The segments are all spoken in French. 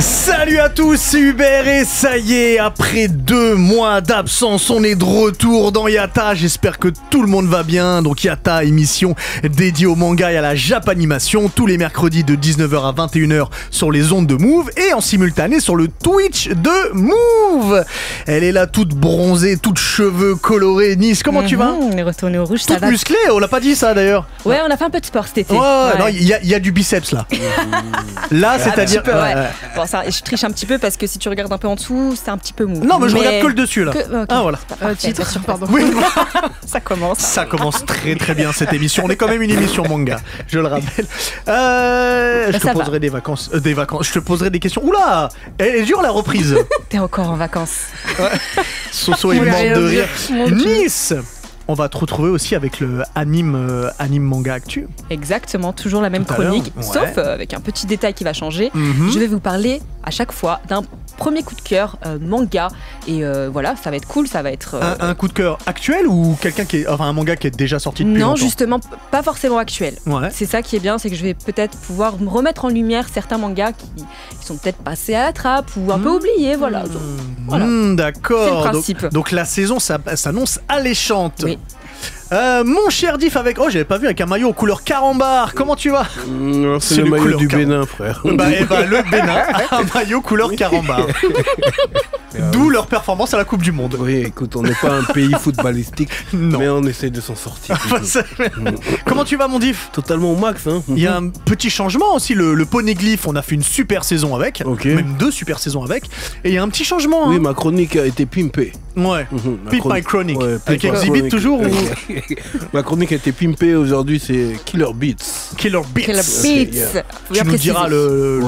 Salut à tous, c'est Hubert et ça y est, après 2 mois d'absence, on est de retour dans Yatta. J'espère que tout le monde va bien. Donc Yatta, émission dédiée au manga et à la japanimation, tous les mercredis de 19h à 21h sur les ondes de Move et en simultané sur le Twitch de Move. Elle est là toute bronzée, toute cheveux colorés. Nice, comment tu vas? On est retourné au rouge, ça toute va. musclée, on l'a pas dit ça d'ailleurs. Ouais, on a fait un peu de sport cet été. Ouais. Non, Ouais. il y a du biceps là. Là, c'est-à-dire... Un petit peu, ouais. Bon, ça, je triche un petit peu parce que si tu regardes un peu en dessous, c'est un petit peu mou. Non, mais je regarde que le dessus là. Ok. Ah voilà. Titre, pardon. Oui, Ça commence. ça commence très très bien cette émission. On est quand même une émission manga, je le rappelle. Je te ça poserai des vacances. Je te poserai des questions. Oula, elle est dure la reprise. T'es encore en vacances. Soso est Oula, morte de rire. mon Dieu. Nice. On va te retrouver aussi avec le anime manga actu. Exactement, toujours la même Tout à l'heure, chronique, ouais. sauf avec un petit détail qui va changer. Mhm. Je vais vous parler à chaque fois d'un premier coup de cœur manga et voilà, ça va être cool, ça va être Un coup de cœur actuel ou quelqu'un qui est, enfin un manga qui est déjà sorti depuis non, longtemps. justement pas forcément actuel. Ouais. C'est ça qui est bien, c'est que je vais peut-être pouvoir me remettre en lumière certains mangas qui sont peut-être passés à la trappe ou un peu oubliés, voilà. Voilà. D'accord. C'est le principe. Donc la saison s'annonce alléchante. Oui. Mon cher Diff avec... Oh, j'avais pas vu, avec un maillot couleur carambar. Comment tu vas? C'est C'est le le maillot couleur du carambar. Bénin, frère. Le Bénin a un maillot couleur carambar. D'où leur performance à la Coupe du Monde. Oui, écoute, on n'est pas un pays footballistique, Non. mais on essaie de s'en sortir. Comment tu vas, mon Diff? Totalement au max, hein. Il y a un petit changement aussi, le Poneglyph, on a fait une super saison avec, Ok. même 2 super saisons avec, et il y a un petit changement. Oui, Hein. ma chronique a été pimpée. Ouais. Ma Pimp My Chronic. Ouais, Avec Pimp My Exhibit Chronic. toujours ou Ma chronique a été pimpée aujourd'hui, c'est Killer Beats. Killer Beats. Quel Ok, beats. yeah. Faut Tu bien nous préciser. diras le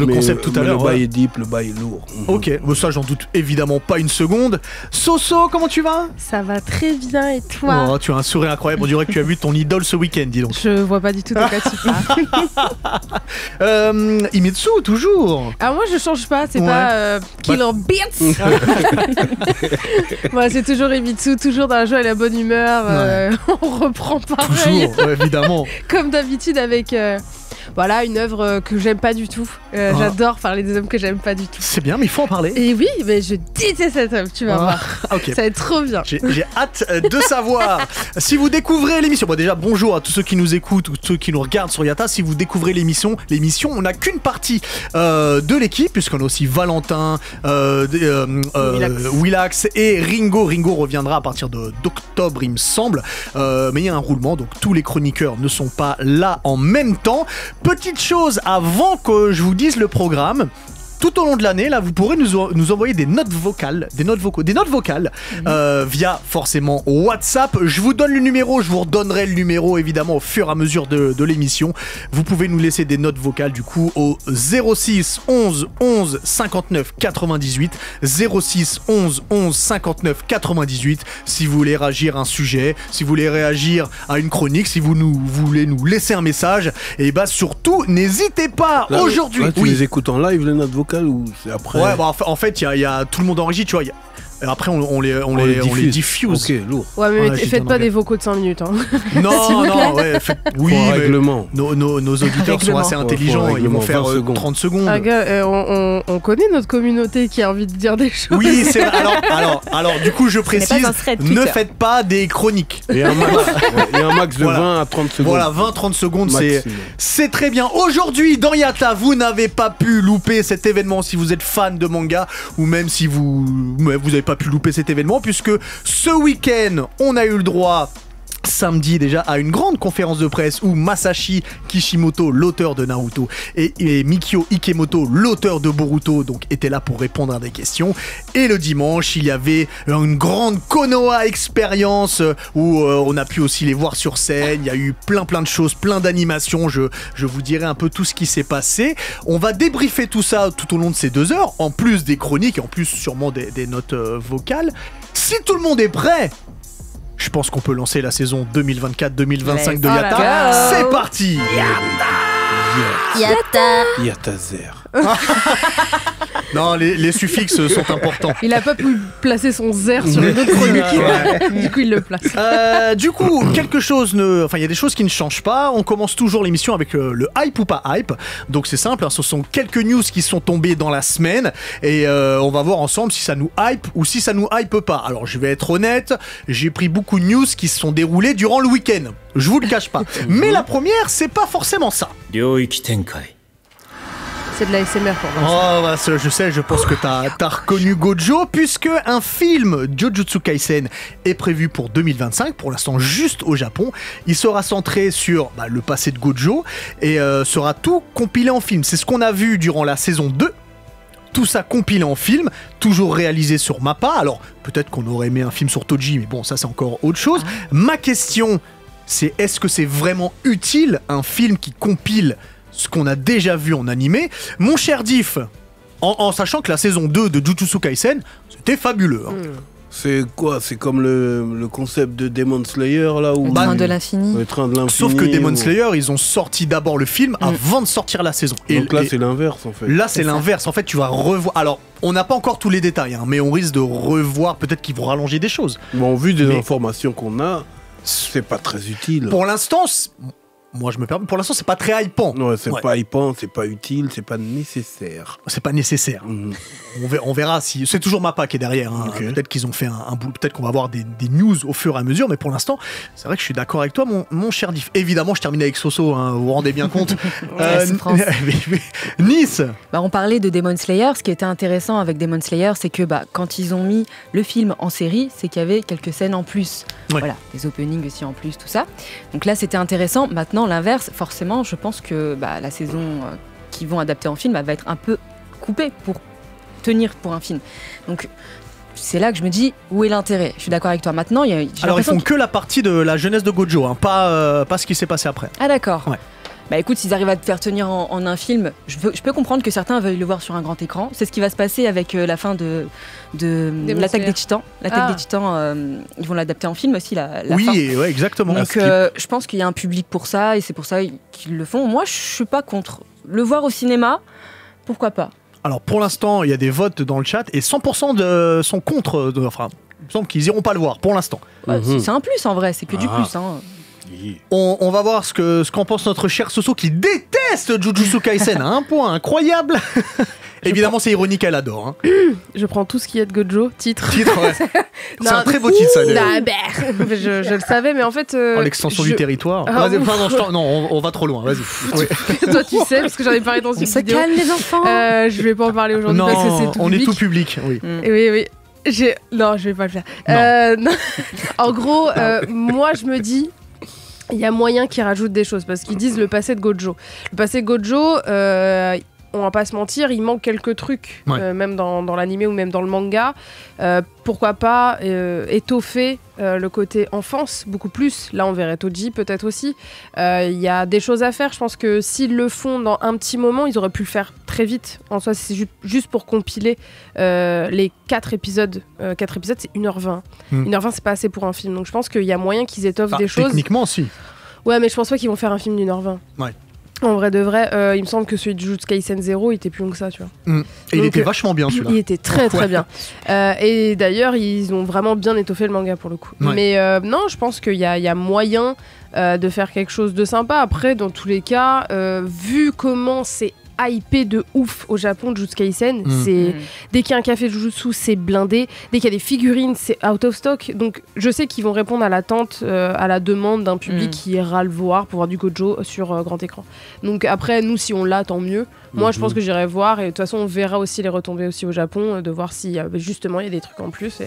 mais- concept tout à mais l'heure. Le bail ouais. est deep, le bail est lourd. Ok, bon, ça j'en doute évidemment pas une seconde. Soso, comment tu vas? Ça va très bien et toi? Oh, tu as un sourire incroyable, on dirait que tu as vu ton idole ce week-end, dis donc. Je vois pas du tout de quoi tu parles. Imitsu, toujours. Alors moi je change pas, c'est Ouais. pas Killer Beats. Moi c'est toujours Emitsu, toujours dans la joie et la bonne humeur. On reprend pareil, Toujours, ouais, évidemment. comme d'habitude avec voilà une œuvre que j'aime pas du tout. J'adore parler des œuvres que j'aime pas du tout. C'est bien, mais il faut en parler. Et oui, mais je déteste cette œuvre, tu vas voir. Ok. Ça va être trop bien. J'ai hâte de savoir. Si vous découvrez l'émission, bon déjà bonjour à tous ceux qui nous écoutent ou ceux qui nous regardent sur Yatta. Si vous découvrez l'émission, on n'a qu'une partie de l'équipe puisqu'on a aussi Valentin, Willax et Ringo. Ringo reviendra à partir d'octobre il me semble. Mais il y a un roulement, donc tous les chroniqueurs ne sont pas là en même temps. Petite chose avant que je vous dise le programme. Tout au long de l'année, là, vous pourrez nous envoyer des notes vocales, via forcément WhatsApp. Je vous donne le numéro, je vous redonnerai le numéro évidemment au fur et à mesure de l'émission. Vous pouvez nous laisser des notes vocales du coup au 06 11 11 59 98, 06 11 11 59 98. Si vous voulez réagir à un sujet, si vous voulez réagir à une chronique, si vous voulez nous laisser un message, et bah surtout n'hésitez pas Là, aujourd'hui. là, tu les écoutes en live, les notes vocales, ou c'est après? Ouais, bah, en fait, il y a tout le monde enregistre, tu vois. Et après, on les diffuse. Ok, lourd. Ouais, mais Ouais, j'ai dit faites en pas anglais. des vocaux de 5 minutes. Hein. Non, ouais, oui, Faut un mais règlement. nos auditeurs sont Règlement. assez Ouais, intelligents, faut un ils vont règlement, faire 20 secondes. 30 secondes. Ah, gars, on connaît notre communauté qui a envie de dire des choses. Oui, c'est vrai. Alors, du coup, je n'est précise, pas un thread ne Twitter. faites pas des chroniques. Et un max de Voilà. 20 à 30 secondes. Voilà, 20-30 secondes, Maximum. c'est très bien. Aujourd'hui, dans Yatta, vous n'avez pas pu louper cet événement si vous êtes fan de manga, ou même si vous n'avez pas pu louper cet événement, puisque ce week-end, on a eu le droit samedi déjà à une grande conférence de presse où Masashi Kishimoto, l'auteur de Naruto, et Mikio Ikemoto, l'auteur de Boruto, donc étaient là pour répondre à des questions. Et le dimanche, il y avait une grande Konoha expérience où on a pu aussi les voir sur scène. Il y a eu plein de choses, plein d'animations. Je vous dirai un peu tout ce qui s'est passé. On va débriefer tout ça tout au long de ces 2 heures, en plus des chroniques et en plus sûrement des notes vocales. Si tout le monde est prêt, je pense qu'on peut lancer la saison 2024-2025 de Let's Yatta. go. C'est parti. Yatta Zer. Non, les suffixes sont importants. Il a pas pu placer son zer sur une autre chronique. Du coup, il le place. Du coup, il y a des choses qui ne changent pas. On commence toujours l'émission avec le hype ou pas hype. Donc c'est simple, hein, ce sont quelques news qui sont tombées dans la semaine et on va voir ensemble si ça nous hype ou si ça nous hype pas. Alors je vais être honnête, j'ai pris beaucoup de news qui se sont déroulées durant le week-end. Je vous le cache pas. Mais la première, c'est pas forcément ça. C'est de la SMR pour moi. Oh, bah, je sais, je pense que t'as reconnu Gojo, puisque un film Jujutsu Kaisen est prévu pour 2025, pour l'instant juste au Japon. Il sera centré sur le passé de Gojo et sera tout compilé en film. C'est ce qu'on a vu durant la saison 2. Tout ça compilé en film, toujours réalisé sur Mappa. Alors, peut-être qu'on aurait aimé un film sur Toji, mais bon, ça c'est encore autre chose. Ma question, c'est est-ce que c'est vraiment utile un film qui compile ce qu'on a déjà vu en animé? Mon cher Diff, en sachant que la saison 2 de Jujutsu Kaisen, c'était fabuleux. Hein. C'est quoi? C'est comme le concept de Demon Slayer là où Le train de l'infini. Le train de l'infini. Sauf que Demon Slayer, ils ont sorti d'abord le film avant de sortir la saison. Donc là, c'est l'inverse en fait. Là, c'est l'inverse. En fait, tu vas revoir. Alors, on n'a pas encore tous les détails, hein, mais on risque de revoir. Peut-être qu'ils vont rallonger des choses. Bon, vu des informations qu'on a, c'est pas très utile. Pour l'instant, moi je me permets. Pour l'instant, c'est pas très hypant. Ouais, c'est pas hypant, c'est pas utile, c'est pas nécessaire. C'est pas nécessaire. On verra si. C'est toujours Mappa qui est derrière. Hein. Okay. Peut-être qu'ils ont fait un bout. Peut-être qu'on va avoir des news au fur et à mesure. Mais pour l'instant, c'est vrai que je suis d'accord avec toi, mon cher Diff. Évidemment, je termine avec Soso. Hein, vous vous rendez bien compte. Nice. On parlait de Demon Slayer. Ce qui était intéressant avec Demon Slayer, c'est que quand ils ont mis le film en série, c'est qu'il y avait quelques scènes en plus. Ouais. Voilà, des openings aussi en plus, tout ça. Donc là, c'était intéressant. Maintenant, l'inverse, forcément, je pense que la saison qu'ils vont adapter en film va être un peu coupée pour tenir pour un film. Donc c'est là que je me dis où est l'intérêt. Je suis d'accord avec toi. Maintenant, alors ils font que la partie de la jeunesse de Gojo, hein, pas ce qui s'est passé après. Ah d'accord. Ouais. Écoute, s'ils arrivent à te faire tenir en un film, je peux comprendre que certains veuillent le voir sur un grand écran. C'est ce qui va se passer avec la fin de l'Attaque des Titans. L'Attaque des Titans, ils vont l'adapter en film aussi, la fin. Oui, ouais, exactement. Donc je pense qu'il y a un public pour ça et c'est pour ça qu'ils le font. Moi, je suis pas contre. Le voir au cinéma, pourquoi pas? Alors pour l'instant, il y a des votes dans le chat et 100% sont contre. Il me semble qu'ils iront pas le voir pour l'instant. Ouais, c'est un plus en vrai, c'est que du plus. Hein. On va voir ce qu'en pense notre cher Soso qui déteste Jujutsu Kaisen à un point incroyable. Évidemment, c'est ironique, elle adore. Hein. Je prends tout ce qui est de Gojo, titre. Ouais. C'est un très beau titre, ça. Je le savais, mais en fait. L'extension du territoire. Vas-y, non, on va trop loin, vas-y. Toi, tu sais, parce que j'en ai parlé dans une vidéo. On se calme, les enfants. Je vais pas en parler aujourd'hui parce que c'est tout public. On est tout public, oui. Oui. Non, je vais pas le faire. En gros, moi, je me dis. Il y a moyen qu'ils rajoutent des choses parce qu'ils disent le passé de Gojo. Le passé de Gojo, on va pas se mentir, il manque quelques trucs, même dans l'anime ou même dans le manga. Pourquoi pas étoffer le côté enfance beaucoup plus. Là, on verrait Toji peut-être aussi. Il y a des choses à faire. Je pense que s'ils le font dans un petit moment, ils auraient pu le faire très vite. En soi, c'est juste pour compiler les 4 épisodes. 4 épisodes, c'est 1h20. 1h20, c'est pas assez pour un film. Donc je pense qu'il y a moyen qu'ils étoffent des choses. Techniquement, si. Ouais, mais je pense pas qu'ils vont faire un film d'1h20. Ouais. En vrai de vrai, il me semble que celui de Jujutsu Kaisen 0 il était plus long que ça, tu vois. Et il était vachement bien celui-là. Il était très très bien. Et d'ailleurs, ils ont vraiment bien étoffé le manga pour le coup. Ouais. Mais non, je pense qu'il y a moyen de faire quelque chose de sympa. Après, dans tous les cas, vu comment c'est hypé de ouf au Japon, Jujutsu Kaisen, dès qu'il y a un café Jujutsu, c'est blindé. Dès qu'il y a des figurines, c'est out of stock. Donc je sais qu'ils vont répondre à l'attente, à la demande d'un public qui ira le voir pour voir du Gojo sur grand écran. Donc après, nous, si on l'a, tant mieux. Moi, je pense que j'irai voir et de toute façon, on verra aussi les retombées aussi au Japon, de voir si justement il y a des trucs en plus.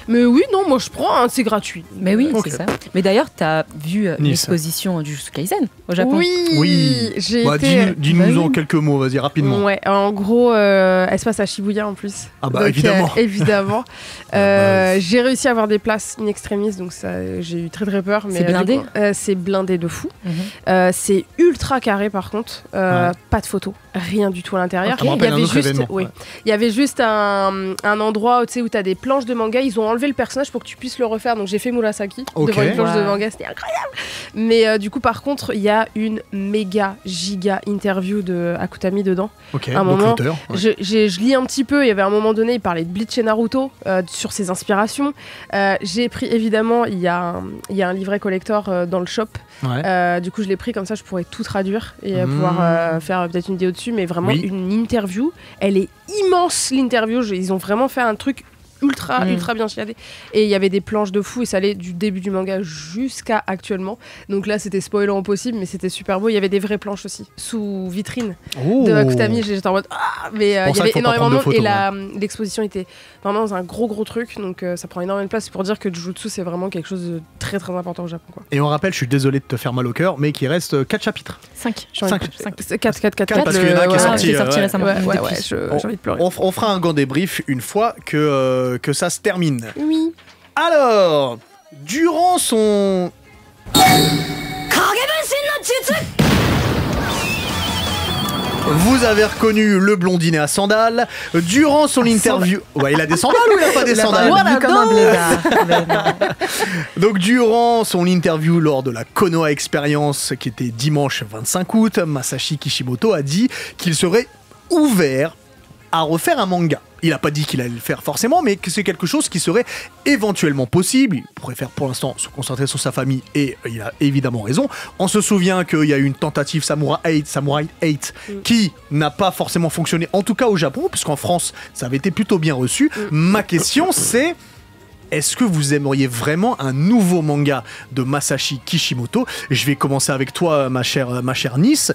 Mais oui, non, moi je prends, hein, c'est gratuit. Mais oui, c'est ça. Mais d'ailleurs, t'as vu l'exposition du Jujutsu Kaisen au Japon? Oui. J'ai été... Dis-nous en quelques mots, vas-y, rapidement. Ouais, en gros, elle se passe à Shibuya en plus. Ah bah donc, évidemment. Évidemment. J'ai réussi à avoir des places in extremis, donc ça, j'ai eu très très peur. C'est blindé. C'est blindé de fou. C'est ultra carré par contre. Pas de photos. rien du tout à l'intérieur. Ça me rappelle un autre événement. Oui. Il y avait juste un endroit où tu as des planches de manga. Ils ont enlevé le personnage pour que tu puisses le refaire. Donc j'ai fait Murasaki devant une planche de manga, c'était incroyable. Mais du coup, par contre, il y a une méga giga interview de Akutami dedans. À un moment, je lis un petit peu. Il y avait un moment donné, il parlait de Bleach et Naruto sur ses inspirations. J'ai pris évidemment, il y a un livret collector dans le shop. Du coup, je l'ai pris comme ça, je pourrais tout traduire et pouvoir faire peut-être une vidéo dessus. Mais vraiment, une interview, elle est immense l'interview. Ils ont vraiment fait un truc ultra bien chiadé. Et il y avait des planches de fou et ça allait du début du manga jusqu'à actuellement. Donc là, c'était spoilant au possible, mais c'était super beau. Il y avait des vraies planches aussi, sous vitrine de Akutami. J'étais en mode mais il y avait énormément de monde et l'exposition était vraiment dans un gros truc. Donc ça prend énormément de place. C'est pour dire que Jujutsu, c'est vraiment quelque chose de très très important au Japon, quoi. Et on rappelle, je suis désolé de te faire mal au cœur, mais qu'il reste 4 chapitres. 5. 4 parce qu'il y en a qui est sorti récemment. J'ai envie de pleurer. On fera un grand débrief une fois que ça se termine. Oui. Alors, durant son... Vous avez reconnu le blondinet à sandales. Durant son interview... Ouais, il a des sandales ou il a pas des sandales? Comme un blédard. Donc, durant son interview lors de la Konoha Experience, qui était dimanche 25 août, Masashi Kishimoto a dit qu'il serait ouvert à refaire un manga. Il n'a pas dit qu'il allait le faire forcément, mais que c'est quelque chose qui serait éventuellement possible. Il préfère pour l'instant se concentrer sur sa famille et il a évidemment raison. On se souvient qu'il y a eu une tentative Samurai 8 qui n'a pas forcément fonctionné, en tout cas au Japon, puisqu'en France ça avait été plutôt bien reçu. Ma question c'est... Est-ce que vous aimeriez vraiment un nouveau manga de Masashi Kishimoto? Je vais commencer avec toi, ma chère Nice.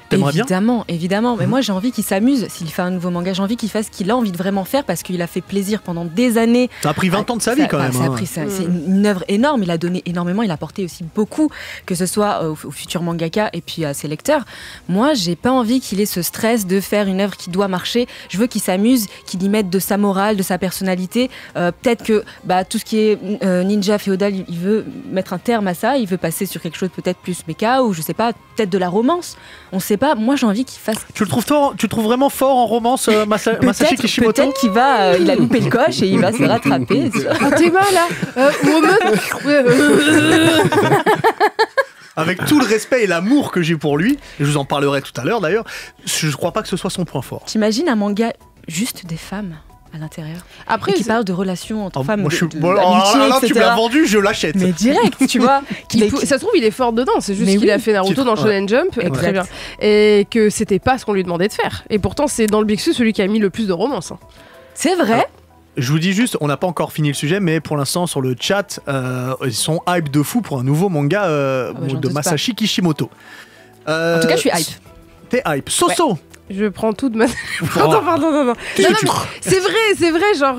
T'aimerais bien ? Évidemment. Mais moi, j'ai envie qu'il s'amuse s'il fait un nouveau manga. J'ai envie qu'il fasse ce qu'il a envie de vraiment faire parce qu'il a fait plaisir pendant des années. Ça a pris 20 ans de sa vie quand même. C'est une œuvre énorme. Il a donné énormément. Il a apporté aussi beaucoup, que ce soit aux futurs mangaka et puis à ses lecteurs. Moi, j'ai pas envie qu'il ait ce stress de faire une œuvre qui doit marcher. Je veux qu'il s'amuse, qu'il y mette de sa morale, de sa personnalité. Peut-être que tout ce qui est ninja féodal, il veut mettre un terme à ça. Il veut passer sur quelque chose peut-être plus méca ou je sais pas, peut-être de la romance. On sait pas, moi j'ai envie qu'il fasse... Tu le trouves vraiment fort en romance, Masashi Kishimoto? Peut-être qu'il il a loupé le coche et il va se rattraper. T'es mal là Avec tout le respect et l'amour que j'ai pour lui, et je vous en parlerai tout à l'heure d'ailleurs, je crois pas que ce soit son point fort. T'imagines un manga juste des femmes à l'intérieur. Après, qui parle de relations entre femmes, d'amitié, etc. Tu me l'as vendu, je l'achète. Mais direct, tu vois. Ça se trouve, il est fort dedans. C'est juste qu'il a fait Naruto dans Shonen Jump, très bien. Et que c'était pas ce qu'on lui demandait de faire. Et pourtant, c'est dans le Bixu celui qui a mis le plus de romance. C'est vrai. Alors, je vous dis juste, on n'a pas encore fini le sujet, mais pour l'instant, sur le chat, ils sont hype de fou pour un nouveau manga de Masashi Kishimoto. En tout cas, je suis hype. T'es hype. Soso. Ouais. Je prends tout de ma... Pardon. Non, c'est vrai, genre...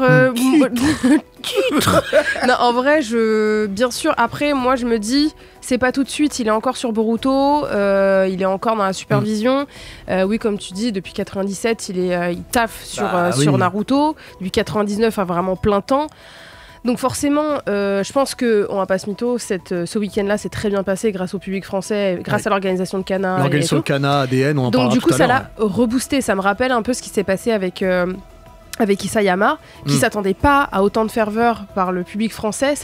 Non, en vrai, bien sûr, après, moi, je me dis, c'est pas tout de suite, il est encore sur Boruto, il est encore dans la supervision. Oui, comme tu dis, depuis 97, il taffe sur Naruto. Depuis 99, à vraiment plein temps. Donc forcément, je pense qu'on va pas se mytho, ce week-end-là s'est très bien passé grâce au public français, grâce à l'organisation de Kana. L'organisation de Kana, ADN, on en parlera tout à l'heure. Donc du coup, ça l'a reboosté. Ça me rappelle un peu ce qui s'est passé avec Isayama, qui s'attendait pas à autant de ferveur par le public français.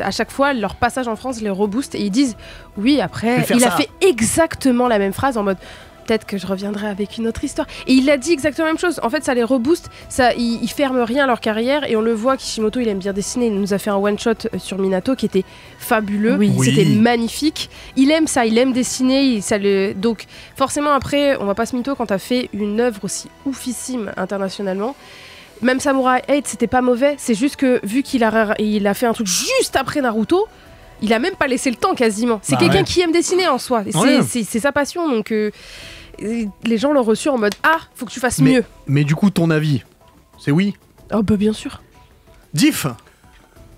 À chaque fois, leur passage en France les rebooste et ils disent oui, après, il a fait exactement la même phrase en mode... Peut-être que je reviendrai avec une autre histoire. Et il a dit exactement la même chose. En fait, ça les rebooste. Ils ferment rien à leur carrière. Et on le voit, Kishimoto, il aime bien dessiner. Il nous a fait un one-shot sur Minato qui était fabuleux. Oui. C'était magnifique. Il aime ça. Il aime dessiner. Donc, forcément, après, on va pas se mytho quand t'as fait une œuvre aussi oufissime internationalement. Même Samurai 8, c'était pas mauvais. C'est juste que, vu qu'il a fait un truc juste après Naruto, il a même pas laissé le temps quasiment. C'est quelqu'un qui aime dessiner en soi. C'est sa passion. Donc... les gens l'ont reçu en mode faut que tu fasses mieux. Mais du coup, ton avis, c'est oui? Oh bah bien sûr. Diff.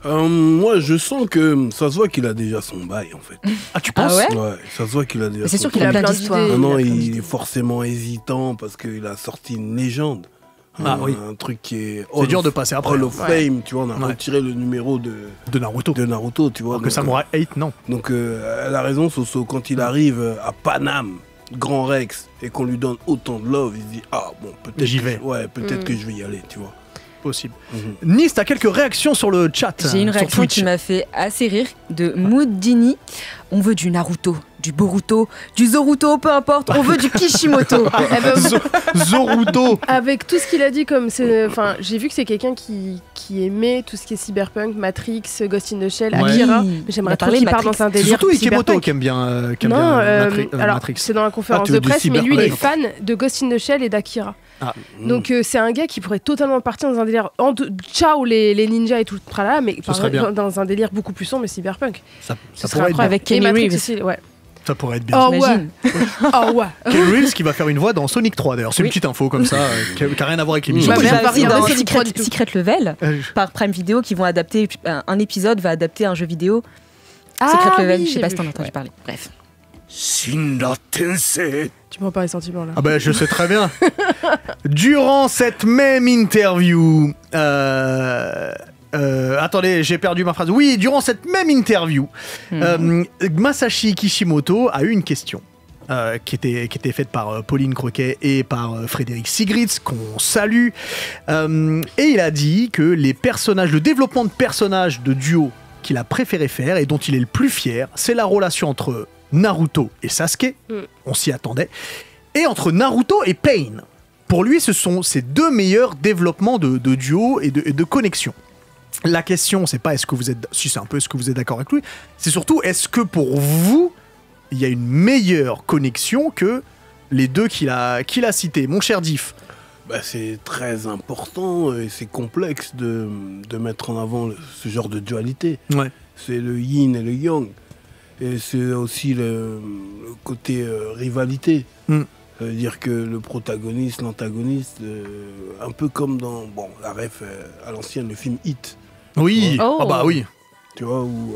Moi, je sens que ça se voit qu'il a déjà son bail en fait. Ah, tu penses? Ouais, ça se voit qu'il a déjà. C'est sûr qu'il a plein d'histoires. Non, il est forcément hésitant parce qu'il a sorti une légende. Un truc qui est... C'est dur de passer après. Hall of Fame, tu vois, on a retiré le numéro de Naruto, tu vois. Alors que Samurai 8, non. Donc, elle a raison, Soso, quand il arrive à Paname, Grand Rex et qu'on lui donne autant de love, il se dit ah bon peut-être j'y vais. Ouais, peut-être que je vais y aller, tu vois. Possible. Nice, t'as quelques réactions sur le chat. J'ai une réaction qui m'a fait assez rire de Moudini. On veut du Naruto, du Boruto, du Zoruto, peu importe. On veut du Kishimoto. Zoruto. Avec tout ce qu'il a dit, comme enfin, j'ai vu que c'est quelqu'un qui aimait tout ce qui est cyberpunk, Matrix, Ghost in the Shell, Akira. Mais j'aimerais trop qu'il parte dans un délire. Surtout Ikemoto qui aime bien, alors, Matrix. c'est dans la conférence de presse, mais lui il est fan de Ghost in the Shell et d'Akira. Ah. Donc c'est un gars qui pourrait totalement partir dans un délire ciao les ninjas et tout le tralala, mais dans un délire beaucoup plus sombre, mais cyberpunk. Ça pourrait être avec Kenny Reeves. Aussi, ouais. Ça pourrait être bien. Oh ouais. Oh ouais. Kenny Reeves qui va faire une voix dans Sonic 3 d'ailleurs. C'est une petite info comme ça qui n'a rien à voir avec l'émission. Il va aussi dans Secret Level par Prime Video qui vont adapter un épisode va adapter un jeu vidéo. Secret Level, je sais pas si t'en as entendu parler. Bref. Shinra Tensei. Tu prends pas les sentiments là. Ah bah je sais très bien. Durant cette même interview, attendez, j'ai perdu ma phrase. Oui, durant cette même interview, Masashi Kishimoto a eu une question qui était faite par Pauline Croquet et par Frédéric Sigritz, qu'on salue. Et il a dit que le développement de personnages de duo qu'il a préféré faire et dont il est le plus fier, c'est la relation entre Naruto et Sasuke, on s'y attendait, et entre Naruto et Pain. Pour lui, ce sont ses deux meilleurs développements de duo et de connexion. La question, c'est pas est-ce que vous êtes... Si c'est un peu est-ce que vous êtes d'accord avec lui, c'est surtout est-ce que pour vous, il y a une meilleure connexion que les deux qu'il a cités. Mon cher Diff. Bah, c'est très important et c'est complexe de mettre en avant ce genre de dualité. Ouais. C'est le yin et le yang. Et c'est aussi le côté rivalité. Ça veut dire que le protagoniste, l'antagoniste, un peu comme dans la ref à l'ancienne, le film Hit. Oui, oh bah oui. Tu vois, où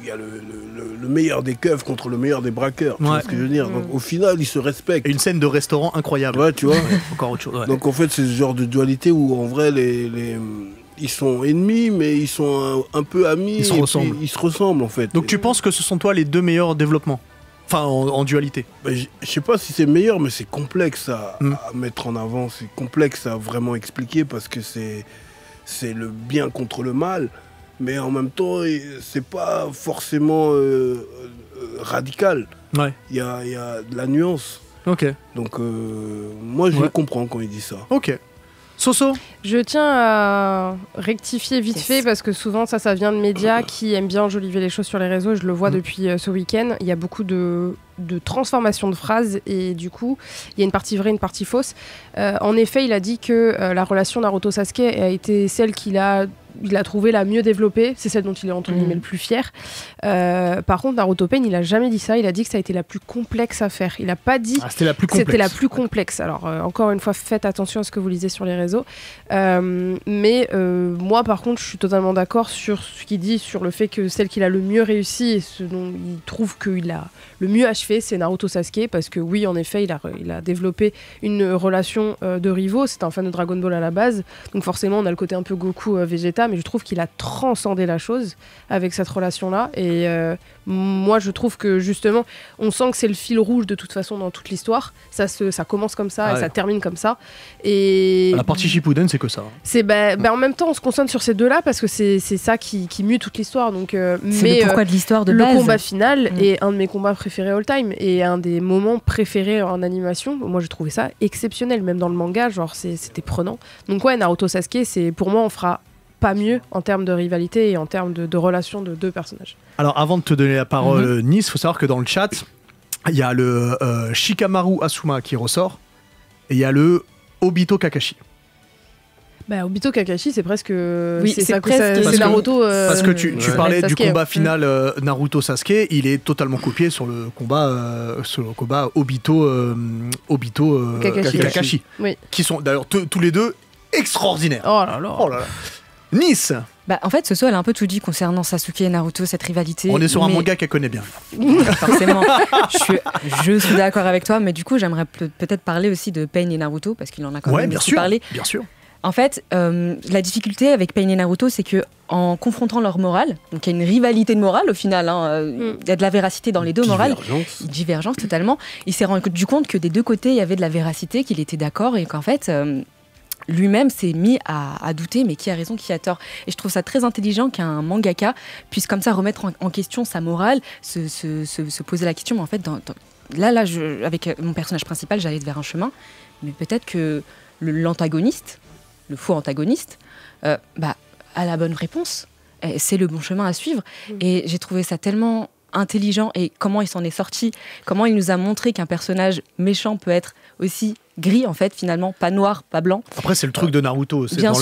il y a le meilleur des keufs contre le meilleur des braqueurs. Tu vois ce que je veux dire. Donc au final, ils se respectent. Et une scène de restaurant incroyable. Ouais, tu vois. Encore autre chose. Ouais. Donc en fait, c'est ce genre de dualité où en vrai, ils sont ennemis, mais ils sont un peu amis. Ils se ressemblent. Ils se ressemblent en fait. Donc tu penses que ce sont toi les deux meilleurs développements? Enfin, en dualité. Ben, je sais pas si c'est meilleur, mais c'est complexe à mettre en avant. C'est complexe à vraiment expliquer parce que c'est le bien contre le mal. Mais en même temps, c'est pas forcément radical. Ouais. Il y a de la nuance. Ok. Donc moi, je le comprends quand il dit ça. Ok. Soso? Je tiens à rectifier vite fait parce que souvent ça vient de médias qui aiment bien enjoliver les choses sur les réseaux. Je le vois depuis ce week-end. Il y a beaucoup de transformation de phrases et du coup il y a une partie vraie, une partie fausse. En effet, il a dit que la relation Naruto-Sasuke a été celle qu'il a trouvé la mieux développée, c'est celle dont il est entre guillemets le plus fier. Par contre, Naruto Pain, il a jamais dit ça, il a dit que ça a été la plus complexe à faire. Il a pas dit que c'était la plus complexe. Alors, encore une fois, faites attention à ce que vous lisez sur les réseaux. Mais moi, par contre, je suis totalement d'accord sur ce qu'il dit, sur le fait que celle qu'il a le mieux réussi et ce dont il trouve qu'il a le mieux achevé, c'est Naruto Sasuke, parce que oui, en effet, il a développé une relation de rivaux. C'est un fan de Dragon Ball à la base, donc forcément, on a le côté un peu Goku Vegeta, mais je trouve qu'il a transcendé la chose avec cette relation-là. Et moi, je trouve que justement, on sent que c'est le fil rouge de toute façon dans toute l'histoire. Ça commence comme ça et ça termine comme ça. Et la partie Shippuden, c'est que ça. C'est en même temps, on se concentre sur ces deux-là parce que c'est ça qui mue toute l'histoire. Donc, c'est le pourquoi de l'histoire de base. Le combat final est un de mes combats préférés all time et un des moments préférés en animation. Moi, j'ai trouvé ça exceptionnel, même dans le manga, genre c'était prenant. Donc ouais, Naruto Sasuke, c'est pour moi, on fera pas mieux en termes de rivalité et en termes de relation de deux personnages. Alors avant de te donner la parole, Nice, il faut savoir que dans le chat, il y a le Shikamaru Asuma qui ressort et il y a le Obito Kakashi. Bah, Obito Kakashi, c'est presque. Oui, c'est Naruto. Parce que tu parlais du combat final Naruto Sasuke, il est totalement copié sur le combat Obito Kakashi. Oui. Qui sont d'ailleurs tous les deux extraordinaires. Oh là là. Oh là là. Nice. En fait, Soso, elle a un peu tout dit concernant Sasuke et Naruto, cette rivalité. On est sur un manga qu'elle connaît bien. Forcément. Je suis d'accord avec toi, mais du coup, j'aimerais peut-être parler aussi de Pain et Naruto, parce qu'il en a quand même aussi parlé. Bien sûr. En fait, la difficulté avec Pain et Naruto, c'est que en confrontant leur morale, donc il y a une rivalité de morale au final, il y a de la véracité dans les deux morales, divergence totalement. Il s'est rendu compte que des deux côtés, il y avait de la véracité, qu'il était d'accord et qu'en fait, lui-même s'est mis à douter, mais qui a raison, qui a tort. Et je trouve ça très intelligent qu'un mangaka puisse comme ça remettre en question sa morale, se poser la question, mais en fait, là, avec mon personnage principal, j'allais vers un chemin, mais peut-être que l'antagoniste, le faux antagoniste, a la bonne réponse. C'est le bon chemin à suivre. Et j'ai trouvé ça tellement intelligent et comment il s'en est sorti, comment il nous a montré qu'un personnage méchant peut être aussi gris, en fait, finalement, pas noir, pas blanc. Après, c'est le truc de Naruto. Il n'y a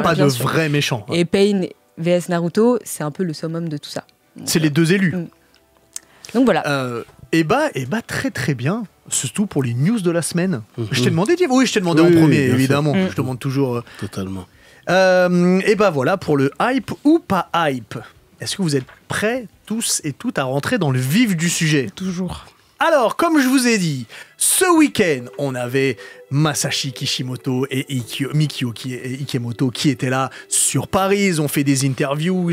pas de vrai méchant. Et Pain vs Naruto, c'est un peu le summum de tout ça. C'est les deux élus. Donc voilà. Très très bien. Surtout pour les news de la semaine. Je t'ai demandé, oui, je t'ai demandé en premier, évidemment. Je demande toujours. Totalement. Voilà pour le hype ou pas hype. Est-ce que vous êtes prêts tous et toutes à rentrer dans le vif du sujet? Toujours. Alors, comme je vous ai dit, ce week-end, on avait Masashi Kishimoto et Mikio Ikemoto qui étaient là sur Paris. Ils ont fait des interviews,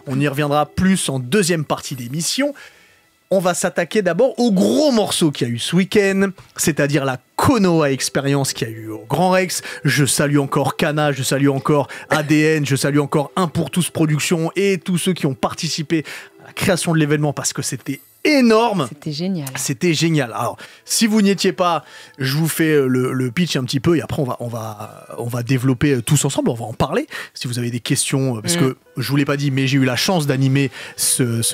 on y reviendra plus en deuxième partie d'émission. On va s'attaquer d'abord au gros morceau qu'il y a eu ce week-end, c'est-à-dire la Konoha Experience qu'il y a eu au Grand Rex. Je salue encore Kana, je salue encore ADN, je salue encore Un pour tous Productions et tous ceux qui ont participé à la création de l'événement parce que c'était énorme. C'était génial. C'était génial. Alors, si vous n'y étiez pas, je vous fais le pitch un petit peu et après on va développer tous ensemble, on va en parler. Si vous avez des questions, parce que je vous l'ai pas dit, mais j'ai eu la chance d'animer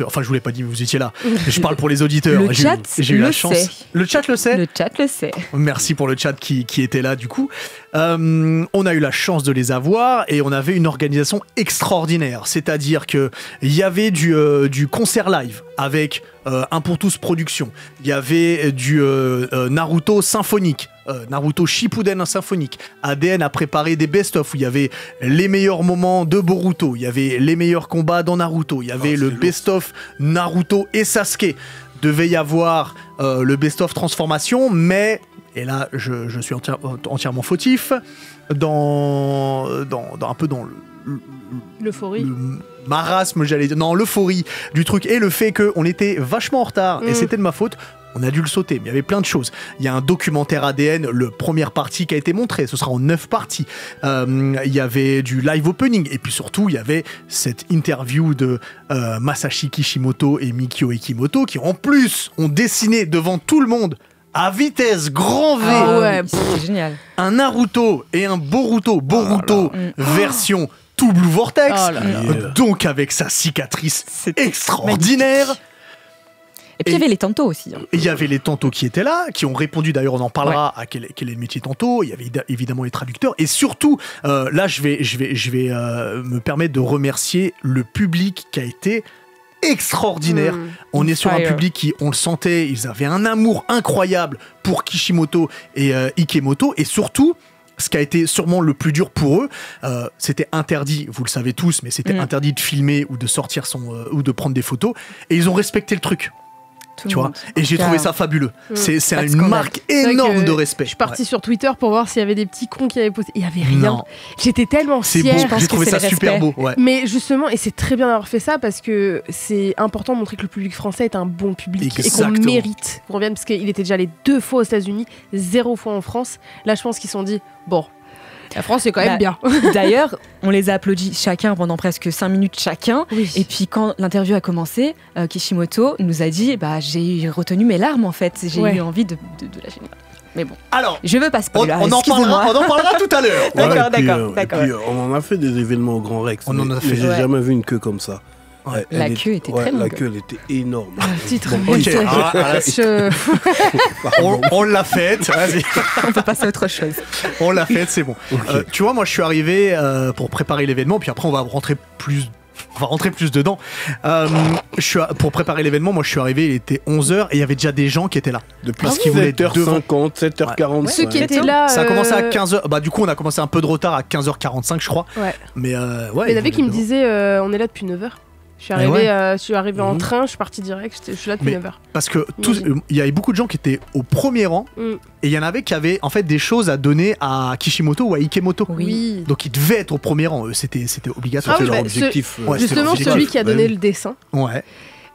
enfin, je vous l'ai pas dit, mais vous étiez là. Je parle pour les auditeurs. Le chat j'ai eu la chance. sait. Le chat le sait. Le chat le sait. Merci pour le chat qui était là du coup. On a eu la chance de les avoir et on avait une organisation extraordinaire. C'est-à-dire que il y avait du concert live avec Un pour tous Productions. Il y avait du Naruto symphonique. Naruto Shippuden symphonique. ADN a préparé des best-of où il y avait les meilleurs moments de Boruto, il y avait les meilleurs combats dans Naruto, il y avait le best-of Naruto et Sasuke. Devait y avoir le best-of transformation, mais, et là je suis entièrement fautif, dans un peu dans l'euphorie. Le marasme, j'allais dire. Non, l'euphorie du truc et le fait qu'on était vachement en retard et c'était de ma faute. On a dû le sauter, mais il y avait plein de choses. Il y a un documentaire ADN, le première partie qui a été montrée, ce sera en 9 parties. Il y avait du live opening, et puis surtout, il y avait cette interview de Masashi Kishimoto et Mikio Ikemoto, qui en plus ont dessiné devant tout le monde, à vitesse grand V, c'est génial. un Naruto et un Boruto version tout Blue Vortex, donc avec sa cicatrice extraordinaire. Magnifique. Et puis il y avait les tantos aussi. Il y avait les tantos qui étaient là, qui ont répondu, d'ailleurs on en parlera, à quel est le métier tanto. Il y avait évidemment les traducteurs. Et surtout, là je vais me permettre de remercier le public qui a été extraordinaire. On est sur un public qui, on le sentait, ils avaient un amour incroyable pour Kishimoto et Ikemoto. Et surtout, ce qui a été sûrement le plus dur pour eux, c'était interdit, vous le savez tous, mais c'était interdit de filmer ou de sortir ou de prendre des photos. Et ils ont respecté le truc. Tu vois, et j'ai trouvé ça fabuleux. C'est une marque énorme de respect. Je suis partie sur Twitter pour voir s'il y avait des petits cons qui avaient posté. Il n'y avait rien. Non. J'étais tellement fière. C'est beau, j'ai trouvé ça super beau. Ouais. Mais justement, et c'est très bien d'avoir fait ça parce que c'est important de montrer que le public français est un bon public. Exactement. Et qu'on mérite qu'on revienne parce qu'il était déjà allé 2 fois aux États-Unis, 0 fois en France. Là, je pense qu'ils se sont dit, bon, la France, c'est quand même bien. D'ailleurs, on les a applaudis chacun pendant presque 5 minutes chacun. Oui. Et puis, quand l'interview a commencé, Kishimoto nous a dit j'ai retenu mes larmes en fait. J'ai eu envie de lâcher. Mais bon. Alors, je veux pas spoiler. On en parlera tout à l'heure. D'accord. On en a fait des événements au Grand Rex. On en a fait. J'ai jamais vu une queue comme ça. La queue était très longue. La queue, elle était énorme. On l'a faite. Vas-y. On peut passer à autre chose. On l'a faite, c'est bon. Okay. Tu vois, moi, je suis arrivé pour préparer l'événement, puis après, on va rentrer plus dedans. Pour préparer l'événement, moi je suis arrivé, il était 11h et il y avait déjà des gens qui étaient là. Depuis 7h50, 7h45. Ceux qui étaient là. Ça a commencé à 15h. Bah, du coup, on a commencé un peu de retard à 15h45, je crois. Ouais. Mais il y en avait qui me disaient on est là depuis 9h. Je suis arrivé en train, je suis parti direct, je suis là depuis 9h. Parce que il y avait beaucoup de gens qui étaient au premier rang et il y en avait qui avaient en fait des choses à donner à Kishimoto ou à Ikemoto. Oui. Donc ils devaient être au premier rang, c'était obligatoire. C'était leur objectif. Justement, celui qui a donné le dessin. Ouais.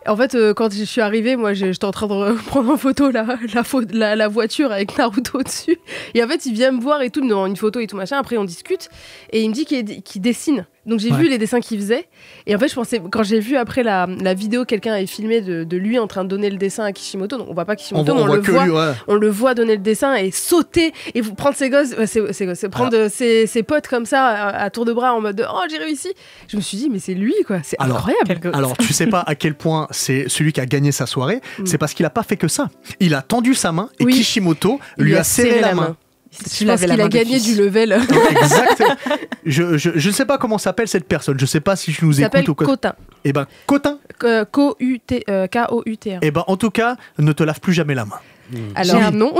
En fait, quand je suis arrivée, moi, j'étais en train de prendre en photo la voiture avec Naruto dessus. Et en fait, il vient me voir et tout, me demande une photo et tout machin. Après, on discute. Et il me dit qu'il dessine. Donc, j'ai vu les dessins qu'il faisait. Et en fait, je pensais, quand j'ai vu après la vidéo, quelqu'un avait filmé de lui en train de donner le dessin à Kishimoto. Donc, on voit pas Kishimoto, on le voit donner le dessin et sauter et prendre ses gosses, prendre ses potes comme ça à tour de bras en mode de, oh, j'ai réussi. Je me suis dit, mais c'est lui, quoi. C'est incroyable. Alors, tu sais pas à quel point c'est celui qui a gagné sa soirée. C'est parce qu'il a pas fait que ça. Il a tendu sa main et Kishimoto lui a serré la main. Je pense qu'il a gagné du level. Exactement. Je ne sais pas comment s'appelle cette personne. Je ne sais pas si je nous écoute ou quoi. Kotin. Eh ben, Kotin. K-O-U-T-R. Eh ben, en tout cas, ne te lave plus jamais la main. Alors, non.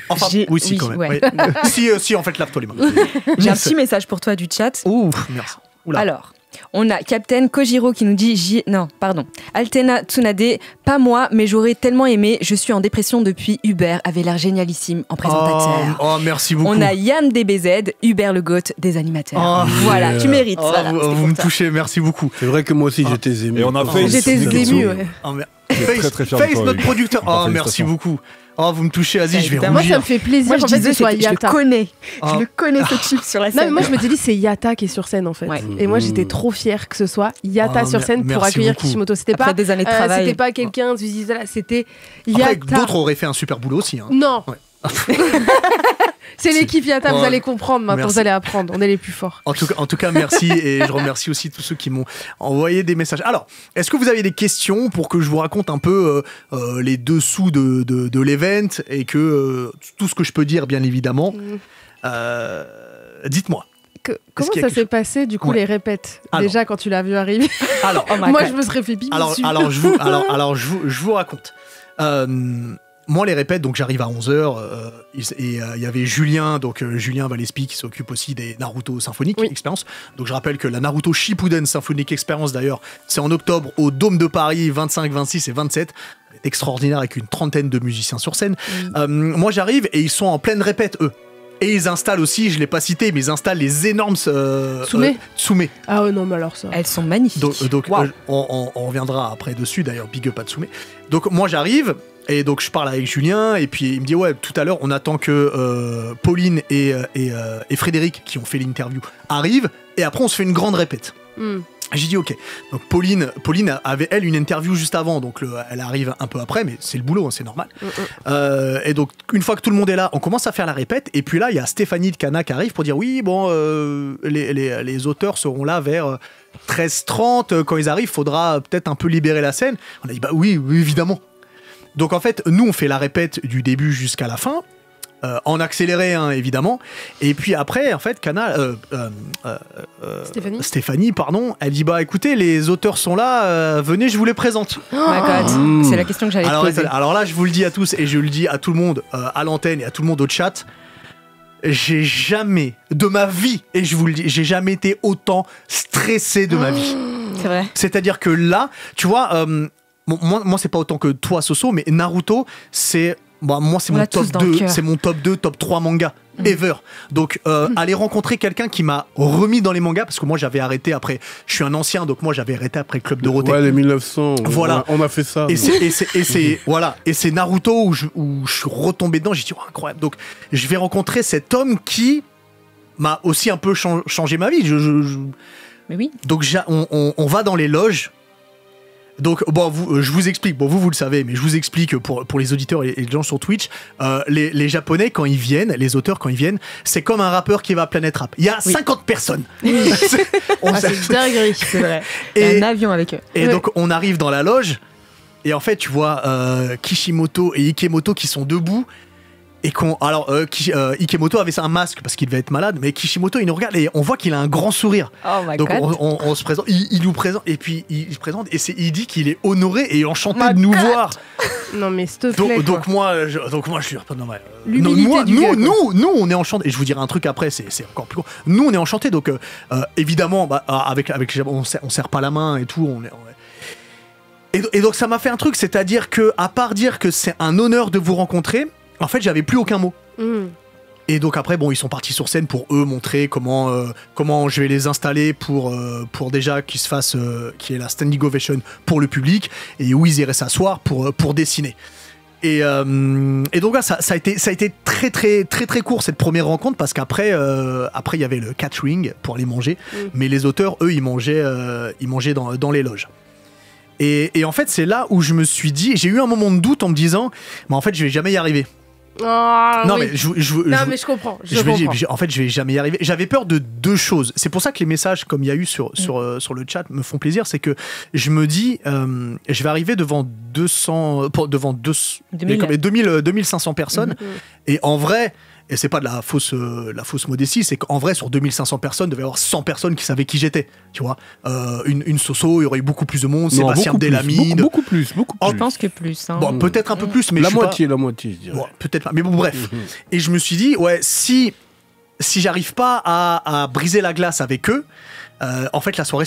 Enfin, oui, si, quand même. Ouais. Si, en fait, lave-toi les mains. J'ai un petit message pour toi du chat. Ouh, merci. Oula. Alors, on a Captain Kojiro qui nous dit Altena Tsunade, pas moi, mais j'aurais tellement aimé. Je suis en dépression depuis. Hubert avait l'air génialissime en présentateur. Oh, merci beaucoup. On a Yann DBZ, Hubert le GOAT des animateurs. Voilà, tu mérites. Voilà, vous me touchez, merci beaucoup. C'est vrai que moi aussi j'étais ému. Et on a fait. J'étais ému, ouais. Face, très fier de toi, notre producteur. Oh, merci beaucoup. Oh, vous me touchez, vas-y, je vais rougir. Moi, ça me fait plaisir en fait, que ce soit Yatta. Je le connais ce type sur la scène. Non, mais moi, je me dis, c'est Yatta qui est sur scène, en fait. Ouais. Et moi, j'étais trop fière que ce soit Yatta sur scène pour accueillir Kishimoto. C'était pas des années de travail. C'était pas quelqu'un, c'était Yatta. Après, d'autres auraient fait un super boulot aussi. Hein. Non. Ouais. C'est l'équipe Yatta, vous allez comprendre maintenant, vous allez apprendre, on est les plus forts. En tout cas, merci et je remercie aussi tous ceux qui m'ont envoyé des messages. Alors, est-ce que vous avez des questions pour que je vous raconte un peu les dessous de l'event et que tout ce que je peux dire, bien évidemment, dites-moi. Comment ça s'est passé du coup les répètes déjà quand tu l'as vu arriver? Alors, moi je me serais fait pipi dessus. Alors je vous raconte. Moi, les répètes, donc j'arrive à 11h, et il y avait Julien, donc Julien Valespi, qui s'occupe aussi des Naruto Symphonic Experience. Donc je rappelle que la Naruto Shippuden Symphonic Experience, d'ailleurs, c'est en octobre au Dôme de Paris, 25, 26 et 27. C'est extraordinaire, avec une trentaine de musiciens sur scène. Moi, j'arrive et ils sont en pleine répète, eux. Et ils installent aussi, je ne l'ai pas cité, mais ils installent les énormes Tsume. Ah ouais, non, mais alors ça. Elles sont magnifiques. Donc wow. on reviendra après dessus, d'ailleurs, big up à Tsume. Donc moi, j'arrive. Et donc je parle avec Julien et puis il me dit ouais, tout à l'heure on attend que Pauline et Frédéric qui ont fait l'interview arrivent et après on se fait une grande répète. J'ai dit ok. Donc Pauline avait elle une interview juste avant, donc elle arrive un peu après, mais c'est le boulot, hein, c'est normal. Et donc une fois que tout le monde est là, on commence à faire la répète et puis là il y a Stéphanie de Cana qui arrive pour dire oui bon les auteurs seront là vers 13h30 quand ils arrivent, faudra peut-être un peu libérer la scène. On a dit bah oui évidemment. Donc en fait, nous on fait la répète du début jusqu'à la fin, en accéléré hein, évidemment, et puis après en fait Stéphanie, pardon, elle dit bah écoutez les auteurs sont là, venez je vous les présente. Oh my God, c'est la question que j'allais te poser. Alors là je vous le dis à tous et je le dis à tout le monde à l'antenne et à tout le monde au chat, j'ai jamais de ma vie, et je vous le dis, j'ai jamais été autant stressé de ma vie. C'est vrai. C'est-à-dire que là, tu vois... moi c'est pas autant que toi Soso, mais Naruto c'est moi c'est mon top 2, c'est mon top 2, top 3 manga ever. Donc aller rencontrer quelqu'un qui m'a remis dans les mangas, parce que moi j'avais arrêté après, je suis un ancien donc moi j'avais arrêté après Club Dorothée. Ouais, les 1900. Voilà, on a fait ça. Et c'est voilà, et c'est Naruto où je suis retombé dedans, j'ai dit oh, incroyable. Donc je vais rencontrer cet homme qui m'a aussi un peu changé ma vie. Mais oui. Donc on va dans les loges. Donc, bon, je vous explique. Bon, vous le savez, mais je vous explique pour les auditeurs et les gens sur Twitch. Les Japonais, quand ils viennent, les auteurs, quand ils viennent, c'est comme un rappeur qui va à Planète Rap. Il y a 50 personnes. C'est dinguerie. C'est vrai. Il y a un avion avec eux. Et donc, on arrive dans la loge. Et en fait, tu vois Kishimoto et Ikemoto qui sont debout. Et Ikemoto avait un masque parce qu'il devait être malade, mais Kishimoto il nous regarde et on voit qu'il a un grand sourire. Oh my Donc God. on se présente, il nous présente et puis il se présente et il dit qu'il est honoré et enchanté de nous voir. Non mais s'il te plaît. Donc moi je suis non, mais, L'humilité du gars, nous on est enchantés et je vous dirai un truc après, c'est encore plus gros. Nous on est enchantés, donc évidemment avec on serre pas la main et tout, et donc ça m'a fait un truc, c'est-à-dire que à part dire que c'est un honneur de vous rencontrer, en fait j'avais plus aucun mot. Et donc après ils sont partis sur scène pour eux montrer comment je vais les installer pour déjà qu'il y ait la standing ovation pour le public et où ils iraient s'asseoir pour dessiner. Et donc là ça a été très très très très court cette première rencontre parce qu'après il y avait le catering pour aller manger, mais les auteurs eux ils mangeaient dans les loges. Et en fait c'est là où je me suis dit, j'ai eu un moment de doute en me disant mais en fait je vais jamais y arriver. Non mais mais je comprends. En fait, je vais jamais y arriver. J'avais peur de deux choses. C'est pour ça que les messages, comme il y a eu sur le chat, me font plaisir. C'est que je me dis, je vais arriver devant 2500 personnes. Et en vrai, et c'est pas de la fausse modestie, c'est qu'en vrai, sur 2500 personnes, il devait y avoir 100 personnes qui savaient qui j'étais. Tu vois, une Soso, il y aurait eu beaucoup plus de monde. Non, Sébastien Delamine. Beaucoup plus. Je pense que plus. Hein. Bon, peut-être un peu plus, mais la je moitié, je dirais. Bon, peut-être pas. Mais bon, bref. Et je me suis dit, si j'arrive pas à briser la glace avec eux, en fait, la soirée,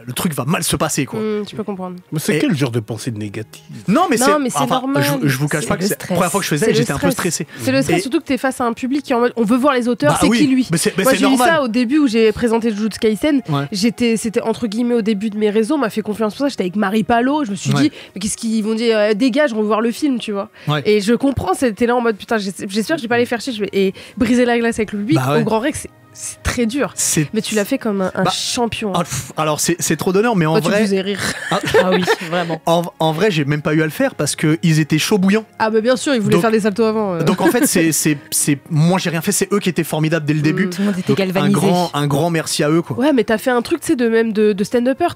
le truc va mal se passer, quoi. Tu peux comprendre. Mais c'est quel genre de pensée négative? Non, mais c'est normal. Je vous cache pas que c'est la première fois que je faisais, j'étais un peu stressé. C'est le stress, surtout que t'es face à un public qui est en mode on veut voir les auteurs, c'est qui lui? Mais c'est Moi, j'ai eu normal. ça au début où j'ai présenté Jujutsu Kaisen. Ouais. C'était entre guillemets au début de mes réseaux, on m'a fait confiance pour ça. J'étais avec Marie Palot, je me suis dit, mais qu'est-ce qu'ils vont dire? Dégage, on veut voir le film, tu vois. Ouais. Et je comprends, c'était là en mode putain, j'espère que je vais pas les faire chier. Et briser la glace avec le public, au Grand Rex, c'est très dur. Mais tu l'as fait comme un champion. Alors, c'est trop d'honneur, mais en Moi, vrai. tu faisais rire. Ah oui, vraiment. En vrai, j'ai même pas eu à le faire parce qu'ils étaient chauds bouillants. Ah, bah bien sûr, ils voulaient faire des saltos avant. Donc en fait, moi j'ai rien fait, c'est eux qui étaient formidables dès le début. Tout le monde était Donc, galvanisé. un grand merci à eux, quoi. Ouais, mais t'as fait un truc, tu sais, de stand-upper.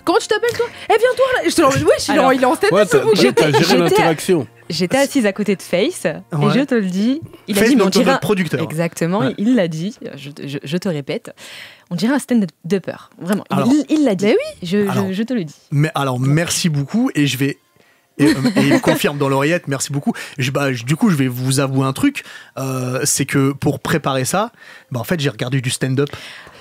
Comment tu t'appelles, toi? Viens, toi, là. Je te l'envoie. Alors, il est en stand-up, Ouais, ce bouc. t'as géré l'interaction. J'étais assise à côté de Face et je te le dis. Il a Face, dit, mais on notre dirait producteur. Exactement, Ouais. il l'a dit. Je te répète, on dirait un stand-upper. Vraiment, Alors, il l'a dit. Mais Je te le dis. Mais alors, merci beaucoup et je vais. Et il confirme dans l'oreillette, merci beaucoup. Du coup, je vais vous avouer un truc, c'est que pour préparer ça, en fait, j'ai regardé du stand-up.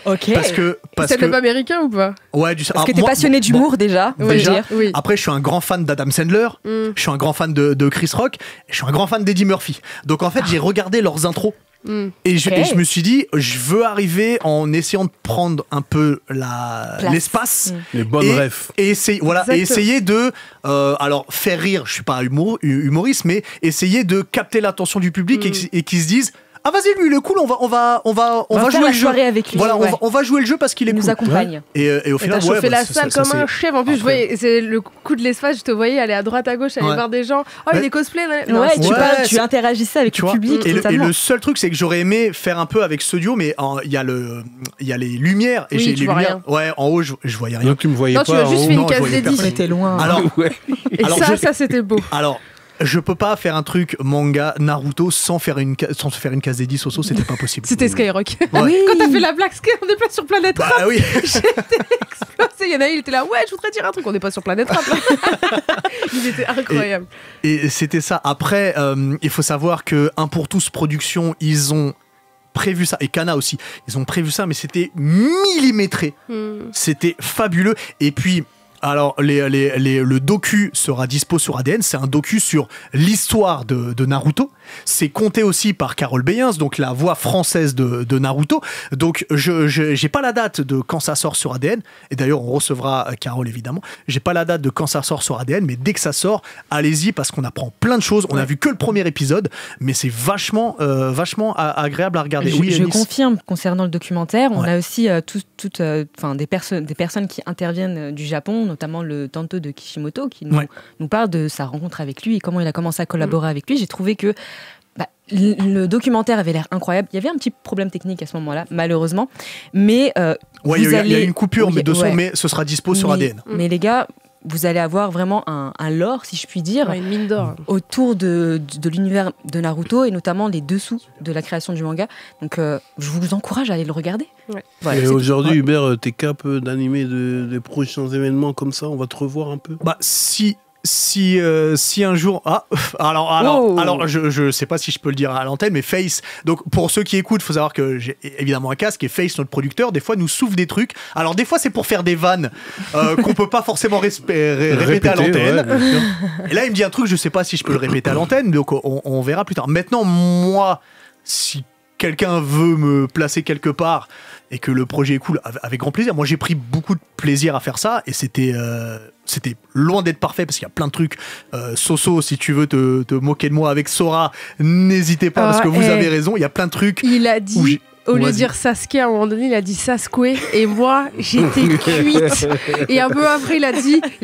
Ok. Parce que Stand-up américain ou pas? ouais, Parce que t'es passionné d'humour déjà, on va déjà, dire. Oui. Après, je suis un grand fan d'Adam Sandler, je suis un grand fan de Chris Rock, et je suis un grand fan d'Eddie Murphy. Donc en fait, j'ai regardé leurs intros. Et je me suis dit, je veux arriver en essayant de prendre un peu l'espace. Les bonnes refs. Et essayer de faire rire. Je suis pas humoriste, mais essayer de capter l'attention du public et qu'ils se disent ah vas-y lui il est cool, on va jouer le jeu avec lui. voilà, on va jouer le jeu parce qu'il est Il cool. nous accompagne. Et au final t'as chauffé la salle comme un c'est- chef. En plus, je voyais, c'est le coup de l'espace, je te voyais aller à droite, à gauche, aller Ouais. voir des gens. Oh, il y a des cosplays. Ouais, tu interagissais avec tu le vois, public. et totalement. le seul truc c'est que j'aurais aimé faire un peu avec ce duo, mais il y a les lumières et Oui, j'ai tu les vois lumières ouais en haut je voyais rien. Donc tu me voyais Non, pas. tu as juste en fait haut. une je case voyais dédiée. On était loin. Alors Ouais. Et alors, ça, c'était beau. alors je peux pas faire un truc manga Naruto sans faire une case dédiée Soso, c'était pas possible. C'était Skyrock. Ouais. Oui. Quand t'as fait la blague, on n'est pas sur Planète Rap. Bah oui. J'étais explosé. Il y en a un, il était là. Ouais, je voudrais dire un truc. On n'est pas sur Planète Rap. Il était incroyable. Et c'était ça. Après, il faut savoir que Un pour tous production, ils ont prévu ça, et Kana aussi, ils ont prévu ça, mais c'était millimétré. C'était fabuleux. Et puis, alors, le docu sera dispo sur ADN. C'est un docu sur l'histoire de Naruto. C'est compté aussi par Carole Beyens, donc la voix française de Naruto. Donc, j'ai pas la date de quand ça sort sur ADN. Et d'ailleurs, on recevra Carole, évidemment. J'ai pas la date de quand ça sort sur ADN, mais dès que ça sort, allez-y, parce qu'on apprend plein de choses. On a vu que le premier épisode, mais c'est vachement agréable à regarder. Je Anis. confirme concernant le documentaire, on Ouais. a aussi des personnes qui interviennent du Japon, notamment le Tanto de Kishimoto, qui nous parle de sa rencontre avec lui et comment il a commencé à collaborer avec lui. J'ai trouvé que le documentaire avait l'air incroyable. Il y avait un petit problème technique à ce moment-là, malheureusement. Mais Ouais, il y a une coupure mais de son, mais ce sera dispo sur ADN. Mais les gars, vous allez avoir vraiment un lore, si je puis dire, une mine d'or autour de l'univers de Naruto et notamment les dessous de la création du manga. Donc je vous encourage à aller le regarder. Ouais. Voilà, et aujourd'hui, Hubert, t'es cap d'animer des prochains événements comme ça, on va te revoir un peu. Bah si un jour alors je sais pas si je peux le dire à l'antenne, mais Face, donc pour ceux qui écoutent, faut savoir que j'ai évidemment un casque, et Face, notre producteur, des fois nous souffle des trucs. Alors des fois c'est pour faire des vannes qu'on peut pas forcément répéter à l'antenne, et là il me dit un truc, je sais pas si je peux le répéter à l'antenne, donc on verra plus tard. Maintenant, moi, si quelqu'un veut me placer quelque part et que le projet est cool, avec grand plaisir. Moi, j'ai pris beaucoup de plaisir à faire ça, et c'était loin d'être parfait, parce qu'il y a plein de trucs. Soso, si tu veux te moquer de moi avec Sora, n'hésitez pas, parce que vous avez raison, il y a plein de trucs. Il a dit... Au lieu de dire Sasuke, à un moment donné, il a dit Sasque. Et moi, j'étais cuite. Et un peu après, il a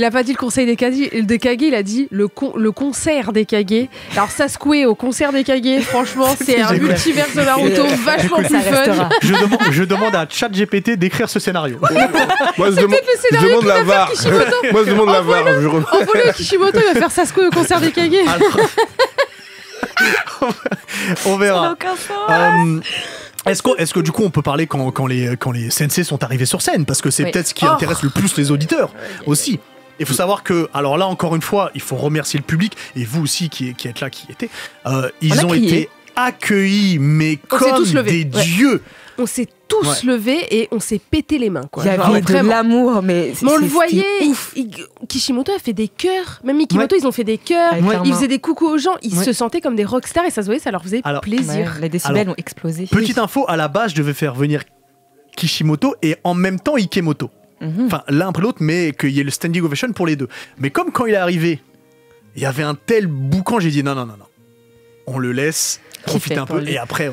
pas dit le conseil des Kage, il a dit le concert des Kage. Alors Sasque au concert des Kage, franchement, c'est un multivers de Naruto vachement plus fun. Je demande à ChatGPT d'écrire ce scénario. Moi, je demande la VAR. Moi, je demande la VAR. Envoie-le Kishimoto, il va faire Sasque au concert des Kage. On verra. Est-ce que du coup on peut parler quand les sensei sont arrivés sur scène, parce que c'est peut-être ce qui intéresse le plus les auditeurs aussi. Il faut savoir que, alors là encore une fois, il faut remercier le public, et vous aussi qui êtes là, qui étaient, ils ont été accueillis mais comme des dieux. On s'est tous levés et on s'est pété les mains, quoi. Il y avait de l'amour, mais on le voyait. Kishimoto a fait des chœurs. Même Mikimoto, ils ont fait des chœurs. Ils faisaient des coucous aux gens. Ils se sentaient comme des rockstars, et ça se voyait, ça leur faisait plaisir. Les décibels ont explosé. Petite info, à la base, je devais faire venir Kishimoto et en même temps Ikemoto. Enfin, l'un après l'autre, mais qu'il y ait le standing ovation pour les deux. Mais comme quand il est arrivé, il y avait un tel boucan, j'ai dit non. On le laisse profiter un peu, et après,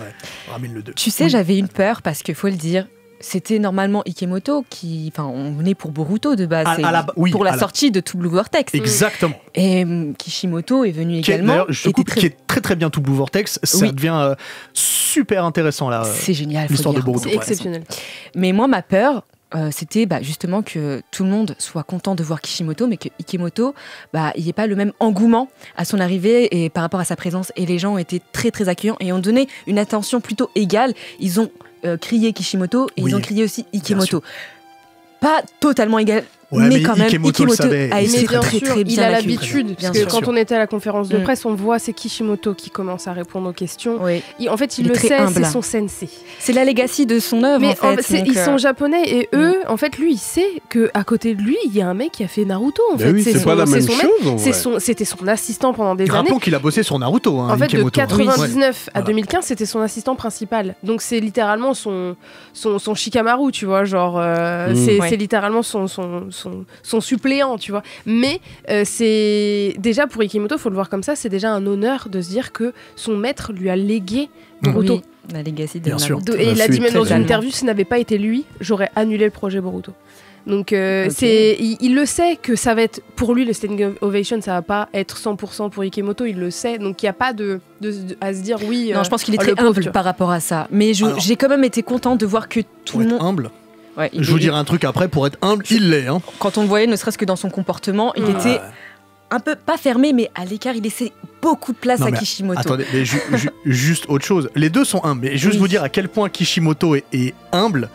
ramène le 2. Tu sais, j'avais une peur, parce qu'il faut le dire, c'était normalement Ikemoto qui... Enfin, on venait pour Boruto de base, pour la sortie de Two Blue Vortex. Exactement. Et Kishimoto est venu également. Qui est très très bien Two Blue Vortex. Ça devient super intéressant, là. C'est génial. L'histoire de Boruto. C'est exceptionnel. Mais moi, ma peur... c'était justement que tout le monde soit content de voir Kishimoto, mais que Ikemoto, il n'y ait pas le même engouement à son arrivée et par rapport à sa présence. Et les gens ont été très très accueillants et ont donné une attention plutôt égale. Ils ont crié Kishimoto et ils ont crié aussi Ikemoto. Pas totalement égal. Mais quand même, Ikemoto a été très bien. Il a l'habitude, parce que quand on était à la conférence de presse, on voit c'est Kishimoto qui commence à répondre aux questions. En fait, il le sait, c'est son sensei. C'est la legacy de son œuvre. Mais ils sont japonais, et eux, en fait, lui, il sait qu'à côté de lui, il y a un mec qui a fait Naruto. En fait, c'est pas la même chose. C'était son assistant pendant des années. Rappelons qu'il a bossé sur Naruto. En fait, de 99 à 2015, c'était son assistant principal. Donc c'est littéralement son Shikamaru, tu vois, genre c'est littéralement son suppléant, tu vois. Mais c'est déjà, pour Ikemoto, faut le voir comme ça, c'est déjà un honneur de se dire que son maître lui a légué Boruto. Oui, la legacy de Naruto. Et il a dit même dans une interview, si ça n'avait pas été lui, j'aurais annulé le projet Boruto. Donc il le sait que ça va être, pour lui, le standing ovation, ça va pas être 100% pour Ikemoto, il le sait, donc il n'y a pas à se dire oui. Non, je pense qu'il est très humble par rapport à ça. Mais j'ai quand même été contente de voir que tout le monde... humble. Je vous dirai un truc après, pour être humble, il l'est. Quand on le voyait, ne serait-ce que dans son comportement, il était un peu, pas fermé, mais à l'écart, il laissait beaucoup de place à Kishimoto. Attendez, mais juste autre chose. Les deux sont humbles, mais juste vous dire à quel point Kishimoto est humble.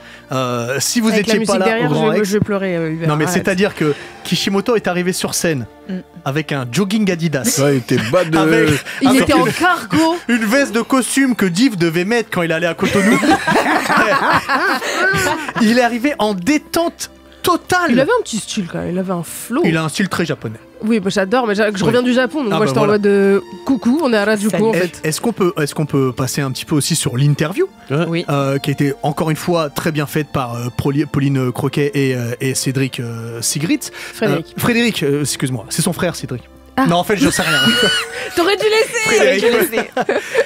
Si vous n'étiez pas là derrière, au Grand Rex, je vais pleurer. Hubert, non, mais c'est-à-dire que Kishimoto est arrivé sur scène avec un jogging Adidas. Il était bas de... il était en cargo. Une veste de costume que Div devait mettre quand il allait à Cotonou. Il est arrivé en détente totale. Il avait un petit style quand même, il avait un flow. Il a un style très japonais. Oui, moi j'adore, mais je reviens du Japon, donc moi j'étais en mode coucou, on est à Harajuku en fait. Est-ce qu'on peut passer un petit peu aussi sur l'interview qui a été encore une fois très bien faite par Pauline Croquet et Cédric Sigritz. Frédéric, excuse-moi, c'est son frère Cédric. Ah. Non, en fait, je sais rien. T'aurais dû laisser.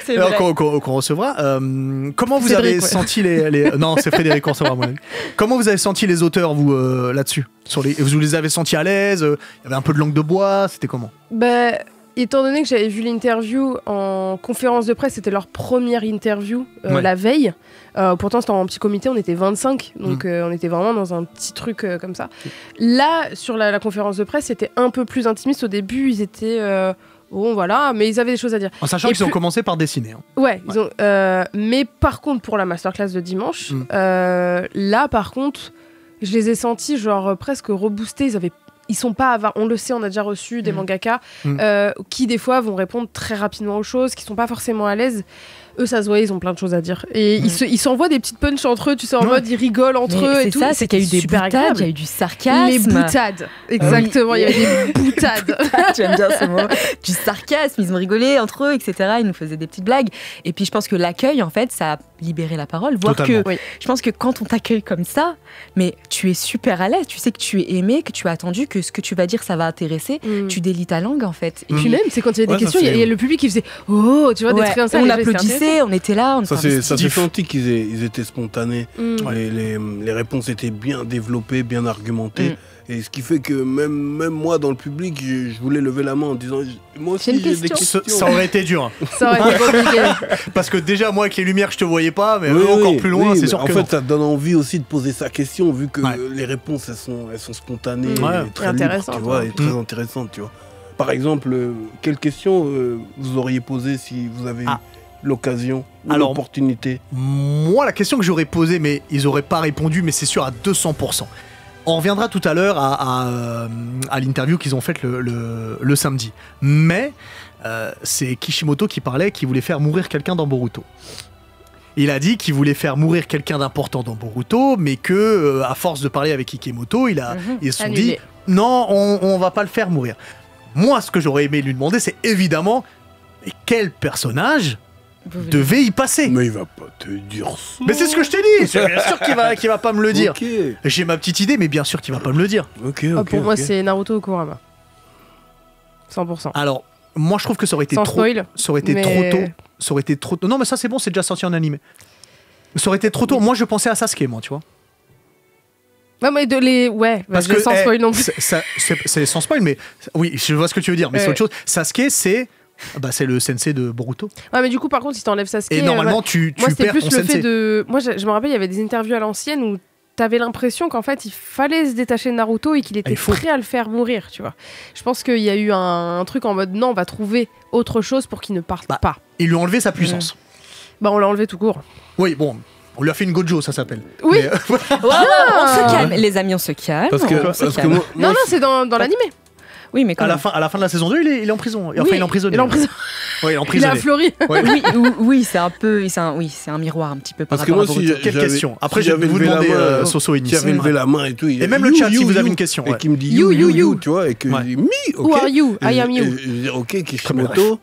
C'est vrai. Qu'on recevra. Comment vous avez senti les... Non, c'est Frédéric qu'on recevra, à mon avis. Comment vous avez senti les auteurs, vous, là-dessus? Vous les avez sentis à l'aise? Il y avait un peu de langue de bois? C'était comment? étant donné que j'avais vu l'interview en conférence de presse, c'était leur première interview la veille. Pourtant, c'était en petit comité, on était 25, donc on était vraiment dans un petit truc comme ça. Là, sur la conférence de presse, c'était un peu plus intimiste. Au début, ils étaient... bon, voilà, mais ils avaient des choses à dire. En sachant qu'ils ont commencé par dessiner. Hein. Ouais, ils ont, mais par contre, pour la masterclass de dimanche, là, par contre, je les ai sentis genre presque reboostés. Ils sont pas on le sait, on a déjà reçu des mangaka qui des fois vont répondre très rapidement aux choses, qui sont pas forcément à l'aise. Eux, ça se voit, ils ont plein de choses à dire. Et ils s'envoient des petites punches entre eux, tu sais, en mode ils rigolent entre eux et tout. C'est ça, c'est qu'il y a eu des boutades, il y a eu du sarcasme. Les boutades, exactement, il y a eu des boutades. J'aime bien ce mot. Du sarcasme, ils ont rigolé entre eux, etc. Ils nous faisaient des petites blagues. Et puis je pense que l'accueil, en fait, ça a libéré la parole. Voir que, je pense que quand on t'accueille comme ça, mais tu es super à l'aise, tu sais que tu es aimé, que tu as attendu, que ce que tu vas dire, ça va intéresser. Tu délies ta langue, en fait. Et puis même, c'est quand il y avait des questions, il y a le public qui faisait « Oh !» Tu vois, des trucs comme ça. On applaudissait, on était là. Ça s'est senti qu'ils étaient spontanés. Les réponses étaient bien développées, bien argumentées. Et ce qui fait que même moi, dans le public, je voulais lever la main en disant moi aussi, j'ai des questions. Ça aurait été dur. Ça aurait été compliqué. Parce que déjà, moi, avec les lumières, je te voyais pas, mais encore plus loin, c'est sûr que. En fait, ça donne envie aussi de poser sa question, vu que les réponses, elles sont spontanées et très libres, tu vois, et très intéressantes, tu vois. Par exemple, quelle question vous auriez posée si vous avez eu l'occasion ou l'opportunité? Moi, la question que j'aurais posée, mais ils auraient pas répondu, mais c'est sûr à 200%. On reviendra tout à l'heure à l'interview qu'ils ont faite le samedi. Mais c'est Kishimoto qui parlait, qui voulait faire mourir quelqu'un dans Boruto. Il a dit qu'il voulait faire mourir quelqu'un d'important dans Boruto, mais que à force de parler avec Ikemoto, ils se sont dit non, on va pas le faire mourir. Moi, ce que j'aurais aimé lui demander, c'est évidemment quel personnage devait y passer. Mais il va pas te dire ça. Mais c'est ce que je t'ai dit. C'est bien sûr qu'il va pas me le dire. J'ai ma petite idée, mais bien sûr qu'il va pas me le dire. Pour moi, c'est Naruto ou Kurama. 100%. Alors, moi, je trouve que ça aurait été trop tôt. Ça aurait été trop tôt. Non, mais ça, c'est bon, c'est déjà sorti en animé. Ça aurait été trop tôt. Moi, je pensais à Sasuke, moi, tu vois. Non, mais parce que sans spoil non plus. C'est sans spoil, mais oui, je vois ce que tu veux dire. Mais c'est autre chose. Sasuke, c'est le sensei de Boruto. Ouais, mais du coup, par contre, si t'enlèves Sasuke... Et normalement, tu perds ton sensei. Moi, c'était plus le fait de... Moi, je me rappelle, il y avait des interviews à l'ancienne où t'avais l'impression qu'en fait, il fallait se détacher de Naruto et qu'il était prêt à le faire mourir, tu vois. Je pense qu'il y a eu un truc en mode, non, on va trouver autre chose pour qu'il ne parte pas. Ils lui ont enlevé sa puissance. On l'a enlevé tout court. Oui, bon... On lui a fait une Gojo, ça s'appelle. Oui. On se calme, les amis, on se calme. Parce que moi, non, c'est dans l'animé. Oui, mais à la fin de la saison 2, il est en prison. Enfin, il est emprisonné. Ouais, il est emprisonné. Il est à Floride. Oui, c'est un peu, c'est un miroir un petit peu par rapport à Boruto. Quelle question? Après, je vais vous demander Soso et Nice. Qui avait levé la main et tout. Et même le chat, si vous avez une question. Et qui me dit you, tu vois, et que je dis me, ok. Who are you? I am you. Je vais dire ok, Kishimoto.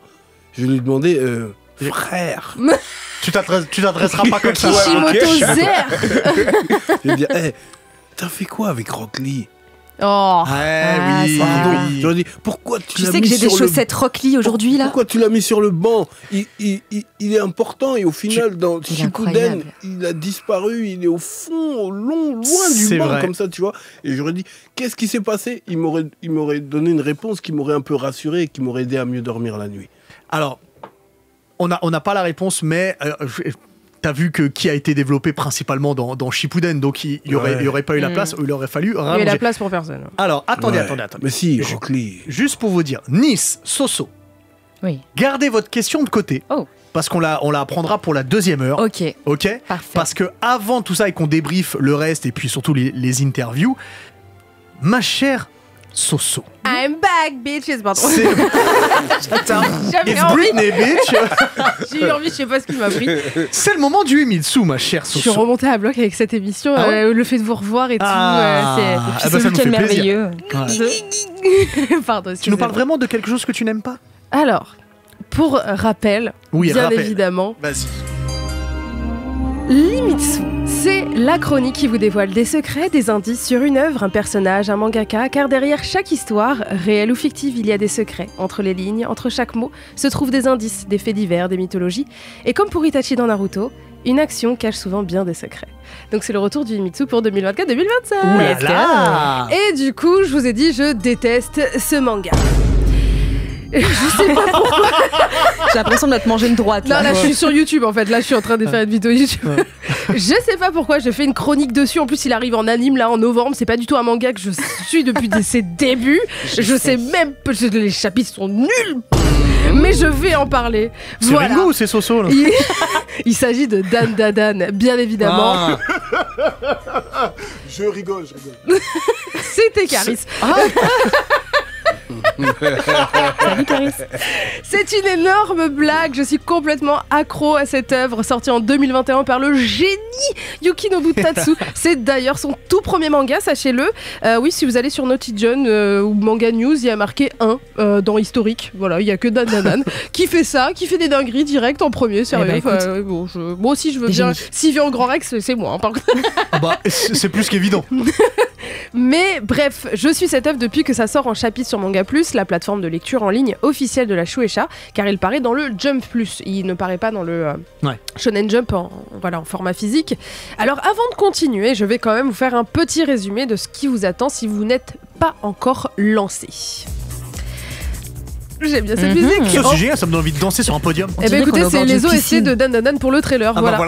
Je vais lui demander frère. Tu t'adresseras pas comme ça. Kishimoto Zer. Je vais dire t'as fait quoi avec Rock Lee? Oh, oui. J'aurais dit pourquoi tu l'as mis sur le banc? Tu sais que j'ai des chaussettes Rock Lee aujourd'hui là. Pourquoi tu l'as mis sur le banc? Il est important et au final dans Shippuden, il a disparu, il est au fond, loin du banc comme ça, tu vois. Et j'aurais dit qu'est-ce qui s'est passé? Il m'aurait donné une réponse qui m'aurait un peu rassuré et qui m'aurait aidé à mieux dormir la nuit. Alors, on n'a pas la réponse, mais t'as vu qui a été développé principalement dans Shippuden, donc il y aurait pas eu la place, il aurait fallu rallonger. Il y a la place pour personne. Alors, attendez. Mais si, Rock Lee. Juste pour vous dire, Nice, Soso, gardez votre question de côté. Parce qu'on la prendra pour la deuxième heure. Ok. Parfait. Parce que avant tout ça et qu'on débriefe le reste et puis surtout les interviews, ma chère Soso. I'm back, bitches. Pardon. It's Britney, bitch. J'ai eu envie, je sais pas ce qui m'a pris. C'est le moment du Himitsu, ma chère Soso. Je suis remontée à bloc avec cette émission. Le fait de vous revoir et tout. C'est un week-end merveilleux. Pardon. Tu nous parles vraiment de quelque chose que tu n'aimes pas? Alors, pour rappel, évidemment. Vas-y. L'Himitsu, c'est la chronique qui vous dévoile des secrets, des indices sur une œuvre, un personnage, un mangaka, car derrière chaque histoire, réelle ou fictive, il y a des secrets. Entre les lignes, entre chaque mot, se trouvent des indices, des faits divers, des mythologies. Et comme pour Itachi dans Naruto, une action cache souvent bien des secrets. Donc c'est le retour du Himitsu pour 2024-2025. Oulala. Et du coup, je vous ai dit, je déteste ce manga. Je sais pas pourquoi. J'ai l'impression de te manger une droite. Non, là, je suis sur YouTube en fait. Là, je suis en train de faire une vidéo YouTube. Je sais pas pourquoi, je fais une chronique dessus. En plus, il arrive en anime là en novembre. C'est pas du tout un manga que je suis depuis ses débuts. Je sais même pas. Les chapitres sont nuls. Mais je vais en parler. C'est Ringo ou c'est Soso là? Il s'agit de Dan Dadan, bien évidemment. Je rigole. C'était Caris. Salut Caris. C'est une énorme blague, je suis complètement accro à cette œuvre sortie en 2021 par le génie Yukinobu Tatsu. C'est d'ailleurs son tout premier manga, sachez-le. Oui, si vous allez sur Naughty John ou Manga News, il y a marqué 1 dans historique. Voilà, il y a que Dan Dadan qui fait ça, qui fait des dingueries direct en premier, sérieux. Moi aussi je veux bien. S'il vient au Grand Rex, c'est moi. Hein, par contre. C'est plus qu'évident. Mais bref, je suis cette œuvre depuis que ça sort en chapitre sur Manga Plus, la plateforme de lecture en ligne officielle de la Shueisha, car il paraît dans le Jump Plus. Il ne paraît pas dans le Shonen Jump en format physique. Alors avant de continuer, je vais quand même vous faire un petit résumé de ce qui vous attend si vous n'êtes pas encore lancé. J'aime bien cette musique. C'est génial, ça me donne envie de danser sur un podium. Eh ben écoutez, c'est les OST de Dan Dadan pour le trailer. Voilà.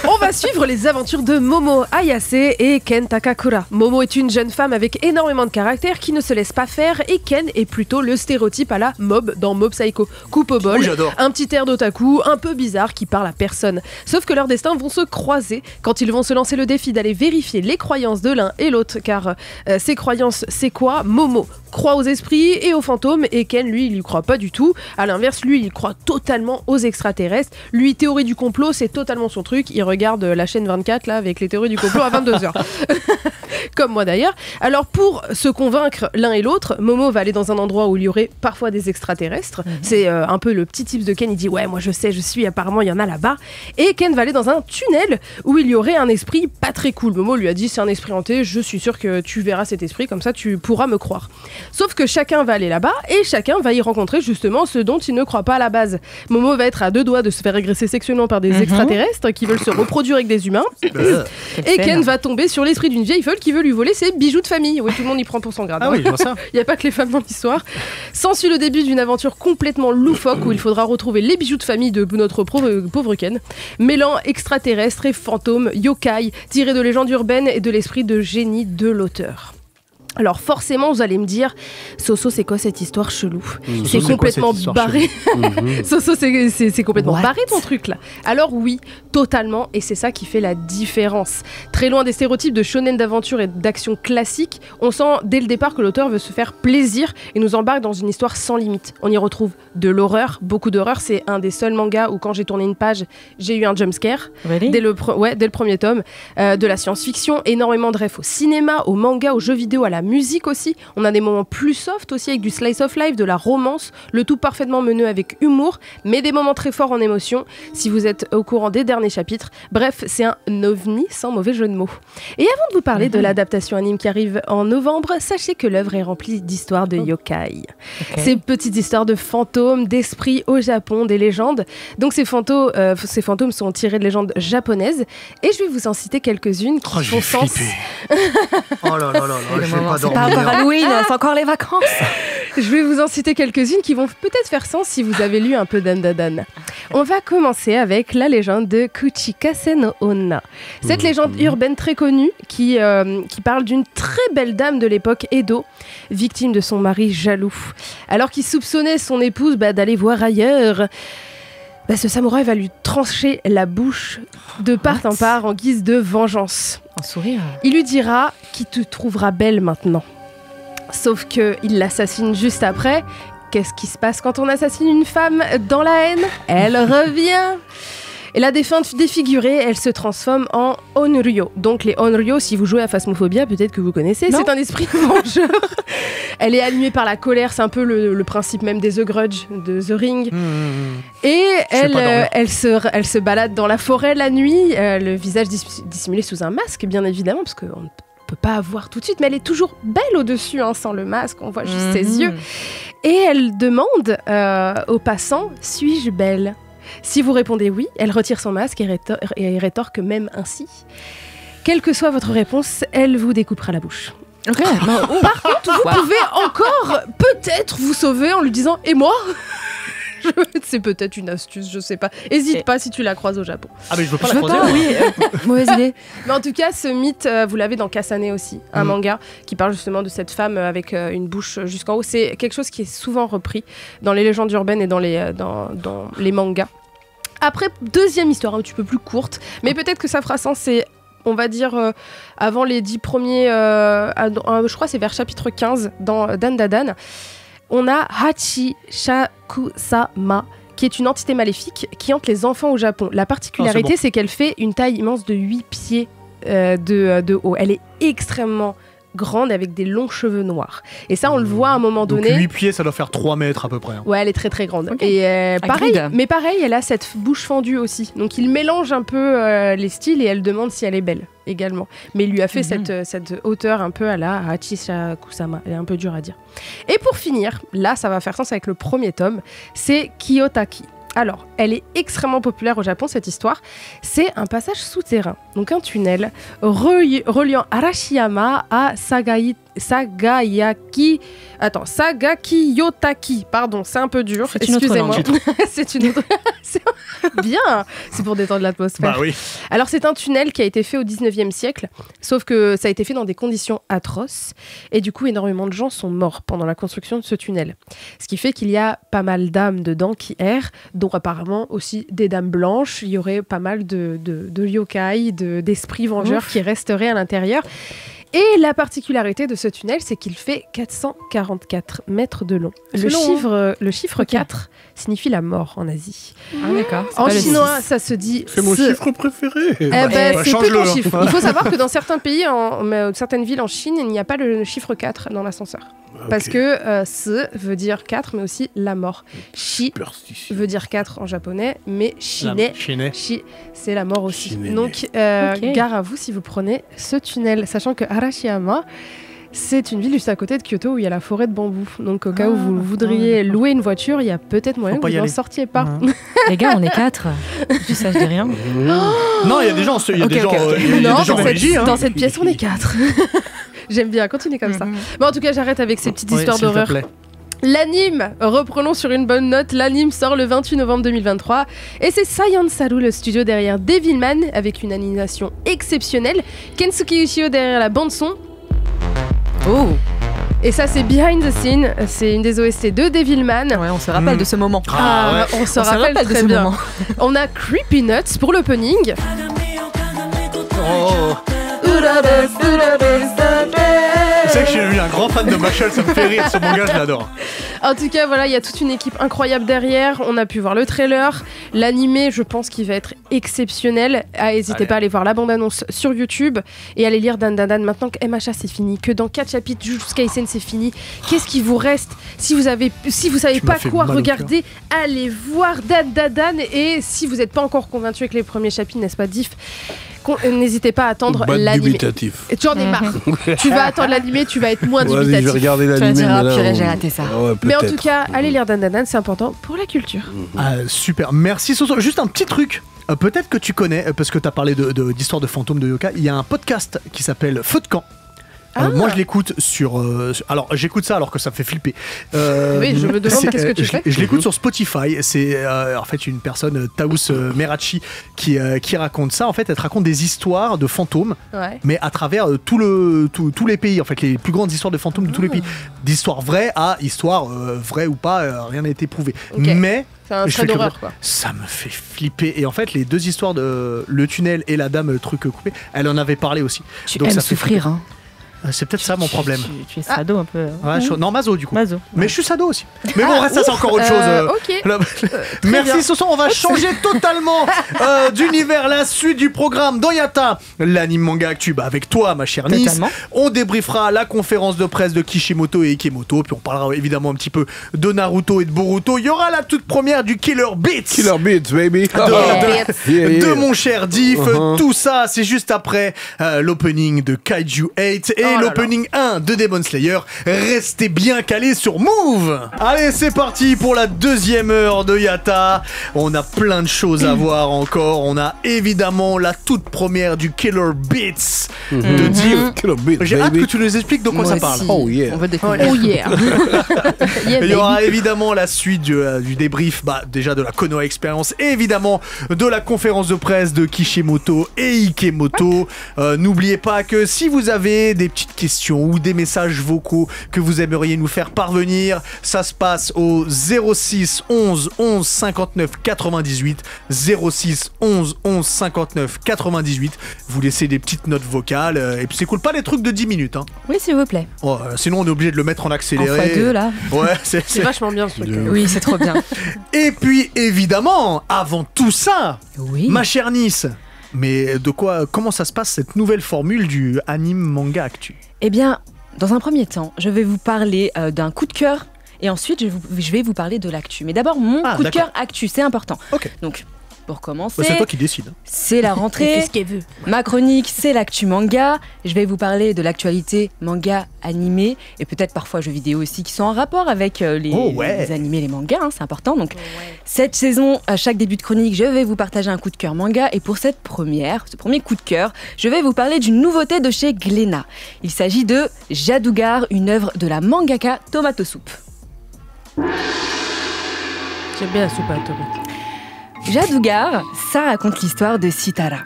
On va suivre les aventures de Momo Ayase et Ken Takakura. Momo est une jeune femme avec énormément de caractère qui ne se laisse pas faire, et Ken est plutôt le stéréotype à la Mob dans Mob Psycho. Coupe au bol, un petit air d'otaku, un peu bizarre qui parle à personne. Sauf que leurs destins vont se croiser quand ils vont se lancer le défi d'aller vérifier les croyances de l'un et l'autre, car ces croyances, c'est quoi? Momo croit aux esprits et aux fantômes, et Ken, lui, il y croit pas du tout. À l'inverse, lui, il croit totalement aux extraterrestres. Lui, théorie du complot, c'est totalement son truc. Il regarde la chaîne 24 là avec les théories du complot à 22h. Comme moi d'ailleurs. Alors pour se convaincre l'un et l'autre, Momo va aller dans un endroit où il y aurait parfois des extraterrestres. C'est un peu le petit tips de Ken. Il dit ouais, moi je sais, je suis, apparemment il y en a là-bas. Et Ken va aller dans un tunnel où il y aurait un esprit pas très cool. Momo lui a dit c'est un esprit hanté, je suis sûr que tu verras cet esprit, comme ça tu pourras me croire. Sauf que chacun va aller là-bas et chacun va y rencontrer justement ce dont il ne croit pas à la base. Momo va être à 2 doigts de se faire agresser sexuellement par des extraterrestres qui veulent se reproduire avec des humains. Et Ken va tomber sur l'esprit d'une vieille folle qui veut lui voler ses bijoux de famille. Oui, tout le monde y prend pour son grade. Ah oui, je vois ça. Il n'y a pas que les femmes dans l'histoire. S'ensuit le début d'une aventure complètement loufoque où il faudra retrouver les bijoux de famille de notre pauvre Ken, mêlant extraterrestres et fantômes, yokai, tirés de légendes urbaines et de l'esprit de génie de l'auteur. Alors forcément vous allez me dire Soso c'est quoi cette histoire chelou? C'est complètement barré. Soso c'est complètement barré ton truc là. Alors oui, totalement, et c'est ça qui fait la différence. Très loin des stéréotypes de shonen d'aventure et d'action classique, on sent dès le départ que l'auteur veut se faire plaisir et nous embarque dans une histoire sans limite. On y retrouve de l'horreur, beaucoup d'horreur. C'est un des seuls mangas où quand j'ai tourné une page, j'ai eu un jumpscare. Really? Dès le premier tome. De la science-fiction, énormément de refs au cinéma, au manga, aux jeux vidéo, à la musique aussi. On a des moments plus soft aussi avec du slice of life, de la romance, le tout parfaitement mené avec humour, mais des moments très forts en émotion, si vous êtes au courant des derniers chapitres. Bref, c'est un ovni sans mauvais jeu de mots. Et avant de vous parler de l'adaptation anime qui arrive en novembre, sachez que l'œuvre est remplie d'histoires de yokai. Ces petites histoires de fantômes, d'esprits au Japon, des légendes. Donc ces fantômes sont tirés de légendes japonaises, et je vais vous en citer quelques-unes qui font sens. Oh là là là là, je vais pas dormir. C'est pas encore Halloween, c'est encore les vacances. Je vais vous en citer quelques-unes qui vont peut-être faire sens si vous avez lu un peu Dan Dadan. On va commencer avec la légende de Kuchikase no Onna. Cette légende urbaine très connue qui parle d'une très belle dame de l'époque Edo, victime de son mari jaloux. Alors qu'il soupçonnait son épouse d'aller voir ailleurs, ce samouraï va lui trancher la bouche de part en part en guise de vengeance. Un sourire. Il lui dira qu'il te trouvera belle maintenant. Sauf qu'il l'assassine juste après. Qu'est-ce qui se passe quand on assassine une femme dans la haine? Elle revient. Et la défunte défigurée, elle se transforme en Onryo. Donc les Onryo, si vous jouez à Phasmophobia, peut-être que vous connaissez, c'est un esprit vengeur. Elle est animée par la colère, c'est un peu le principe même des The Grudge, de The Ring. Et elle se balade dans la forêt la nuit, le visage dissimulé sous un masque, bien évidemment, parce qu'on ne peut pas voir tout de suite, mais elle est toujours belle au-dessus, sans le masque, on voit juste ses yeux. Et elle demande aux passants, suis-je belle ? Si vous répondez oui, elle retire son masque et rétorque même ainsi. Quelle que soit votre réponse, elle vous découpera la bouche. Ok. Par contre, vous pouvez encore peut-être vous sauver en lui disant « Et moi ?» C'est peut-être une astuce, je sais pas. Hésite pas si tu la croises au Japon. Ah mais je veux pas la croiser. Oui, mauvaise idée. Mais en tout cas, ce mythe, vous l'avez dans Kasane aussi, un manga qui parle justement de cette femme avec une bouche jusqu'en haut. C'est quelque chose qui est souvent repris dans les légendes urbaines et dans les mangas. Après, deuxième histoire, un petit peu plus courte, mais peut-être que ça fera sens, c'est, on va dire, avant les 10 premiers, je crois que c'est vers chapitre 15 dans Dandadan. On a Hachishakusama, qui est une entité maléfique qui hante les enfants au Japon. La particularité, c'est qu'elle fait une taille immense de 8 pieds de haut. Elle est extrêmement grande avec des longs cheveux noirs. Et ça, on le voit à un moment donné. Donc 8 pieds, ça doit faire 3 mètres à peu près. Hein. Ouais, elle est très très grande. Okay. Et pareil, elle a cette bouche fendue aussi. Donc il mélange un peu les styles et elle demande si elle est belle également. Mais il lui a fait cette hauteur un peu à la Hachishakusama. Elle est un peu dure à dire. Et pour finir, là, ça va faire sens avec le premier tome, c'est Kiyotaki. Alors, elle est extrêmement populaire au Japon, cette histoire. C'est un passage souterrain, donc un tunnel reliant Arashiyama à Sagakiyotaki. Pardon, c'est un peu dur. Excusez-moi. C'est une autre. Bien. C'est pour détendre l'atmosphère. Bah oui. Alors, c'est un tunnel qui a été fait au 19e siècle, sauf que ça a été fait dans des conditions atroces. Et du coup, énormément de gens sont morts pendant la construction de ce tunnel. Ce qui fait qu'il y a pas mal d'âmes dedans qui errent, dont apparemment aussi des dames blanches. Il y aurait pas mal de yokai, d'esprits vengeurs qui resteraient à l'intérieur. Et la particularité de ce tunnel, c'est qu'il fait 444 mètres de long. Le chiffre 4 signifie la mort en Asie. Ah, d'accord. En chinois, ça se dit... C'est mon chiffre préféré. C'est peu ton chiffre. Il faut savoir que dans certains pays, certaines villes en Chine, il n'y a pas le chiffre 4 dans l'ascenseur. Okay. Parce que se veut dire 4, mais aussi la mort. Shi veut dire 4 en japonais, mais shine, shi, c'est la mort aussi. Shine. Donc, gare à vous si vous prenez ce tunnel, sachant que Arashiyama, c'est une ville juste à côté de Kyoto où il y a la forêt de bambou. Donc, au cas où vous voudriez louer une voiture, il y a peut-être moyen que vous n'en sortiez pas. Les gars, on est 4. Je sais, je dis rien. Non, il y a des gens, dans cette pièce, on est 4. J'aime bien, continuez comme ça. Bon, en tout cas, j'arrête avec ces petites histoires d'horreur. L'anime, reprenons sur une bonne note, l'anime sort le 28 novembre 2023 et c'est Science Saru, le studio derrière Devilman, avec une animation exceptionnelle, Kensuke Ushio derrière la bande-son. Oh. Et ça, c'est Behind the Scene, c'est une des OST de Devilman. Ouais, on se rappelle de ce moment. On se rappelle très bien. Moment. On a Creepy Nuts pour l'opening. C'est vrai que je suis un grand fan de Machel, ça me fait rire, ce manga, je l'adore. En tout cas, voilà, il y a toute une équipe incroyable derrière. On a pu voir le trailer. L'animé, je pense qu'il va être exceptionnel. N'hésitez pas à aller voir la bande-annonce sur YouTube et aller lire Dandadan. Maintenant que MHA c'est fini, que dans 4 chapitres, Jujutsu Kaisen c'est fini, qu'est-ce qui vous reste? Si vous savez pas quoi regarder, allez voir Dandadan. Et si vous n'êtes pas encore convaincu avec les premiers chapitres, n'est-ce pas, Diff? N'hésitez pas à attendre l'animé. J'en ai marre. Tu vas attendre l'animé, tu vas être moins dubitatif. Je vais regarder l'animé. Tu vas dire, purée, j'ai raté ça. Ouais, mais en tout cas, allez lire Dandadan, c'est important pour la culture. Super, merci Soso. Juste un petit truc. Peut-être que tu connais, parce que tu as parlé d'histoire de fantômes de yokai. Il y a un podcast qui s'appelle Feu de camp. Moi je l'écoute sur... alors j'écoute ça alors que ça me fait flipper. Oui, je me demande qu'est-ce que tu fais. Je l'écoute sur Spotify. C'est en fait une personne, Taous Merachi, qui raconte ça. En fait, elle te raconte des histoires de fantômes, mais à travers tous les pays. En fait, les plus grandes histoires de fantômes de tous les pays. D'histoires vraies à histoires vraies ou pas, rien n'a été prouvé. Okay. Mais... C'est un trait d'horreur, quoi. Ça me fait flipper. Et en fait, les deux histoires de le tunnel et la dame, le truc coupé, elle en avait parlé aussi. Donc aimes ça souffrir, hein. C'est peut-être ça mon problème. Tu es sado un peu. Ouais, non, maso du coup. Maso. Mais je suis sado aussi. Mais bon, reste ça, c'est encore autre chose. Ok. Merci Soso, on va changer totalement d'univers. La suite du programme dans Yata, l'anime manga actu, avec toi ma chère Nice. On débriefera la conférence de presse de Kishimoto et Ikemoto, puis on parlera évidemment un petit peu de Naruto et de Boruto. Il y aura la toute première du Killer Beats. Killer Beats, baby. De mon cher Diff. Tout ça, c'est juste après l'opening de Kaiju 8 et l'opening 1 de Demon Slayer. Restez bien calés sur Move. Allez, c'est parti pour la deuxième heure de Yatta. On a plein de choses à voir encore. On a évidemment la toute première du Killer Beats de Div. J'ai hâte que tu nous expliques de quoi ça parle. Oh yeah. On veut découvrir. Oh yeah. Il y aura évidemment la suite du débrief, déjà de la Konoha Experience et évidemment de la conférence de presse de Kishimoto et Ikemoto. N'oubliez pas que si vous avez des petites questions ou des messages vocaux que vous aimeriez nous faire parvenir, ça se passe au 06 11 11 59 98 06 11 11 59 98. Vous laissez des petites notes vocales et puis c'est cool, pas des trucs de 10 minutes. Hein. Oui, s'il vous plaît. Oh, sinon on est obligé de le mettre en accéléré. En x2 là. Ouais, C'est vachement bien ce truc. Oui, c'est trop bien. Et puis évidemment, avant tout ça, Oui. ma chère Nice, mais comment ça se passe cette nouvelle formule du anime manga actu? Eh bien, dans un premier temps, je vais vous parler d'un coup de cœur et ensuite je vais vous parler de l'actu. Mais d'abord, mon coup de d'accord. cœur actu, c'est important. Ok. Donc, pour commencer, C'est toi qui décides. c'est la rentrée. qu'elle veut. Ma chronique, c'est l'actu manga. Je vais vous parler de l'actualité manga animé et peut-être parfois jeux vidéo aussi qui sont en rapport avec les animés, les mangas, hein, c'est important. Donc cette saison, à chaque début de chronique, je vais vous partager un coup de cœur manga et pour ce premier coup de cœur, je vais vous parler d'une nouveauté de chez Glénat. Il s'agit de Jadugar, une œuvre de la mangaka Tomato Soup. J'aime bien la soupe à la tomate. Jadugar, ça raconte l'histoire de Sitara.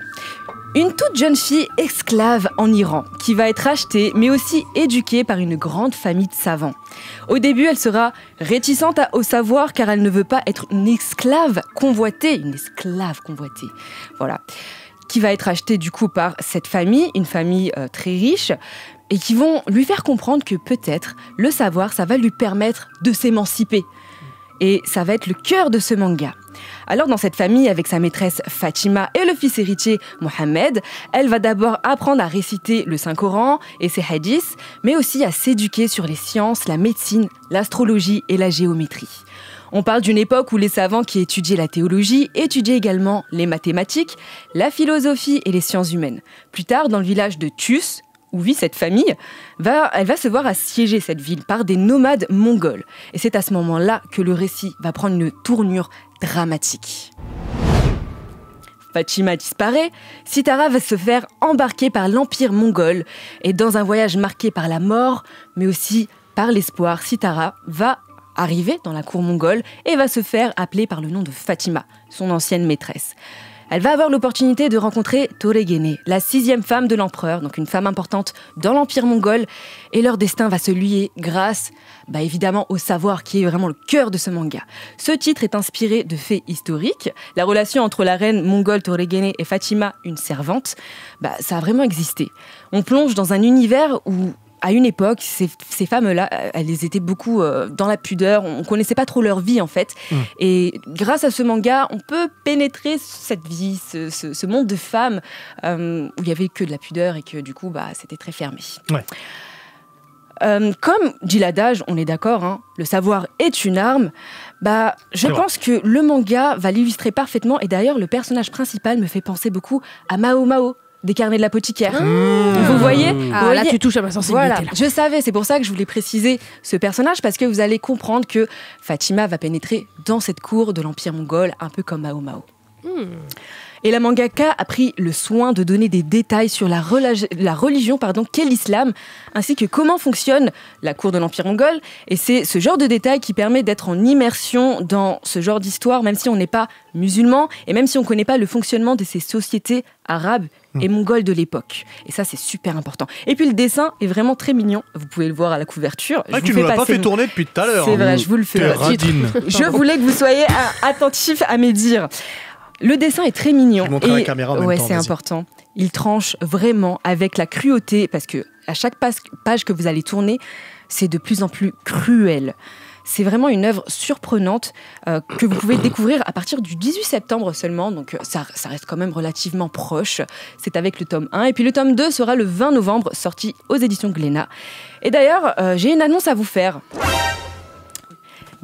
Une toute jeune fille esclave en Iran, qui va être achetée, mais aussi éduquée par une grande famille de savants. Au début, elle sera réticente au savoir, car elle ne veut pas être une esclave convoitée. Voilà. Qui va être achetée du coup par cette famille, une famille très riche, et qui vont lui faire comprendre que peut-être le savoir, ça va lui permettre de s'émanciper. Et ça va être le cœur de ce manga. Alors dans cette famille, avec sa maîtresse Fatima et le fils héritier Mohamed, elle va d'abord apprendre à réciter le Saint-Coran et ses hadiths, mais aussi à s'éduquer sur les sciences, la médecine, l'astrologie et la géométrie. On parle d'une époque où les savants qui étudiaient la théologie étudiaient également les mathématiques, la philosophie et les sciences humaines. Plus tard, dans le village de Tus, où vit cette famille, elle va se voir assiéger cette ville par des nomades mongols. Et c'est à ce moment-là que le récit va prendre une tournure dramatique. Fatima disparaît, Sitara va se faire embarquer par l'empire mongol. Et dans un voyage marqué par la mort, mais aussi par l'espoir, Sitara va arriver dans la cour mongole et va se faire appeler par le nom de Fatima, son ancienne maîtresse. Elle va avoir l'opportunité de rencontrer Toregene, la 6e femme de l'empereur, donc une femme importante dans l'empire mongol, et leur destin va se lier grâce, évidemment, au savoir qui est vraiment le cœur de ce manga. Ce titre est inspiré de faits historiques. La relation entre la reine mongole Toregene et Fatima, une servante, ça a vraiment existé. On plonge dans un univers où, à une époque, ces femmes-là, elles étaient beaucoup dans la pudeur, on ne connaissait pas trop leur vie en fait. Et grâce à ce manga, on peut pénétrer cette vie, ce monde de femmes où il n'y avait que de la pudeur et que du coup, c'était très fermé. Ouais. Comme dit l'adage, on est d'accord, hein, le savoir est une arme, je pense que le manga va l'illustrer parfaitement et d'ailleurs, le personnage principal me fait penser beaucoup à Mao Mao, des carnets de l'apothicaire. Vous voyez, là tu touches à ma sensibilité. Voilà, je savais, c'est pour ça que je voulais préciser ce personnage, parce que vous allez comprendre que Fatima va pénétrer dans cette cour de l'Empire mongol, un peu comme Mao Mao. Et la mangaka a pris le soin de donner des détails sur la religion qu'est l'islam, ainsi que comment fonctionne la cour de l'Empire mongol. Et c'est ce genre de détails qui permet d'être en immersion dans ce genre d'histoire, même si on n'est pas musulman, et même si on ne connaît pas le fonctionnement de ces sociétés arabes et mongoles de l'époque. Et ça, c'est super important. Et puis le dessin est vraiment très mignon. Vous pouvez le voir à la couverture. Tu ne l'as pas fait tourner depuis tout à l'heure. C'est vrai, je vous le fais. Je voulais que vous soyez attentifs à mes dires. Le dessin est très mignon. Je montre à la caméra en même temps, c'est important. Il tranche vraiment avec la cruauté, parce que à chaque page que vous allez tourner, c'est de plus en plus cruel. C'est vraiment une œuvre surprenante que vous pouvez découvrir à partir du 18 septembre seulement, donc ça reste quand même relativement proche. C'est avec le tome 1, et puis le tome 2 sera le 20 novembre, sorti aux éditions Glénat. Et d'ailleurs, j'ai une annonce à vous faire.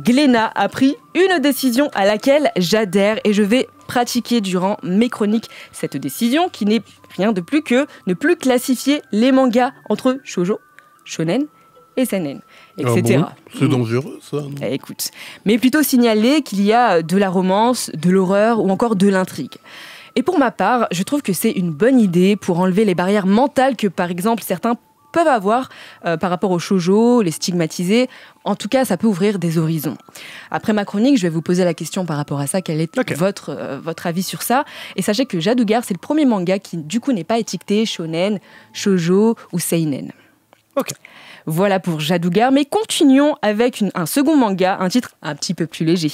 Glénat a pris une décision à laquelle j'adhère et je vais pratiquer durant mes chroniques cette décision qui n'est rien de plus que ne plus classifier les mangas entre shoujo, shonen et seinen, etc. Ah bon, c'est dangereux ça, non? Écoute, mais plutôt signaler qu'il y a de la romance, de l'horreur ou encore de l'intrigue. Et pour ma part, je trouve que c'est une bonne idée pour enlever les barrières mentales que par exemple certains peuvent avoir par rapport aux shoujo, les stigmatiser. En tout cas, ça peut ouvrir des horizons. Après ma chronique, je vais vous poser la question par rapport à ça. Quel est votre avis sur ça? Et sachez que Jadugar, c'est le premier manga qui, du coup, n'est pas étiqueté shonen, shoujo ou seinen. Ok. Voilà pour Jadugar, mais continuons avec un second manga, un titre un petit peu plus léger.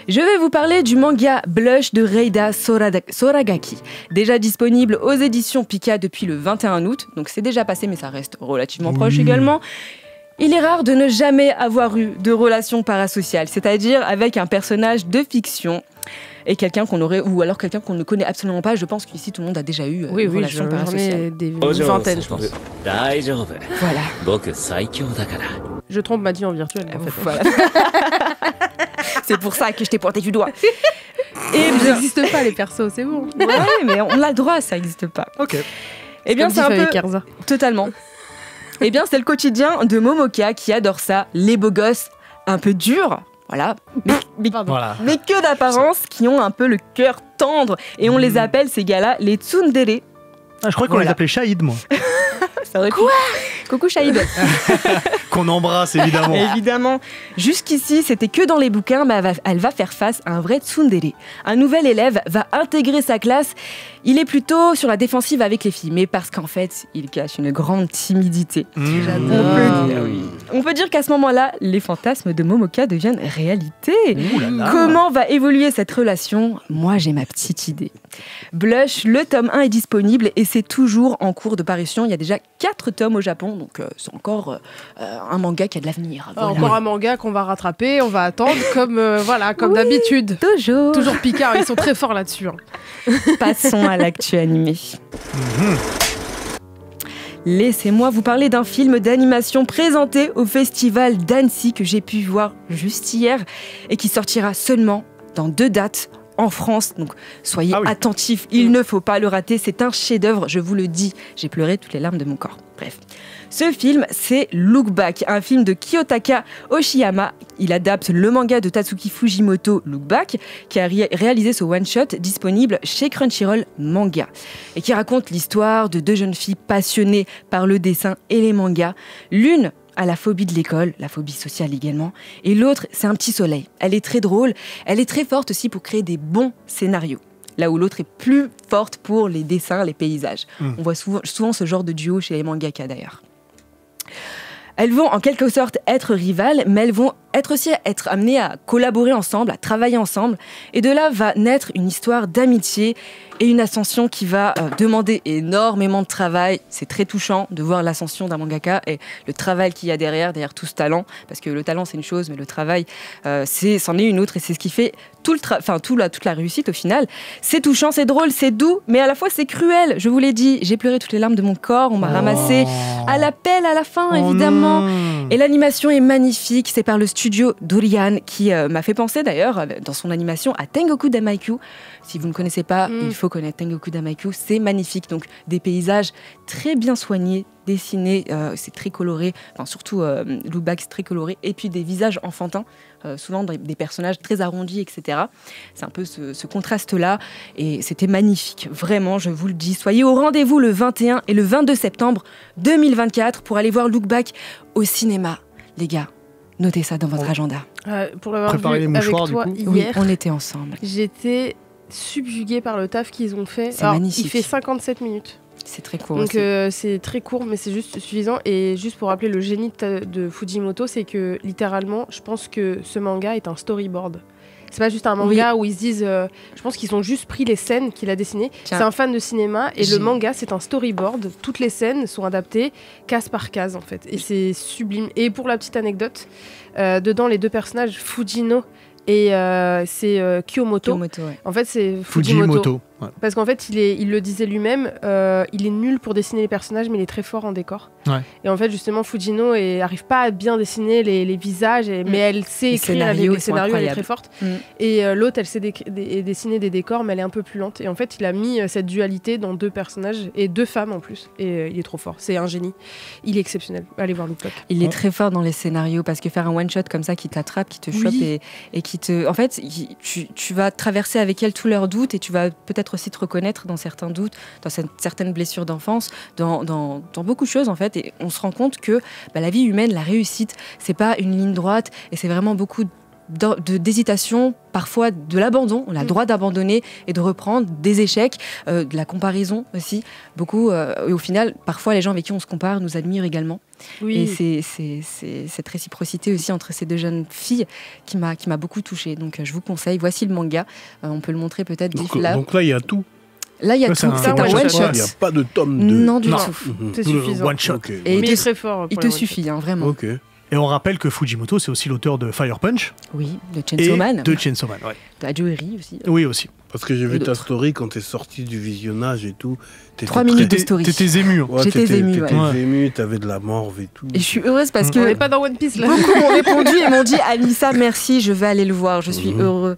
Je vais vous parler du manga Blush de Reida Soragaki, déjà disponible aux éditions Pika depuis le 21 août, donc c'est déjà passé mais ça reste relativement proche également. Il est rare de ne jamais avoir eu de relation parasociale, c'est-à-dire avec un personnage de fiction et quelqu'un qu'on aurait, ou alors quelqu'un qu'on ne connaît absolument pas. Je pense qu'ici tout le monde a déjà eu une relation parasociale. Des vingtaines, je pense. Voilà. Je trompe Maddy en virtuel, en fait. Voilà. C'est pour ça que je t'ai pointé du doigt. Et ils n'existent pas, les persos, c'est bon. Ouais, mais on a le droit, ça n'existe pas. Ok. Eh bien, c'est un peu... Erza. Totalement. Eh bien, c'est le quotidien de Momoka qui adore ça. Les beaux gosses un peu durs, voilà, mais que d'apparence, qui ont un peu le cœur tendre. Et on les appelle, ces gars-là, les tsundere. Ah, je crois qu'on les appelait Shahid, moi. Ça aurait Quoi Coucou Shahid. Qu'on embrasse, évidemment. Évidemment. Jusqu'ici, c'était que dans les bouquins, mais elle va faire face à un vrai tsundere. Un nouvel élève va intégrer sa classe. Il est plutôt sur la défensive avec les filles, mais parce qu'en fait, il cache une grande timidité. On peut dire qu'à ce moment-là, les fantasmes de Momoka deviennent réalité. Comment va évoluer cette relation? Moi, j'ai ma petite idée. Blush, le tome 1 est disponible et c'est toujours en cours de parution. Il y a déjà 4 tomes au Japon, donc c'est encore un manga qui a de l'avenir. Voilà. Encore un manga qu'on va rattraper, on va attendre comme d'habitude. Toujours Picard, ils sont très forts là-dessus. Passons à l'actu animé. Laissez-moi vous parler d'un film d'animation présenté au festival d'Annecy que j'ai pu voir juste hier et qui sortira seulement dans 2 dates en France. Donc soyez attentifs, il ne faut pas le rater, c'est un chef-d'œuvre, je vous le dis, j'ai pleuré toutes les larmes de mon corps. Bref. Ce film, c'est Look Back, un film de Kiyotaka Oshiyama. Il adapte le manga de Tatsuki Fujimoto, Look Back, qui a réalisé ce one-shot disponible chez Crunchyroll Manga et qui raconte l'histoire de 2 jeunes filles passionnées par le dessin et les mangas. L'une a la phobie de l'école, la phobie sociale également, et l'autre, c'est un petit soleil. Elle est très drôle, elle est très forte aussi pour créer des bons scénarios. Là où l'autre est plus forte pour les dessins, les paysages. On voit souvent ce genre de duo chez les mangaka d'ailleurs. Elles vont en quelque sorte être rivales, mais elles vont être amenées à collaborer ensemble, à travailler ensemble. Et de là va naître une histoire d'amitié et une ascension qui va demander énormément de travail. C'est très touchant de voir l'ascension d'un mangaka et le travail qu'il y a derrière tout ce talent. Parce que le talent, c'est une chose, mais le travail, c'en est une autre. Et c'est ce qui fait toute la réussite au final. C'est touchant, c'est drôle, c'est doux, mais à la fois c'est cruel. Je vous l'ai dit, j'ai pleuré toutes les larmes de mon corps. On m'a ramassé à la pelle à la fin, évidemment. Et l'animation est magnifique. C'est par le studio Dorian qui m'a fait penser d'ailleurs dans son animation à Tengoku Damaikyu. Si vous ne connaissez pas, il faut connaître Tengoku Damaikyu. C'est magnifique. Donc des paysages très bien soignés, dessinés, c'est très coloré. Enfin, surtout Look Back, c'est très coloré. Et puis des visages enfantins, souvent des personnages très arrondis, etc. C'est un peu ce contraste-là. Et c'était magnifique. Vraiment, je vous le dis. Soyez au rendez-vous le 21 et le 22 septembre 2024 pour aller voir Look Back au cinéma. Les gars, notez ça dans votre agenda. Pour l'avoir vu les mouchoirs, avec toi du coup. hier, Oui, on était ensemble. j'étais subjuguée par le taf qu'ils ont fait. C'est magnifique. Il fait 57 minutes. C'est très court Donc aussi. c'est très court, mais c'est juste suffisant. Et juste pour rappeler le génie de Fujimoto, c'est que littéralement, je pense que ce manga est un storyboard. C'est pas juste un manga où ils se disent... je pense qu'ils ont juste pris les scènes qu'il a dessinées. Tiens. C'est un fan de cinéma et le manga, c'est un storyboard. Toutes les scènes sont adaptées case par case, en fait. Et c'est sublime. Et pour la petite anecdote, dedans, les 2 personnages, Fujino et c'est Kiyomoto. Ouais. En fait, c'est Fujimoto. Ouais. Parce qu'en fait, il le disait lui-même, il est nul pour dessiner les personnages, mais il est très fort en décor. Ouais. Et en fait, justement, Fujino n'arrive pas à bien dessiner les visages, mais elle sait écrire les scénarios, elle est très forte. Et l'autre, elle sait dessiner des décors, mais elle est un peu plus lente. Et en fait, il a mis cette dualité dans 2 personnages, et 2 femmes en plus. Et il est trop fort, c'est un génie. Il est exceptionnel. Allez voir Look. Il est très fort dans les scénarios, parce que faire un one-shot comme ça qui t'attrape, qui te chope et qui te... En fait, tu vas traverser avec elle tous leurs doutes, et tu vas peut-être aussi te reconnaître dans certains doutes, dans certaines blessures d'enfance, dans beaucoup de choses en fait, et on se rend compte que la vie humaine, la réussite, c'est pas une ligne droite, et c'est vraiment beaucoup d'hésitation, parfois de l'abandon. On a le droit d'abandonner et de reprendre, des échecs, de la comparaison aussi, beaucoup, et au final, parfois les gens avec qui on se compare nous admirent également. Oui. Et c'est cette réciprocité aussi entre ces 2 jeunes filles qui m'a beaucoup touchée. Donc je vous conseille, voici le manga, on peut le montrer peut-être. Donc là il y a tout. Là, il y a tout, c'est un one-shot. Il n'y a pas de tome 2. Non, du tout. C'est suffisant. One-shot. Okay. Et il est très fort. Il te suffit, vraiment. Ok. Et on rappelle que Fujimoto, c'est aussi l'auteur de Fire Punch. Oui, de Chainsaw Man. De Chainsaw Man, ouais. De Joeri aussi. Oui, aussi. Parce que j'ai vu ta story quand t'es sorti du visionnage et tout. 3 minutes de story. T'étais ému. Ouais, j'étais ému. T'étais ému, t'avais de la morve et tout. Et je suis heureuse parce que... On n'est pas dans One Piece, là. Beaucoup m'ont répondu et m'ont dit « Anissa, merci, je vais aller le voir, je suis heureux. »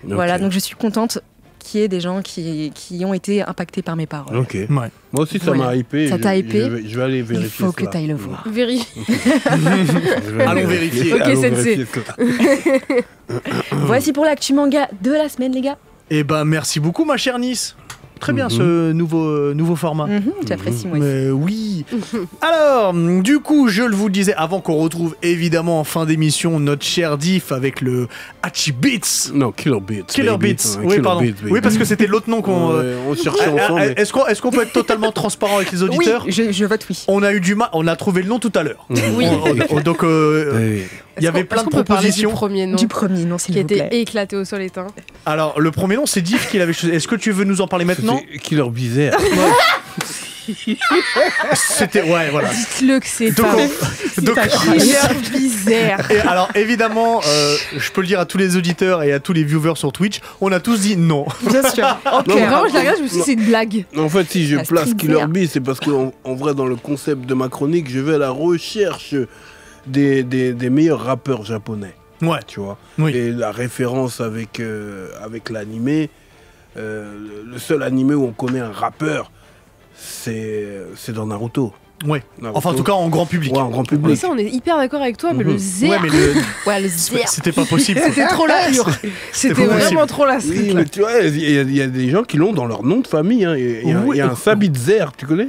Voilà, donc je suis contente qu'il y ait des gens qui ont été impactés par mes paroles. Ok. Ouais. Moi aussi, ça m'a hypé. Ça t'a hypé. Je vais aller vérifier. Il faut que tu ailles le voir. Vérifie. Allons vérifier. Ok, Sensei. Voici pour l'actu manga de la semaine, les gars. Eh ben, merci beaucoup, ma chère Nice. Très bien ce nouveau format. J'apprécie moi aussi. Oui. Alors, du coup, je vous le disais, avant qu'on retrouve évidemment en fin d'émission notre cher Diff avec le Hachi Beats. Non, Killer Beats. Killer Beats. Oui, pardon. Oui, parce que c'était l'autre nom qu'on on cherchait ensemble. Est-ce qu'on peut être totalement transparent avec les auditeurs? Oui, je vote oui. On a eu du mal. On a trouvé le nom tout à l'heure. Oui. Donc, il y avait plein de propositions. Du premier nom, s'il qui vous plaît. était éclaté au sol éteint. Alors, le premier nom, c'est Diff qui l'avait choisi. Est-ce que tu veux nous en parler maintenant? Killer Bizarre. C'était ouais, voilà. Dites-le que c'est donc Killer Bizarre. Et alors évidemment, je peux le dire à tous les auditeurs et à tous les viewers sur Twitch, on a tous dit non. Bien sûr. Okay. Non, vraiment, je la regarde, je me suis dit c'est une blague. En fait, si je place Killer Bee, c'est parce qu'en vrai, dans le concept de ma chronique, je vais à la recherche des meilleurs rappeurs japonais. Ouais. Tu vois. Oui. Et la référence avec l'animé, le seul animé où on connaît un rappeur, c'est dans Naruto. Ouais. Enfin, en tout cas, en grand public. Ouais, en grand public. Mais ça, on est hyper d'accord avec toi, mais le zère. Ouais, mais le zère. C'était pas possible. C'était trop la C'était vraiment trop la street. Oui, mais tu vois, il y a des gens qui l'ont dans leur nom de famille. Hein. Il y a un Sabitzer, tu connais?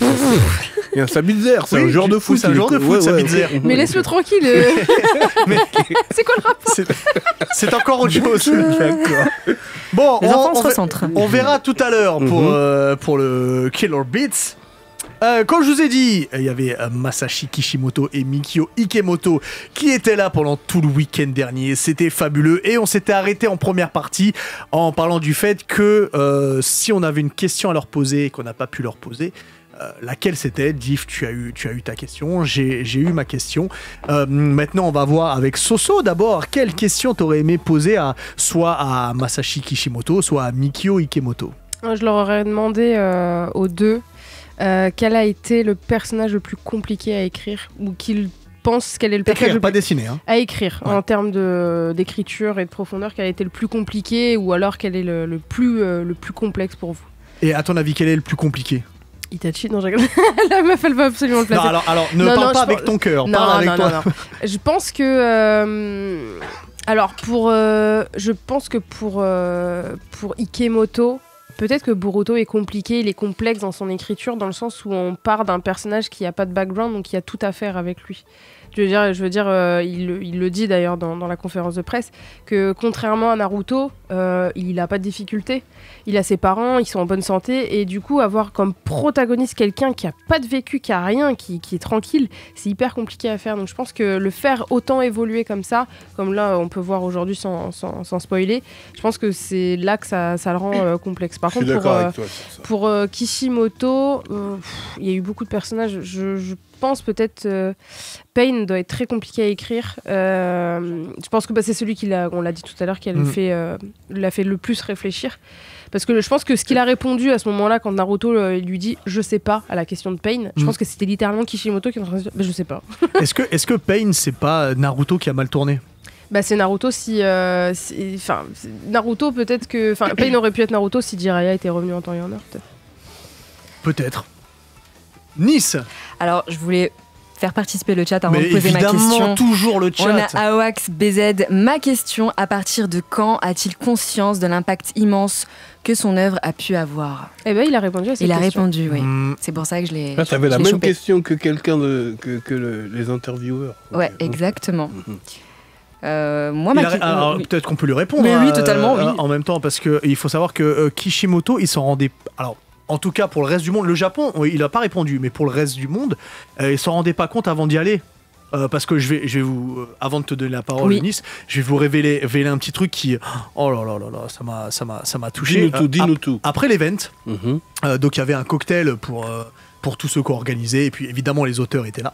Il y a un Sabitzer, c'est un genre de foot. C'est un genre de foot, Sabitzer. Mais laisse-le tranquille. C'est quoi le rapport? C'est encore autre chose. D'accord. Bon, on se recentre. On verra tout à l'heure pour le Killer Beats. Comme je vous ai dit, il y avait Masashi Kishimoto et Mikio Ikemoto qui étaient là pendant tout le week-end dernier. C'était fabuleux et on s'était arrêté en première partie en parlant du fait que si on avait une question à leur poser et qu'on n'a pas pu leur poser, laquelle c'était? Diff, tu as eu ta question, j'ai eu ma question. Maintenant, on va voir avec Soso d'abord. Quelle question t'aurais aimé poser soit à Masashi Kishimoto, soit à Mikio Ikemoto? Je leur aurais demandé aux deux quel a été le personnage le plus compliqué à écrire ou qu'ils pensent quel est le personnage pas dessiné, hein. À écrire en termes d'écriture et de profondeur, quel a été le plus compliqué ou alors quel est le plus complexe pour vous? Et à ton avis, quel est le plus compliqué? Itachi, non, je rigole. La meuf, elle va absolument le placer. Non, alors ne parle pas avec ton cœur, parle avec toi. Non. Je pense que... alors, je pense que pour Ikemoto, peut-être que Boruto est compliqué, il est complexe dans son écriture, dans le sens où on part d'un personnage qui n'a pas de background, donc qui a tout à faire avec lui. Je veux dire, il le dit d'ailleurs dans la conférence de presse, que contrairement à Naruto, il n'a pas de difficulté. Il a ses parents, ils sont en bonne santé, et du coup, avoir comme protagoniste quelqu'un qui n'a pas de vécu, qui n'a rien, qui est tranquille, c'est hyper compliqué à faire. Donc je pense que le faire autant évoluer comme ça, comme là on peut voir aujourd'hui sans spoiler, je pense que c'est là que ça le rend complexe. Par contre, pour Kishimoto, il y a eu beaucoup de personnages. Je pense peut-être Pain doit être très compliqué à écrire. Je pense que c'est celui on l'a dit tout à l'heure, qui l'a fait le plus réfléchir. Parce que je pense que ce qu'il a répondu à ce moment-là, quand Naruto il lui dit je sais pas à la question de Pain, je pense que c'était littéralement Kishimoto qui est en train de dire je sais pas. Est-ce que Pain, c'est pas Naruto qui a mal tourné? Bah c'est Naruto enfin Naruto peut-être que enfin Pain aurait pu être Naruto si Jiraiya était revenu en temps et en heure peut-être. Peut-être. Nice. Alors, je voulais faire participer le chat avant Mais de poser ma question. évidemment, toujours le chat. On a Awax BZ. Ma question, à partir de quand a-t-il conscience de l'impact immense que son œuvre a pu avoir? Eh ben il a répondu à cette question. Il a répondu, oui. Mm. C'est pour ça que je l'ai. Ah, t'avais la je l'ai même chopé. question que quelqu'un les intervieweurs. Ouais, Ok. exactement. Mhm. Moi, Alors, oui. peut-être qu'on peut lui répondre. Mais oui, totalement, oui. En même temps, parce qu'il faut savoir que Kishimoto, il s'en rendait. Alors, en tout cas, pour le reste du monde, le Japon, il n'a pas répondu, mais pour le reste du monde, il s'en rendait pas compte avant d'y aller. Parce que je vais vous, avant de te donner la parole, Oui. Nice, je vais vous révéler un petit truc qui, oh là là là là, ça m'a touché. Dis-nous tout. Après l'event, Mhm. donc il y avait un cocktail pour tous ceux qui ont organisé, et puis évidemment les auteurs étaient là.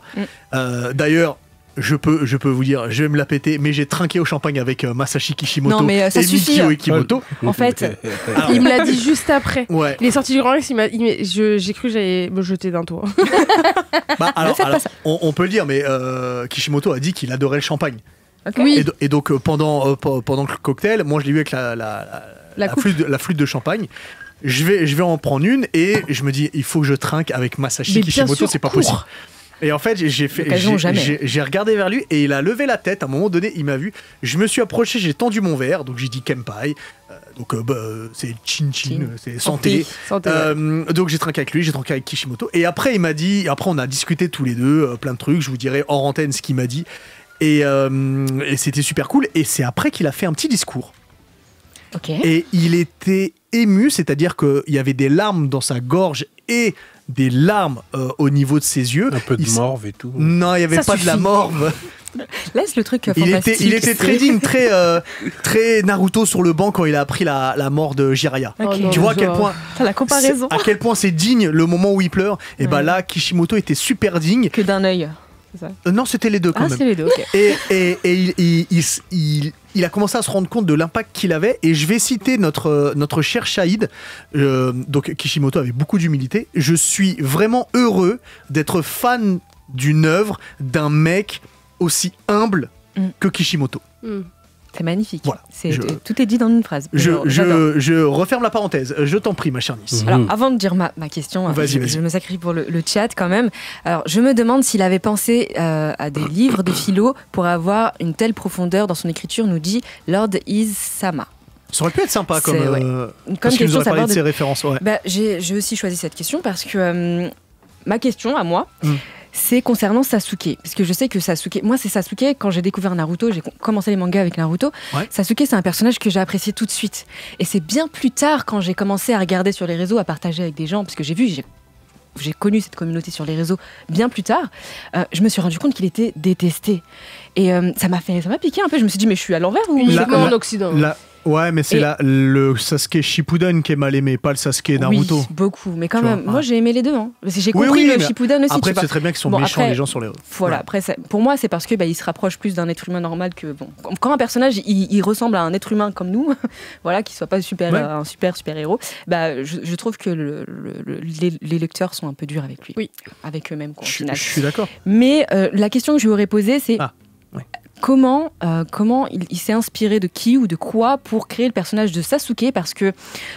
D'ailleurs, je peux vous dire, je vais me la péter, mais j'ai trinqué au champagne avec Masashi Kishimoto Non, mais ça et suffit, Mikio hein. Ekimoto. En fait, Alors, Il me l'a dit juste après. ouais. Il est sorti du Grand Rex, j'ai cru que j'allais me jeter d'un toit. Bah, alors, faites pas ça. on peut le dire, mais Kishimoto a dit qu'il adorait le champagne. ok. Oui. Et donc pendant le cocktail, moi je l'ai vu avec la coupe. flûte de champagne. Je vais en prendre une et je me dis il faut que je trinque avec Masashi Mais bien Kishimoto, sûr, c'est pas cours. possible. Et en fait, L'occasion jamais. j'ai regardé vers lui et il a levé la tête. À un moment donné, il m'a vu. Je me suis approché, j'ai tendu mon verre, donc j'ai dit Kenpai. C'est chin chin, Chin. c'est santé. Santé, ouais. Donc j'ai trinqué avec lui, j'ai trinqué avec Kishimoto. Et après, il m'a dit, après on a discuté tous les deux, plein de trucs. Je vous dirai hors antenne ce qu'il m'a dit. Et c'était super cool. Et c'est après qu'il a fait un petit discours. Ok. Et il était ému, c'est-à-dire qu'il y avait des larmes dans sa gorge et des larmes au niveau de ses yeux. Un peu de Il s- morve et tout. Non, il n'y avait Ça pas de la suffit. morve. Laisse le truc Il fantastique. était trading très Naruto sur le banc quand il a appris la mort de Jiraiya. Ok. Oh non, Tu vois à quel genre. point La comparaison. à quel point c'est digne le moment où il pleure. Et bah Ouais. là, Kishimoto était super digne. Que d'un œil. C'est ça. Non, c'était les deux quand Ah, même. c'est les deux, ok. Et il a commencé à se rendre compte de l'impact qu'il avait. Et je vais citer notre cher Shahid. Donc Kishimoto avait beaucoup d'humilité. Je suis vraiment heureux d'être fan d'une œuvre d'un mec aussi humble que Kishimoto. Hmm. C'est magnifique. Voilà. Tout est dit dans une phrase. J'adore. Je referme la parenthèse. Je t'en prie, ma chère Nice. Alors, avant de dire ma question, Vas-y. je me sacrifie pour le chat quand même. Alors, je me demande s'il avait pensé à des livres de philo pour avoir une telle profondeur dans son écriture, nous dit Lord Is-sama. Ça aurait pu être sympa comme, C'est- ouais. parce Comme qu'il nous question, aurait parlé savoir de ses références. Ouais. Bah, j'ai aussi choisi cette question parce que ma question à moi, Mm. c'est concernant Sasuke. Parce que je sais que Sasuke, moi c'est Sasuke, quand j'ai découvert Naruto, j'ai commencé les mangas avec Naruto. Ouais. Sasuke, c'est un personnage que j'ai apprécié tout de suite. Et c'est bien plus tard, quand j'ai commencé à regarder sur les réseaux, à partager avec des gens, parce que j'ai connu cette communauté sur les réseaux bien plus tard, je me suis rendu compte qu'il était détesté. Et ça m'a piqué un peu. Je me suis dit, mais je suis à l'envers ou Uniquement en la- Occident. Ouais, mais c'est Et- le Sasuke Shippuden qui est mal aimé, pas le Sasuke Naruto. Oui, beaucoup. Mais quand Tu vois, même, ouais. moi j'ai aimé les deux. Hein. Parce que j'ai Oui, compris oui, le mais Shippuden aussi. Après, tu tu sais vois. très bien qu'ils sont Bon, méchants, après, les gens sur les. Voilà, Ouais. après, pour moi, c'est parce que il se rapproche plus d'un être humain normal que bon. Quand un personnage il ressemble à un être humain comme nous, voilà, qu'il soit pas super, Ouais. un super héros, bah je trouve que les lecteurs sont un peu durs avec lui, Oui. avec eux-mêmes quoi, au Je final. suis d'accord. Mais la question que je lui aurais posée, c'est Ah, ouais. comment il s'est inspiré de qui ou de quoi pour créer le personnage de Sasuke, parce que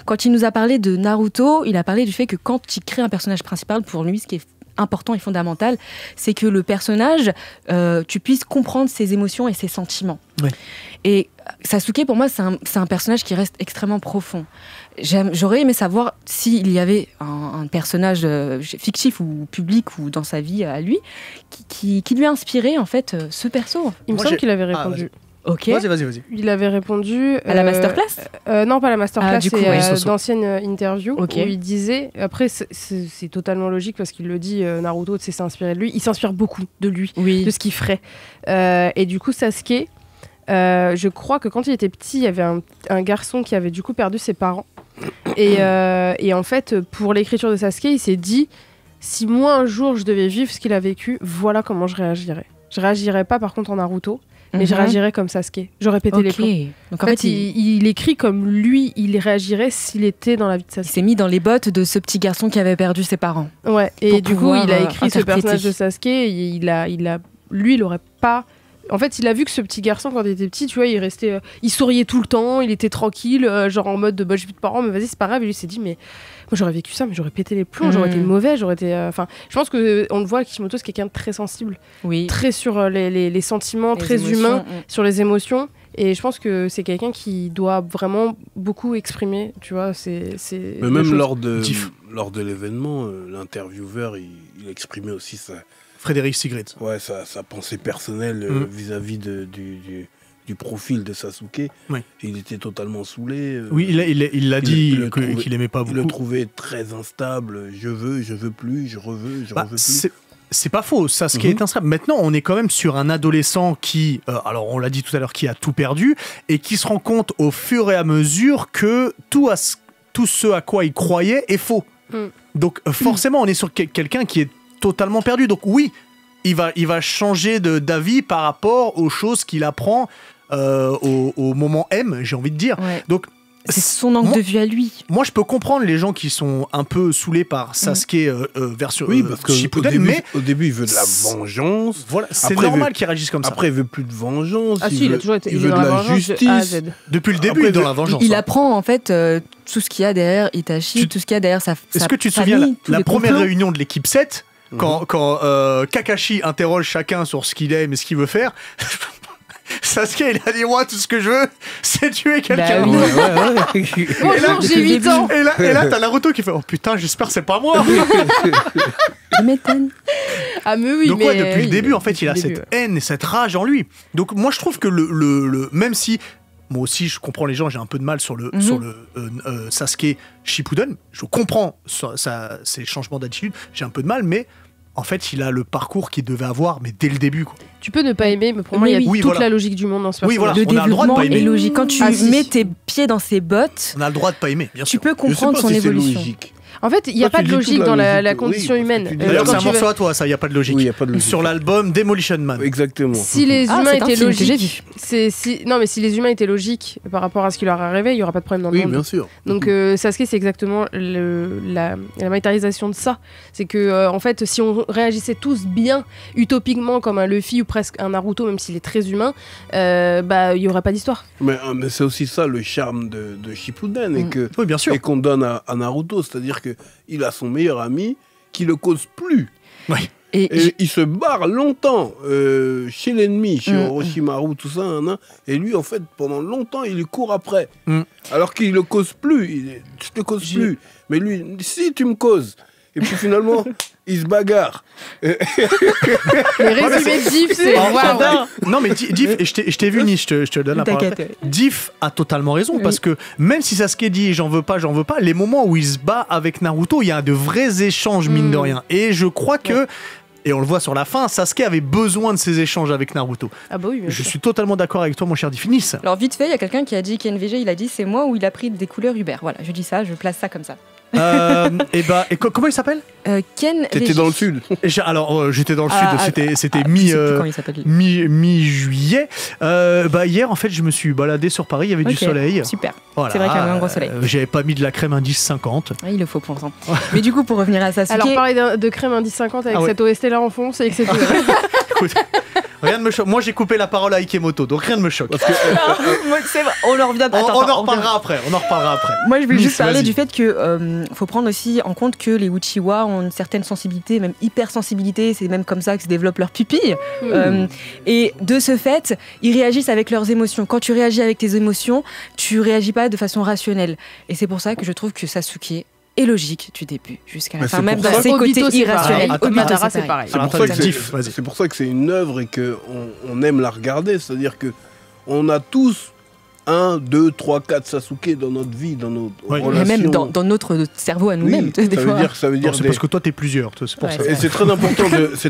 quand il nous a parlé de Naruto, il a parlé du fait que quand il crée un personnage principal, pour lui, ce qui est important et fondamental, c'est que le personnage, tu puisses comprendre ses émotions et ses sentiments. Ouais. Et Sasuke, pour moi, c'est un personnage qui reste extrêmement profond. J'aurais aimé savoir s'il y avait un personnage fictif ou public ou dans sa vie à lui qui lui a inspiré en fait ce perso. Il me Moi, semble j'ai- qu'il avait Ah, répondu. Ok. Vas-y. Il avait répondu. À la masterclass Non, pas la masterclass, Ah, du coup, c'est ouais. d'anciennes interviews Ok. où il disait. Après, c'est totalement logique parce qu'il le dit, Naruto s'est inspiré de lui. Il s'inspire beaucoup de lui, Oui. de ce qu'il ferait. Et du coup, Sasuke, je crois que quand il était petit, il y avait un garçon qui avait du coup perdu ses parents. Et en fait, pour l'écriture de Sasuke, il s'est dit si moi un jour je devais vivre ce qu'il a vécu, voilà comment je réagirais. Je réagirais pas par contre en Naruto. mais je réagirais comme Sasuke. J'aurais pété les plombs. Donc en fait, il écrit comme lui, il réagirait s'il était dans la vie de Sasuke. Il s'est mis dans les bottes de ce petit garçon qui avait perdu ses parents. Ouais, et du coup, il a écrit ce personnage de Sasuke, et lui, il aurait pas... En fait, il a vu que ce petit garçon, quand il était petit, tu vois, il souriait tout le temps, il était tranquille, genre en mode j'ai plus de parents, mais vas-y, c'est pas grave. Et lui s'est dit, mais moi j'aurais vécu ça, mais j'aurais pété les plombs, j'aurais été mauvais, j'aurais été. Enfin, je pense qu'on le voit, Kishimoto, c'est quelqu'un de très sensible, très sur les sentiments, très humain, sur les émotions. Et je pense que c'est quelqu'un qui doit vraiment beaucoup exprimer, tu vois. Mais même lors de l'événement, l'intervieweur, il exprimait aussi ça. Frédéric Sigrid. Ouais, sa pensée personnelle vis-à-vis du profil de Sasuke. Oui. Il était totalement saoulé. Oui, il l'a dit qu'il aimait pas beaucoup. Il le trouvait très instable. Je veux plus, je reveux plus. C'est pas faux, Sasuke est instable. Maintenant, on est quand même sur un adolescent qui, alors on l'a dit tout à l'heure, qui a tout perdu et qui se rend compte au fur et à mesure que tout ce à quoi il croyait est faux. Donc forcément, on est sur quelqu'un qui est totalement perdu. Donc oui, il va changer d'avis par rapport aux choses qu'il apprend au moment M, j'ai envie de dire. Ouais. Donc c'est son angle de vue à lui. Moi, je peux comprendre les gens qui sont un peu saoulés par Sasuke version Shippuden, mais au début, il veut de la vengeance. Voilà, c'est normal qu'il réagisse comme ça. Après, il veut plus de vengeance. Ah si, il a toujours été de la justice. Depuis le début, il est dans la vengeance. Il apprend en fait tout ce qu'il y a derrière Itachi, tout ce qu'il y a derrière sa famille. Est-ce que tu te souviens la première réunion de l'équipe 7 quand Kakashi interroge chacun sur ce qu'il aime et ce qu'il veut faire? Sasuke, il a dit moi tout ce que je veux c'est tuer quelqu'un. Bah oui. Bonjour, j'ai 8 ans. Et là t'as Naruto qui fait oh putain, j'espère que c'est pas moi. Je m'étonne. Ah mais oui. Donc ouais, depuis le début en fait il a cette haine et cette rage en lui. Donc moi je trouve que le même si moi aussi je comprends les gens, j'ai un peu de mal sur le Sasuke Shippuden, je comprends ses changements d'attitude, j'ai un peu de mal, mais en fait, il a le parcours qu'il devait avoir, mais dès le début, quoi. Tu peux ne pas aimer, mais pour moi, il y a toute la logique du monde dans ce personnage. Oui, voilà, le développement est logique. Quand tu mets tes pieds dans ses bottes, on a le droit de pas aimer, bien sûr. Tu peux comprendre son évolution. En fait, il n'y a pas de logique dans la condition humaine. D'ailleurs, c'est un morceau à toi, ça, il n'y a pas de logique. Oui, y a pas de logique. Sur l'album Demolition Man. Exactement. Si les humains étaient logiques, non, mais si les humains étaient logiques par rapport à ce qui leur arrivait, il n'y aurait pas de problème dans le monde. Oui, bien sûr. Donc, Sasuke, c'est exactement la matérialisation de ça. C'est que, en fait, si on réagissait tous bien, utopiquement, comme un Luffy ou presque un Naruto, même s'il est très humain, il n'y aurait pas d'histoire. Mais c'est aussi ça le charme de Shippuden oui, bien sûr. Et qu'on donne à Naruto, c'est-à-dire que il a son meilleur ami qui le cause plus. Oui. Et il se barre longtemps chez l'ennemi, chez Orochimaru, tout ça. Et lui, en fait, pendant longtemps, il lui court après. Alors qu'il le cause plus. Je te cause plus. Mais lui, si tu me causes. Et puis finalement, il se bagarre. Les résumés de Diff, c'est waouh. Non mais Diff, et je t'ai vu, Niche, je te donne la parole. Diff a totalement raison, parce que même si Sasuke dit j'en veux pas, les moments où il se bat avec Naruto, il y a de vrais échanges, mine de rien. Et je crois que, et on le voit sur la fin, Sasuke avait besoin de ces échanges avec Naruto. Ah bah oui, je suis totalement d'accord avec toi, mon cher Diff. Nice. Alors vite fait, il y a quelqu'un qui a dit, KNVG, il a dit c'est moi où il a pris des couleurs Uber. Voilà, je dis ça, je place ça comme ça. Et comment il s'appelle? Ken. T'étais dans le sud. Alors j'étais dans le sud. C'était mi-juillet. Hier en fait je me suis baladé sur Paris. Il y avait du soleil. Super. Voilà. C'est vrai qu'il y avait un gros soleil. J'avais pas mis de la crème indice 50. Il le faut pour ça. Mais du coup pour revenir à Sasuke. Alors parler de crème indice 50 avec cette OST là en fond, c'est excellent. Écoute, rien ne me choque. Moi j'ai coupé la parole à Ikemoto, donc rien ne me choque. On en revient. On en reparlera après. Moi je vais juste parler du fait que faut prendre aussi en compte que les Uchiwa ont une certaine sensibilité, même hypersensibilité, c'est même comme ça que se développent leurs pupilles. Et de ce fait, ils réagissent avec leurs émotions. Quand tu réagis avec tes émotions, tu réagis pas de façon rationnelle. Et c'est pour ça que je trouve que Sasuke est logique du début jusqu'à la fin, même dans ses côtés irrationnels. Madara, c'est pareil. C'est pour ça que c'est une œuvre et qu'on aime la regarder, c'est-à-dire que on a tous 1, 2, 3, 4 Sasuke dans notre vie, dans nos relations. Et même dans notre cerveau à nous-mêmes. Ça veut dire c'est parce que toi t'es plusieurs, c'est pour ça. Et c'est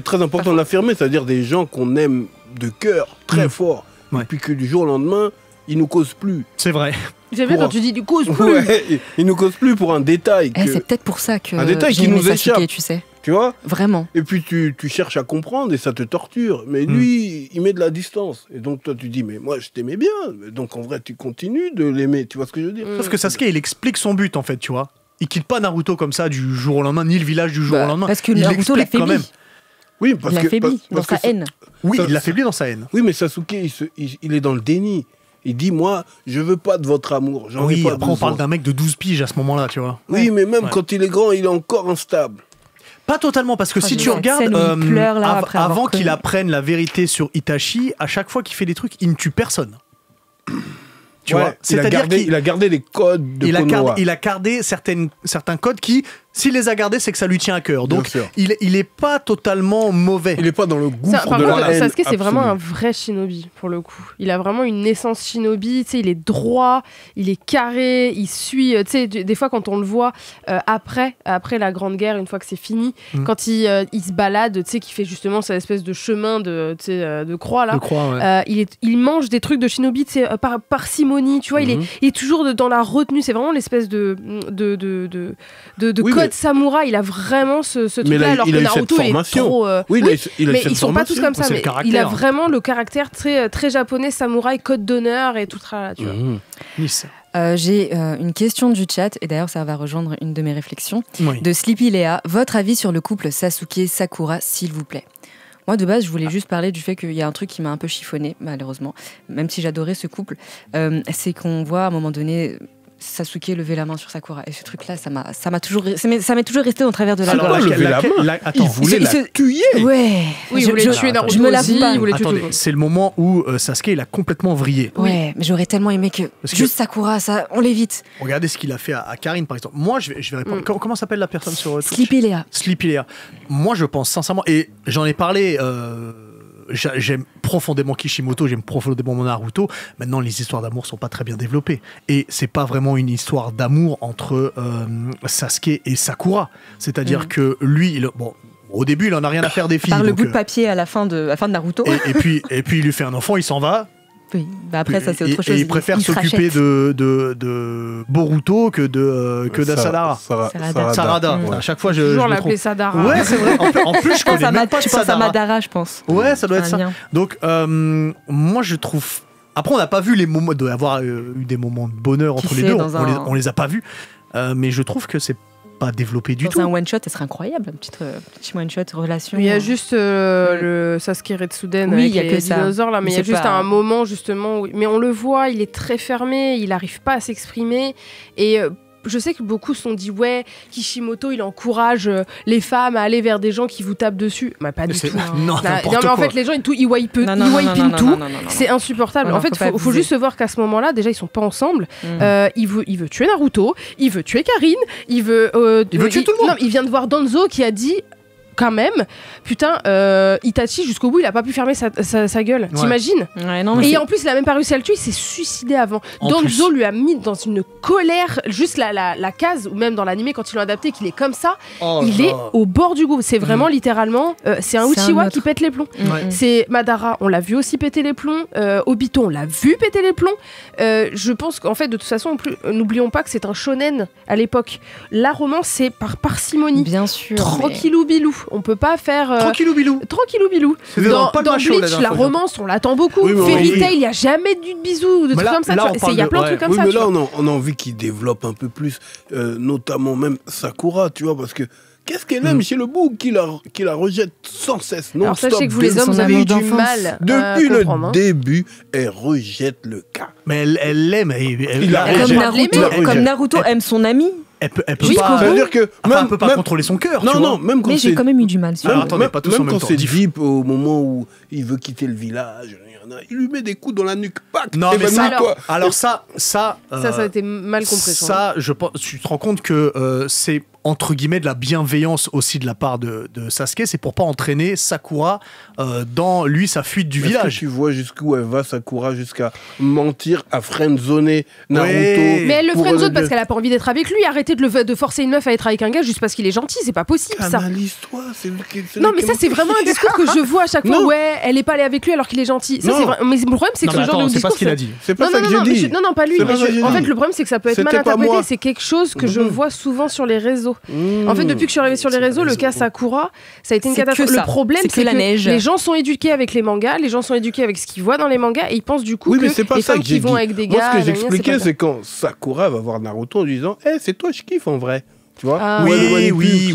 très important de l'affirmer, c'est-à-dire des gens qu'on aime de cœur très fort, et puis que du jour au lendemain, ils nous causent plus. C'est vrai. J'aime bien quand tu dis du cause plus. Ils nous causent plus pour un détail. C'est peut-être pour ça que un détail qui nous échappe. Tu sais. Tu vois? Vraiment. Et puis tu cherches à comprendre et ça te torture. Mais lui, il met de la distance. Et donc toi, tu dis, mais moi, je t'aimais bien. Donc en vrai, tu continues de l'aimer. Tu vois ce que je veux dire? Sauf que Sasuke, il explique son but, en fait, tu vois. Il quitte pas Naruto comme ça du jour au lendemain, ni le village du jour au lendemain. Parce que il Naruto l'a explique quand même. faibli. Oui, parce Il l'a que faibli dans parce sa que haine. Oui, Ça- il l'affaiblit dans sa haine. Oui, mais Sasuke, il est dans le déni. Il dit, moi, je veux pas de votre amour. J'en ai Oui, pas après, on besoin. parle d'un mec de 12 piges à ce moment-là, tu vois. Oui, mais même Ouais. quand il est grand, il est encore instable. Pas totalement, parce que si j'ai tu cette regardes, scène où il pleure, là, après avoir avant qu'il connu. apprenne la vérité sur Itachi, à chaque fois qu'il fait des trucs, il ne tue personne. Tu vois, il a gardé les codes de Konoha. il a gardé certains codes qui, s'il les a gardés, c'est que ça lui tient à cœur. Bien Donc, sûr. il est pas totalement mauvais. Il est pas dans le gouffre Par de contre, la haine Sasuke, c'est vraiment un absolue. vrai shinobi, pour le coup. Il a vraiment une naissance shinobi, tu sais, il est droit, il est carré, il suit, tu sais, des fois quand on le voit après la Grande Guerre, une fois que c'est fini, quand il se balade, tu sais, qu'il fait justement cette espèce de chemin de croix, là, Je crois, ouais. il mange des trucs de shinobi, tu sais, par parcimonie, tu vois, il est toujours dans la retenue, c'est vraiment l'espèce de Oui, code mais- samouraï, il a vraiment ce Mais truc-là, alors il que a eu cette Naruto, il est formation. trop... Oui, il a eu mais cette ils sont pas tous formation. comme ça, C'est le mais caractère. il a vraiment le caractère très, très japonais, samouraï, code d'honneur et tout ça, tu vois. Nice. J'ai une question du chat, et d'ailleurs ça va rejoindre une de mes réflexions, Oui. de Sleepy Léa. Votre avis sur le couple Sasuke-Sakura, s'il vous plaît? Moi, de base, je voulais juste parler du fait qu'il y a un truc qui m'a un peu chiffonné, malheureusement, même si j'adorais ce couple, c'est qu'on voit à un moment donné Sasuke lever la main sur Sakura. Et ce truc-là, ça m'est toujours resté au travers de la Alors, gorge. lever la main. attends, Il voulait il se- la tuer. Ouais. Oui, il voulait tuer Naruto je me aussi, l'avoue pas. il voulait tuer tout le attendez, monde. c'est le moment où Sasuke, il a complètement vrillé. Ouais, mais j'aurais tellement aimé que Parce que- juste Sakura, ça, on l'évite. Regardez ce qu'il a fait à Karine, par exemple. Moi, je vais répondre. Comment s'appelle la personne sur Twitch? Sleepy Léa. Sleepy Léa. Moi, je pense sincèrement, et j'en ai parlé, j'aime profondément Kishimoto, j'aime profondément Naruto. Maintenant, les histoires d'amour sont pas très bien développées. Et c'est pas vraiment une histoire d'amour entre Sasuke et Sakura. C'est-à-dire que lui, au début, il en a rien à faire des filles. Par le donc, bout de papier à la fin de Naruto. et puis, il lui fait un enfant, il s'en va. Oui. Bah après, ça, c'est autre chose. Et il préfère se s'occuper rachète. de Boruto que d'Asadara. Sarada. Sarada. Ouais. À chaque fois, je Toujours me l'appeler trompe. Sadara. Ouais, c'est vrai. En plus, je connais même pas de Tu penses à Sadara. Madara, je pense. Ouais, ça doit être Un ça. lien. Donc, moi, je trouve. Après, on n'a pas vu les moments. Il doit y avoir eu des moments de bonheur Qui entre les sait, deux. dans On les a pas vus. Mais je trouve que c'est pas développé du Dans tout. un one-shot, ça serait incroyable. Un petit one-shot, relation. Il y a juste le Sasuke Retsuden Oui, avec il y a les que ça. dinosaures là, mais il y a C'est juste pas- un moment justement où... Mais on le voit, il est très fermé, il n'arrive pas à s'exprimer. Et je sais que beaucoup se sont dit, ouais, Kishimoto, il encourage les femmes à aller vers des gens qui vous tapent dessus. Mais pas du C'est- tout. Non, Non, n'importe mais en quoi. fait, les gens, ils wipent Non, non, non, non, non, tout. non, non, non, non. C'est insupportable. Non, En fait, faut pas faut abuser. juste se voir qu'à ce moment-là, déjà, ils sont pas ensemble. Mm. Il veut tuer Naruto, il veut tuer Karine, il veut tuer tout le monde. Non, il vient de voir Danzo qui a dit quand même, putain, Itachi jusqu'au bout, il a pas pu fermer sa gueule. Ouais. T'imagines? Ouais, non, mais Et c'est- en plus, il a même pas réussi à le tuer, il s'est suicidé avant. En Danzo plus. lui a mis dans une colère, juste la case, ou même dans l'animé, quand ils l'ont adapté, qu'il est comme ça, Oh il là. est au bord du gouffre. C'est vraiment littéralement, c'est un C'est un Uchiwa autre. qui pète les plombs. Ouais. C'est Madara, on l'a vu aussi péter les plombs. Obito, on l'a vu péter les plombs. Je pense qu'en fait, de toute façon, n'oublions pas que c'est un shonen à l'époque. La romance, c'est par parcimonie. bien sûr. mais- Tranquillou bilou. On peut pas faire. Tranquillou bilou. Tranquillou bilou. C'était dans Palma Dans Show, la Bleach, dernière la fois, romance, on l'attend beaucoup. Oui, mais Fairy oui. Tail, il n'y a jamais eu de bisous ou de Mais trucs là- comme ça. là, tu on vois. parle Il y a de- plein de ouais. trucs comme Oui, ça. mais tu là, vois. on a envie qu'il développe un peu plus, notamment même Sakura, tu vois, parce que qu'est-ce qu'elle aime chez le bouc qui la rejette sans cesse, non Alors sachez que vous, les hommes, vous son avez eu amour du d'enfance. mal à Depuis le comprendre. Hein. début, elle rejette le cas. Mais elle l'aime. Il la Comme rejette. Naruto, Il la rejette. comme Naruto aime son ami, Elle peut Oui, pas. Ça veut dire que Enfin, elle même, peut pas même- contrôler son cœur. non, tu vois. non, même quand mais j'ai c'est quand même eu du mal. Alors, même, attendez, pas tous en même quand temps. c'est Dis- deep au moment où il veut quitter le village, il lui met des coups dans la nuque. Pac. Non, Et mais ben, ça, lui, quoi. alors ça, Ça a été mal compris. je crois. Ça, je pense, tu te rends compte que c'est entre guillemets de la bienveillance aussi de la part de Sasuke, c'est pour pas entraîner Sakura dans lui sa fuite du Est-ce que village. tu vois jusqu'où elle va, Sakura, jusqu'à mentir, à friendzoner Naruto. Ouais. Mais elle le pour friendzone parce qu'elle a pas envie d'être avec lui. Arrêtez de forcer une meuf à être avec un gars juste parce qu'il est gentil. C'est pas possible ça. Canalise-toi, Non, mais ça, c'est vraiment un discours que je vois à chaque fois. Non. Ouais, elle est pas allée avec lui alors qu'il est gentil. Ça, Non. c'est vrai. Mais le problème, c'est que Non, mais ce genre attends, de c'est pas discours. ce qu'il a dit. C'est pas Non, ça non, que j'ai dit. non, pas lui. C'est mais pas ça que j'ai en dit. fait, le problème, c'est que ça peut être mal C'était pas interprété. moi. C'est quelque chose que je vois souvent sur les réseaux. réseaux. En fait, depuis que je suis arrivée sur les réseaux, le cas Sakura, ça a été une catastrophe. Le problème, c'est que la neige. Les gens sont éduqués avec les mangas, les gens sont éduqués avec ce qu'ils voient dans les mangas et ils pensent du coup que les femmes qui vont avec des gars... Moi, ce que j'expliquais, c'est quand Sakura va voir Naruto en lui disant « c'est toi, je kiffe en vrai ». Tu vois oui,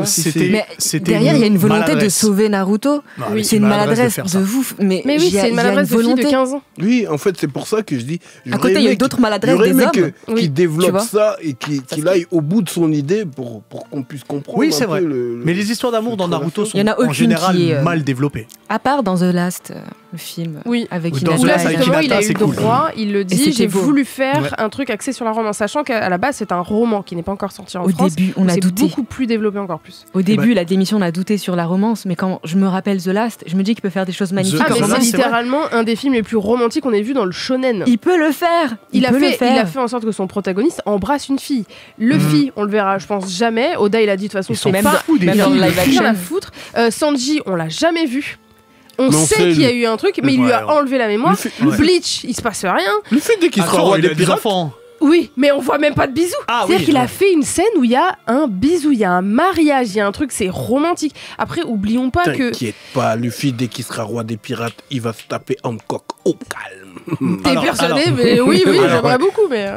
c'était. Mais derrière, il y a une volonté de sauver Naruto. C'est une maladresse de ouf. Mais oui, c'est une maladresse de fille de 15 ans. Oui, en fait, c'est pour ça que je dis. À côté, il y a d'autres maladresses des hommes. Qui développe ça et qu'il aille au bout de son idée pour qu'on puisse comprendre. Oui, c'est vrai. Mais les histoires d'amour dans Naruto sont en général mal développées. À part dans The Last, le film. Oui, avec Hinata. Où là, justement, il a eu le droit, il le dit, j'ai voulu faire un truc axé sur la romance, sachant qu'à la base, c'est un roman qui n'est pas encore sorti en France. Au début, on a douté. C'est beaucoup plus développé encore plus. Au début, la démission, on a douté sur la romance, mais quand je me rappelle The Last, je me dis qu'il peut faire des choses magnifiques. Ah, mais c'est littéralement un des films les plus romantiques qu'on ait vu dans le shonen. Il peut le faire. Il a fait en sorte que son protagoniste embrasse une fille. Luffy, on le verra, je pense jamais. Oda, il a dit de toute façon, c'est pas même dans le live action. Rien à foutre. Sanji, on l'a jamais vu. On sait qu'il y a eu un truc, mais il lui a enlevé la mémoire. Bleach, il se passe rien. Le fait dès qu'il sera roi des enfants. Oui, mais on voit même pas de bisous. C'est-à-dire qu'il a fait une scène où il y a un bisou, il y a un mariage, il y a un truc, c'est romantique. Après, oublions pas que... T'inquiète pas, Luffy, dès qu'il sera roi des pirates, il va se taper Hancock au calme. T'es persuadé, mais oui, j'aimerais beaucoup, mais...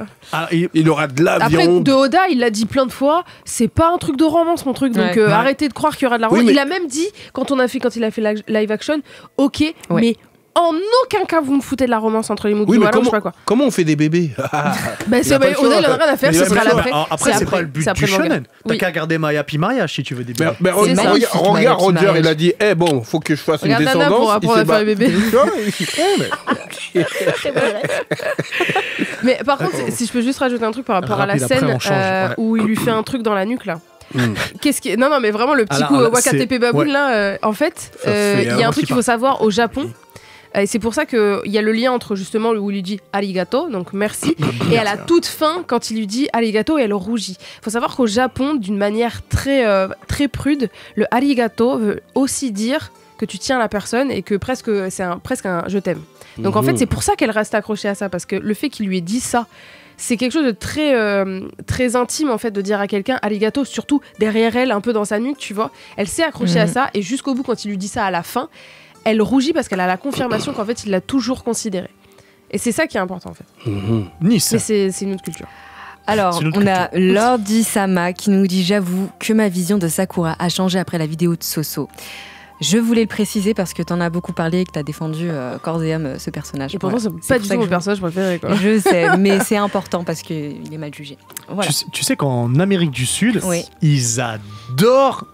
Il aura de la Après, viande. de Oda, il l'a dit plein de fois, c'est pas un truc de romance, mon truc, donc arrêtez de croire qu'il y aura de la romance. Il a même dit, quand il a fait live action, ok, mais... En aucun cas vous me foutez de la romance entre les Mugiwara, je sais pas quoi. Comment on fait des bébés? Oda il en a rien à faire, ce sera l'après. Après c'est pas le but du shonen. T'as qu'à regarder Maya puis mariage si tu veux des bébés. Regarde Roger, il a dit bon, faut que je fasse une descendance. Pour apprendre à faire des bébés. Mais par contre, si je peux juste rajouter un truc par rapport à la scène où il lui fait un truc dans la nuque là. Qu'est-ce qui... Non mais vraiment le petit coup Wakatepe Baboon là, en fait, il y a un truc qu'il faut savoir au Japon. Et c'est pour ça qu'il y a le lien entre justement où il lui dit arigato, donc merci, et à la toute fin, quand il lui dit arigato, elle rougit. Il faut savoir qu'au Japon, d'une manière très, très prude, le arigato veut aussi dire que tu tiens la personne et que c'est presque un je t'aime. Donc en fait, c'est pour ça qu'elle reste accrochée à ça, parce que le fait qu'il lui ait dit ça, c'est quelque chose de très, très intime en fait de dire à quelqu'un arigato, surtout derrière elle, un peu dans sa nuque, tu vois. Elle s'est accrochée à ça et jusqu'au bout, quand il lui dit ça à la fin, elle rougit parce qu'elle a la confirmation qu'en fait il l'a toujours considéré. Et c'est ça qui est important en fait. Nice. Mais c'est une autre culture. Alors, on a Lordi Sama qui nous dit « J'avoue que ma vision de Sakura a changé après la vidéo de Soso. Je voulais le préciser parce que t'en as beaucoup parlé et que t'as défendu corps et âme ce personnage. Et pourtant, c'est pas du tout mon personnage préféré. Quoi. Je sais, mais c'est important parce qu'il est mal jugé. Voilà. Tu sais qu'en Amérique du Sud, ils adorent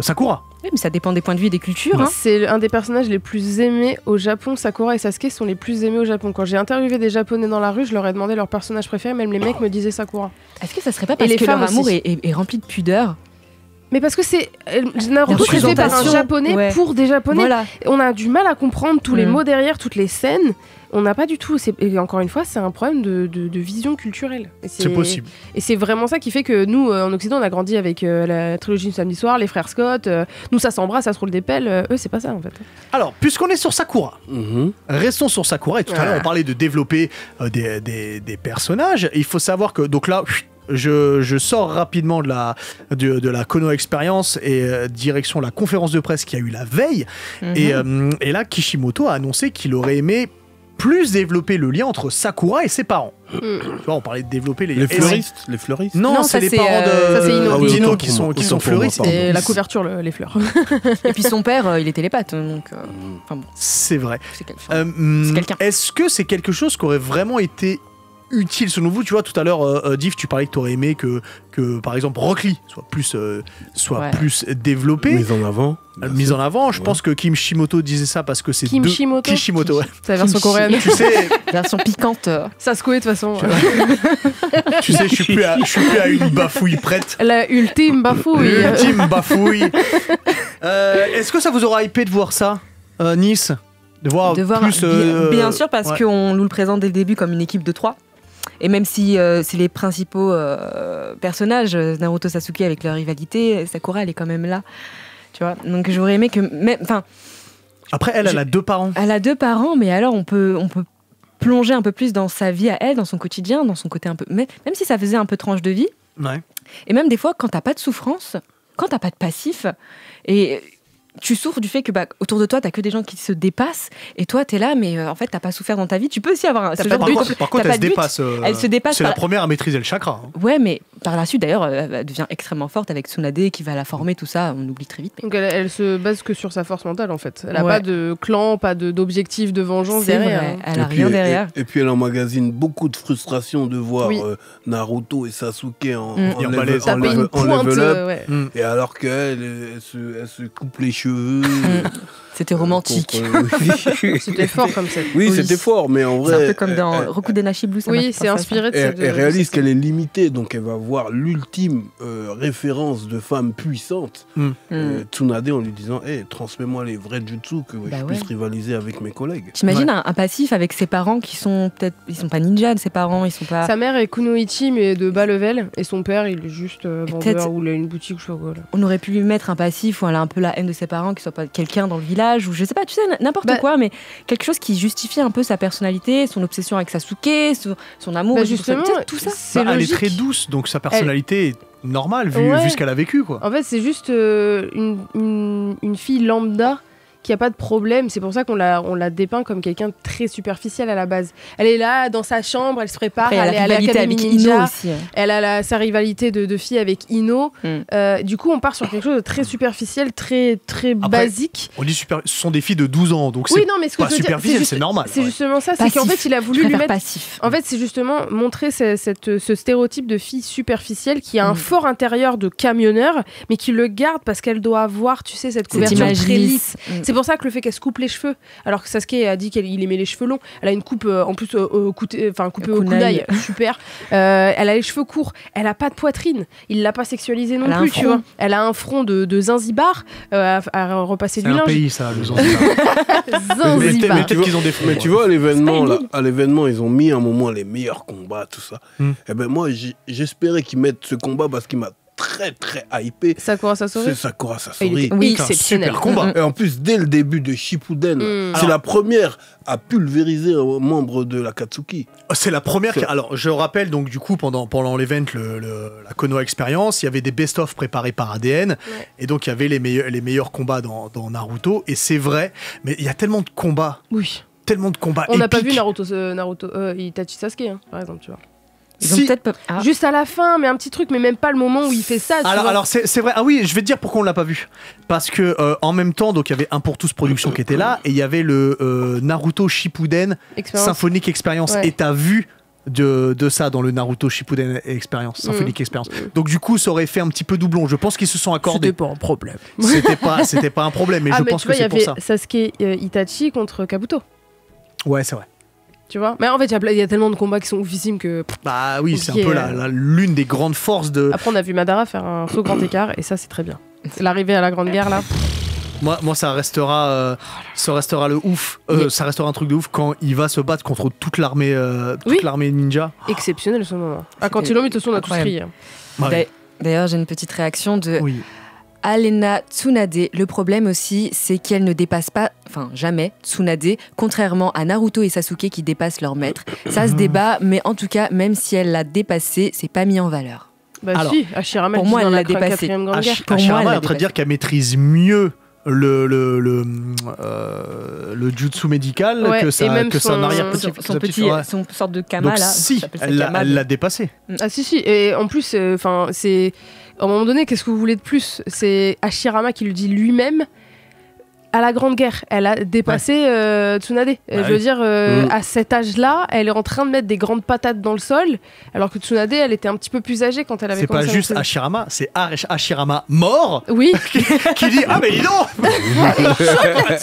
Sakura. Oui, mais ça dépend des points de vue et des cultures. Hein. C'est un des personnages les plus aimés au Japon. Sakura et Sasuke sont les plus aimés au Japon. Quand j'ai interviewé des Japonais dans la rue, je leur ai demandé leur personnage préféré. Même les mecs me disaient Sakura. Est-ce que ça serait pas parce que leur amour est rempli de pudeur? Mais parce que c'est Naruto créé par un japonais pour des japonais. Voilà. On a du mal à comprendre tous les mots derrière, toutes les scènes. On n'a pas du tout. Et encore une fois, c'est un problème de vision culturelle. C'est possible. Et c'est vraiment ça qui fait que nous, en Occident, on a grandi avec la trilogie du samedi soir, les frères Scott. Nous, ça s'embrasse, ça se roule des pelles. Eux, c'est pas ça en fait. Alors, puisqu'on est sur Sakura, restons sur Sakura. Et tout à l'heure, on parlait de développer des personnages. Il faut savoir que, donc là. Je sors rapidement de la Kono Experience et direction la conférence de presse qu'il y a eu la veille. Et là, Kishimoto a annoncé qu'il aurait aimé plus développer le lien entre Sakura et ses parents. Tu vois, on parlait de développer les fleuristes. Non, c'est les parents d'Ino qui sont fleuristes. Et la couverture, les fleurs. Et puis son père, il est télépathe. Donc, bon. C'est vrai. C'est quelqu'un. Est-ce que c'est quelque chose qui aurait vraiment été utile selon vous? Tu vois, tout à l'heure, Div, tu parlais que tu aurais aimé que par exemple Rock Lee soit plus développé, mise en avant. Je pense que Kishimoto disait ça parce que c'est Kishimoto, ouais. C'est la version coréenne. Tu sais, version piquante. Ça se couait de toute façon. Tu sais, je suis plus à une bafouille prête. La ultime bafouille. Est-ce que ça vous aura hypé de voir ça, Nice? De voir plus, bien sûr, parce qu'on nous le présente dès le début comme une équipe de 3. Et même si c'est les principaux personnages, Naruto, Sasuke avec leur rivalité, Sakura, elle est quand même là. Tu vois. Donc j'aurais aimé que... Après, elle a 2 parents. Elle a 2 parents, mais alors on peut plonger un peu plus dans sa vie à elle, dans son quotidien, dans son côté un peu... Même si ça faisait un peu tranche de vie, Ouais. Et même des fois, quand t'as pas de souffrance, quand t'as pas de passif, et tu souffres du fait que autour de toi, t'as que des gens qui se dépassent, et toi, t'es là, mais en fait, t'as pas souffert dans ta vie. Tu peux aussi avoir ce genre de but. Par contre, elle se dépasse. Elle se dépasse. C'est la première à maîtriser le chakra. Hein. Ouais, mais par la suite, d'ailleurs, elle devient extrêmement forte avec Tsunade qui va la former, tout ça. On oublie très vite. Mais... Donc elle se base que sur sa force mentale, en fait. Elle a pas de clan, pas d'objectif de vengeance derrière. Vrai. Elle a rien derrière. Et puis elle emmagasine beaucoup de frustration de voir Naruto et Sasuke en level up. Et alors qu'elle se coupe les cheveux. C'était romantique. C'était fort comme ça. Oui, c'était fort, mais en vrai. C'est un peu comme dans Rokudenashi Blue. Oui, c'est inspiré de ça. Elle réalise qu'elle est limitée, donc elle va voir l'ultime référence de femme puissante. Tsunade en lui disant transmets-moi les vrais jutsu que je puisse rivaliser avec mes collègues. T'imagines un passif avec ses parents qui sont peut-être. Ils sont pas ninjas, ses parents, ils sont pas. Sa mère est kunoichi, mais de bas level, et son père, il est juste vendeur ou il a une boutique, je sais pas quoi. On aurait pu lui mettre un passif où elle a un peu la haine de ses parents, qu'il soit pas quelqu'un dans le village, ou je sais pas, tu sais, n'importe quoi, mais quelque chose qui justifie un peu sa personnalité, son obsession avec Sasuke, son amour, justement, tout ça. Elle est très douce, donc sa personnalité est normale vu ce qu'elle a vécu, quoi. En fait, c'est juste une fille lambda qui a pas de problème. C'est pour ça qu'on l'a dépeint comme quelqu'un de très superficiel à la base. Elle est là dans sa chambre, elle se prépare, après, elle est à l'Académie Ninja. Aussi. Elle a sa rivalité de fille avec Ino. Du coup, on part sur quelque chose de très superficiel, très très basique. On dit ce sont des filles de 12 ans, donc oui, c'est pas superficiel, c'est normal. C'est justement ça, c'est qu'en fait, il a voulu lui mettre passif. En fait, c'est justement montrer ce stéréotype de fille superficielle qui a un fort intérieur de camionneur, mais qui le garde parce qu'elle doit avoir, tu sais, cette couverture très lisse. C'est pour ça que le fait qu'elle se coupe les cheveux, alors que Sasuke a dit qu'il aimait les cheveux longs, elle a une coupe en plus coupée au kunai, super. Elle a les cheveux courts, elle a pas de poitrine, il l'a pas sexualisée non plus, tu vois. Elle a un front de Zanzibar à repasser du linge. C'est un pays ça, le Zanzibar. Zanzibar. Mais tu vois, à l'événement, ils ont mis un moment les meilleurs combats, tout ça. Et ben moi, j'espérais qu'ils mettent ce combat parce qu'il m'a très très hypé. Sakura Sasori. C'est Sakura Sasori. Oui, c'est un super combat. Et en plus, dès le début de Shippuden, c'est la première à pulvériser un membre de l'Akatsuki. C'est la première. Alors, je rappelle, donc, du coup, pendant l'event, la Konoha Experience, il y avait des best-of préparés par ADN. Et donc, il y avait les meilleurs combats dans Naruto. Et c'est vrai, mais il y a tellement de combats. Oui. Tellement de combats On n'a pas épiques. vu Naruto Itachi Sasuke, par exemple, tu vois. Juste à la fin, mais un petit truc, mais même pas le moment où il fait ça. Alors c'est vrai. Ah oui, je vais te dire pourquoi on l'a pas vu. Parce que en même temps, donc il y avait Un pour tous production qui était là, et il y avait le Naruto Shippuden Symphonic Experience. Et t'as vu de ça dans le Naruto Shippuden Experience, Symphonic Experience. Donc du coup, ça aurait fait un petit peu doublon. Je pense qu'ils se sont accordés. C'était pas un problème. C'était pas un problème, mais je pense que c'est pour ça. Sasuke Itachi contre Kabuto. Ouais, c'est vrai. Tu vois, mais en fait, il y a tellement de combats qui sont oufissimes que. Bah oui, c'est un peu l'une des grandes forces de. Après, on a vu Madara faire un saut grand écart, et ça, c'est très bien. L'arrivée à la Grande Guerre, là. Moi, ça restera le ouf. Ça restera un truc de ouf quand il va se battre contre toute l'armée ninja. Exceptionnel ce moment. Quand ils l'ont mis, de toute façon, on a tous crié. D'ailleurs, j'ai une petite réaction de. Oui. Alena Tsunade, le problème aussi, c'est qu'elle ne dépasse pas, jamais, Tsunade, contrairement à Naruto et Sasuke qui dépassent leur maître. Ça se débat, mais en tout cas, même si elle l'a dépassé, c'est pas mis en valeur. Alors, si, Hashirama, pour moi, elle l'a dépassé. Hashirama est en train de dire qu'elle maîtrise mieux le jutsu médical que son arrière-petit. Son sorte de kama, donc, là. Si, elle l'a dépassé. Ah si, et en plus, c'est... À un moment donné, qu'est-ce que vous voulez de plus ? C'est Hashirama qui le dit lui-même. À la Grande Guerre, elle a dépassé Tsunade. Je veux dire, à cet âge-là, elle est en train de mettre des grandes patates dans le sol, alors que Tsunade, elle était un petit peu plus âgée quand elle avait commencé. C'est pas juste Hashirama, c'est Hashirama mort. Oui. Qui dit ah mais dis donc.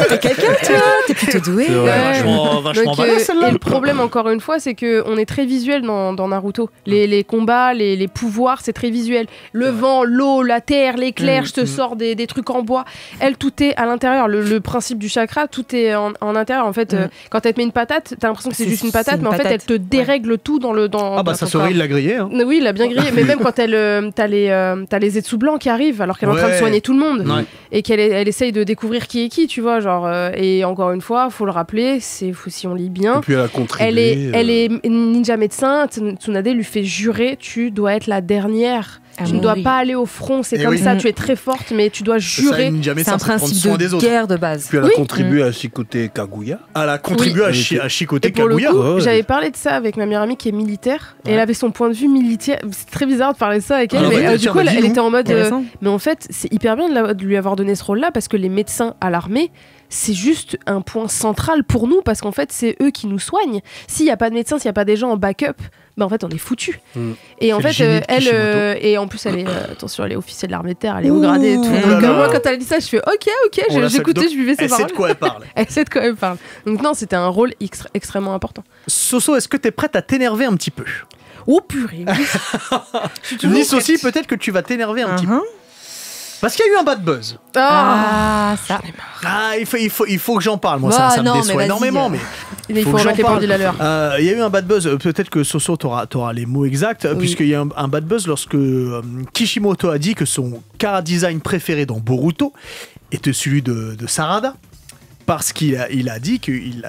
T'es quelqu'un, toi. T'es plutôt doué. Vachement balèze, celle-là. Et le problème, encore une fois, c'est que on est très visuel dans Naruto. Les combats, les pouvoirs, c'est très visuel. Le vent, l'eau, la terre, l'éclair, je te sors des trucs en bois. Elle, tout est à l'intérieur. Le le principe du chakra, tout est en intérieur. En fait, quand elle te met une patate, t'as l'impression que c'est juste une patate, mais en fait, elle te dérègle tout dans le. Ah bah ça serait, il l'a grillé. Hein. Oui, il l'a bien grillé. Mais même quand t'as les Zetsu blancs qui arrivent, alors qu'elle est en train de soigner tout le monde, et elle essaye de découvrir qui est qui, tu vois, genre. Et encore une fois, faut le rappeler, si on lit bien. Et puis elle a contribué. Elle est ninja médecin. Tsunade lui fait jurer, tu dois être la dernière. Tu ne dois pas aller au front, c'est comme ça, tu es très forte, mais tu dois jurer. C'est un principe de guerre de base. Puis elle a contribué à Shikote Kaguya. Elle a contribué à Shikote Kaguya. Pour le coup, j'avais parlé de ça avec ma meilleure amie qui est militaire, et elle avait son point de vue militaire. C'est très bizarre de parler de ça avec elle, mais du coup, elle était en mode. Mais en fait, c'est hyper bien de lui avoir donné ce rôle-là, parce que les médecins à l'armée, c'est juste un point central pour nous, parce qu'en fait, c'est eux qui nous soignent. S'il n'y a pas de médecins, s'il n'y a pas des gens en backup, en fait, on est foutus. Et en fait, elle, et en plus, elle est, attention, elle est officielle de l'armée de terre, elle est haut gradée et tout. Donc, moi, quand elle a dit ça, je fais ok, j'écoutais, je buvais ses paroles. Elle sait de quoi elle parle. Elle sait de quoi elle parle. Donc, non, c'était un rôle extrêmement important. Soso, est-ce que t'es prête à t'énerver un petit peu? Oh purée. Nice aussi, peut-être que tu vas t'énerver un petit peu. Parce qu'il y a eu un bad buzz. Ça. Il faut que j'en parle. Moi, ça me déçoit énormément. Mais il faut remettre les pendules à l'heure. Il y a eu un bad buzz. Peut-être que Soso, t'auras les mots exacts. Puisqu'il y a un bad buzz lorsque Kishimoto a dit que son chara-design préféré dans Boruto était celui de Sarada. Parce qu'il a dit qu'il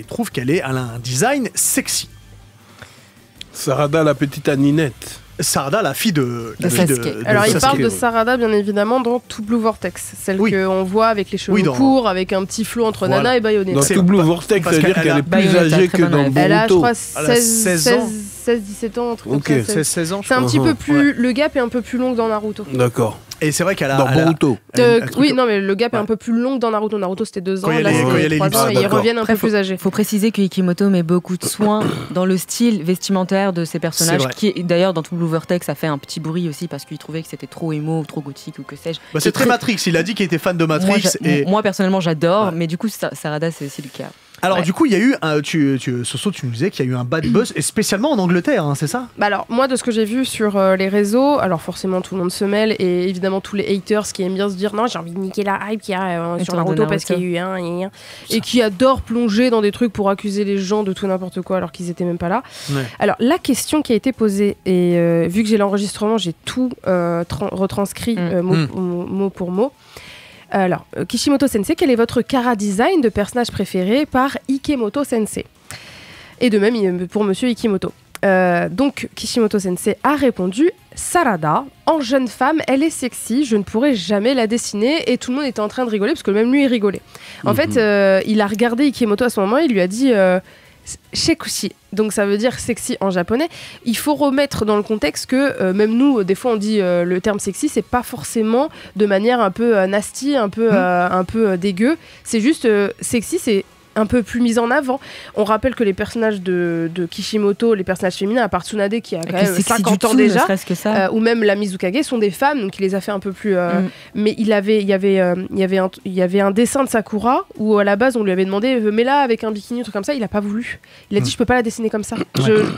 trouve qu'elle a un design sexy. Sarada, la petite Aninette. Sarada, la fille de Sasuke. Alors, il parle de Sarada, bien évidemment, dans Tout Blue Vortex. Celle qu'on voit avec les cheveux courts, avec un petit flot entre Nana et Bayonetta. Dans Tout Blue Vortex, ça veut dire qu'elle est plus âgée que dans Boruto. Elle a, je crois, 16-17 ans, un truc comme ça. 16 ans, je c'est un petit peu plus. Le gap est un peu plus long que dans Naruto. D'accord. Et c'est vrai qu'elle a. Dans Boruto. Oui, non, mais le gap est un peu plus long que dans Naruto. Naruto, c'était 2 ans. Là, c'était 3 ans. Et ils reviennent un peu plus âgés. Il faut préciser que Ikimoto met beaucoup de soin dans le style vestimentaire de ses personnages. Qui, d'ailleurs, dans Tout Blue Vortex, a fait un petit bruit aussi parce qu'il trouvait que c'était trop émo, trop gothique ou que sais-je. C'est très Matrix. Il a dit qu'il était fan de Matrix. Moi, personnellement, j'adore. Mais du coup, Sarada, c'est aussi le cas. Alors du coup, il y a eu Soso, tu nous disais qu'il y a eu un bad buzz, et spécialement en Angleterre, hein, c'est ça? Alors moi, de ce que j'ai vu sur les réseaux, alors forcément tout le monde se mêle, et évidemment tous les haters qui aiment bien se dire non, j'ai envie de niquer la hype qu'il y a sur Naruto parce qu'il y a eu et qui adorent plonger dans des trucs pour accuser les gens de tout n'importe quoi alors qu'ils étaient même pas là. Alors la question qui a été posée, et vu que j'ai l'enregistrement, j'ai tout retranscrit mot pour mot. Alors, Kishimoto Sensei, quel est votre chara-design de personnage préféré par Ikemoto Sensei? Et de même pour Monsieur Ikimoto. Donc, Kishimoto Sensei a répondu Sarada, en jeune femme, elle est sexy, je ne pourrais jamais la dessiner. Et tout le monde était en train de rigoler, parce que même lui, il rigolait. En fait, il a regardé Ikemoto à ce moment, il lui a dit Shekushi, donc ça veut dire sexy en japonais. Il faut remettre dans le contexte que même nous, des fois on dit le terme sexy, c'est pas forcément de manière un peu nasty, un peu dégueu. C'est juste sexy, c'est un peu plus mise en avant. On rappelle que les personnages de Kishimoto, les personnages féminins, à part Tsunade qui a quand même 50 ans déjà, ou même la Mizukage, sont des femmes, donc il les a fait un peu plus... Mais il y avait un dessin de Sakura où à la base on lui avait demandé mets-la avec un bikini, un truc comme ça, il a pas voulu. Il a dit je peux pas la dessiner comme ça.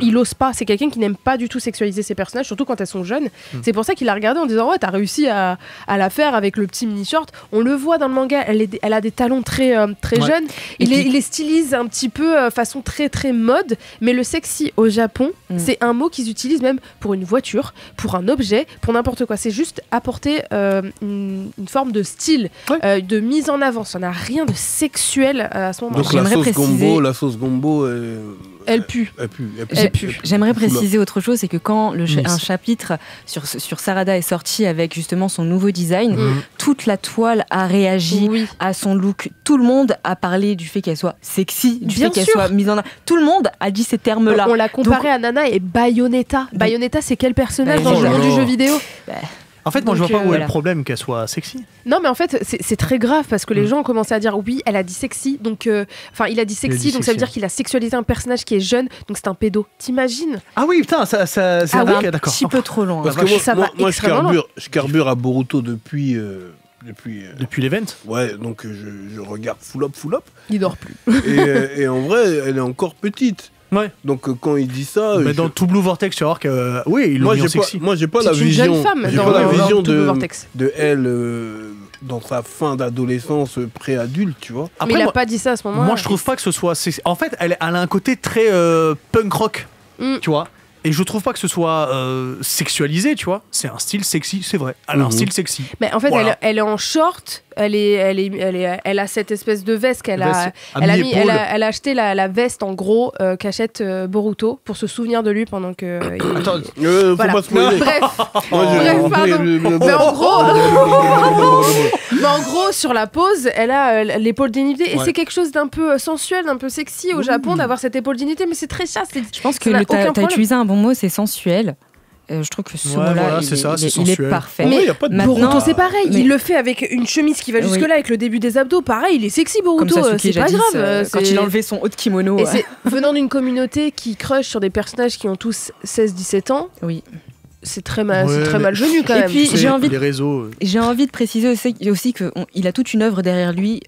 Il ose pas. C'est quelqu'un qui n'aime pas du tout sexualiser ses personnages, surtout quand elles sont jeunes. C'est pour ça qu'il a regardé en disant ouais, t'as réussi à la faire avec le petit mini short. On le voit dans le manga, elle a des talons très jeunes. Il les stylise un petit peu façon très très mode, mais le sexy au Japon, c'est un mot qu'ils utilisent même pour une voiture, pour un objet, pour n'importe quoi. C'est juste apporter une forme de style, de mise en avant. Ça n'a rien de sexuel à ce moment-là. Donc la sauce gombo, elle pue. J'aimerais préciser autre chose, c'est que quand un chapitre sur Sarada est sorti avec justement son nouveau design, toute la toile a réagi à son look. Tout le monde a parlé du fait qu'elle soit sexy, du fait qu'elle soit mise en avant. Tout le monde a dit ces termes-là. On l'a comparé à Nana et Bayonetta. Bayonetta, c'est quel personnage dans le monde du jeu vidéo? En fait, moi, je vois pas où est le problème qu'elle soit sexy. Non, mais en fait, c'est très grave parce que les gens ont commencé à dire oui, elle a dit sexy, donc il a dit sexy, donc ça veut dire qu'il a sexualisé un personnage qui est jeune, donc c'est un pédo. T'imagines? Ah oui, putain, c'est d'accord. Un petit peu trop loin. Parce que moi je carbure à Boruto depuis l'event. Ouais, donc je regarde full up. Il dort plus. et en vrai, elle est encore petite. Ouais. Donc quand il dit ça, mais dans Tout Blue Vortex, tu vas voir que oui, ils l'ont mis en sexy. Moi, j'ai pas la vision. J'ai pas la vision de de elle dans sa fin d'adolescence pré-adulte, tu vois. Mais il a pas dit ça à ce moment-là. Moi, je trouve pas que ce soit. En fait, elle a un côté très punk rock, tu vois. Et je trouve pas que ce soit sexualisé, tu vois. C'est un style sexy, c'est vrai. Elle a un style sexy. Mais en fait, Voilà. elle est en short. Elle a cette espèce de veste qu'elle a. à mi-épaule. Elle a acheté la veste en gros qu'achète Boruto pour se souvenir de lui pendant que. Attends, Voilà. faut pas spoiler. Bref, Moi, pardon. Mais en gros, mais en gros, sur la pose, elle a l'épaule dénudée et Ouais. c'est quelque chose d'un peu sensuel, d'un peu sexy au Japon d'avoir cette épaule dénudée, mais c'est très chaste. Je pense que ça n'a aucun t'as problème. utilisé un bon mot, c'est sensuel. Je trouve que ce Ouais, mot-là, voilà, il, c'est ça, il c'est est- il est sensuel. parfait. En vrai, Mais y a pas de maintenant- Boruto, c'est pareil. mais- Il le fait avec une chemise qui va jusque là, avec le début des abdos. Pareil, il est sexy, Comme Boruto. Sasuke C'est pas jadis, grave. quand c'est- il a enlevé son haut de kimono. Et c'est venant d'une communauté qui crush sur des personnages qui ont tous 16-17 ans, Oui. c'est très mal, Ouais, c'est très mais- malvenu quand Et même. puis, Tu sais, j'ai envie de- les réseaux. J'ai envie de préciser aussi qu'il a toute une œuvre derrière lui.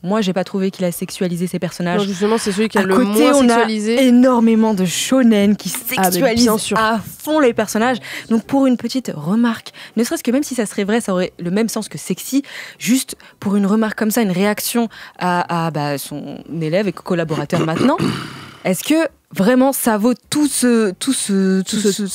Moi, j'ai pas trouvé qu'il a sexualisé ses personnages. Non, justement, c'est celui qui a À le côté, moins on a sexualisé. énormément de shonen qui mais sexualisent bien sûr. à fond les personnages. Donc pour une petite remarque, ne serait-ce que même si ça serait vrai, ça aurait le même sens que sexy, juste pour une remarque comme ça, une réaction à son élève et collaborateur maintenant, est-ce que vraiment ça vaut tout ce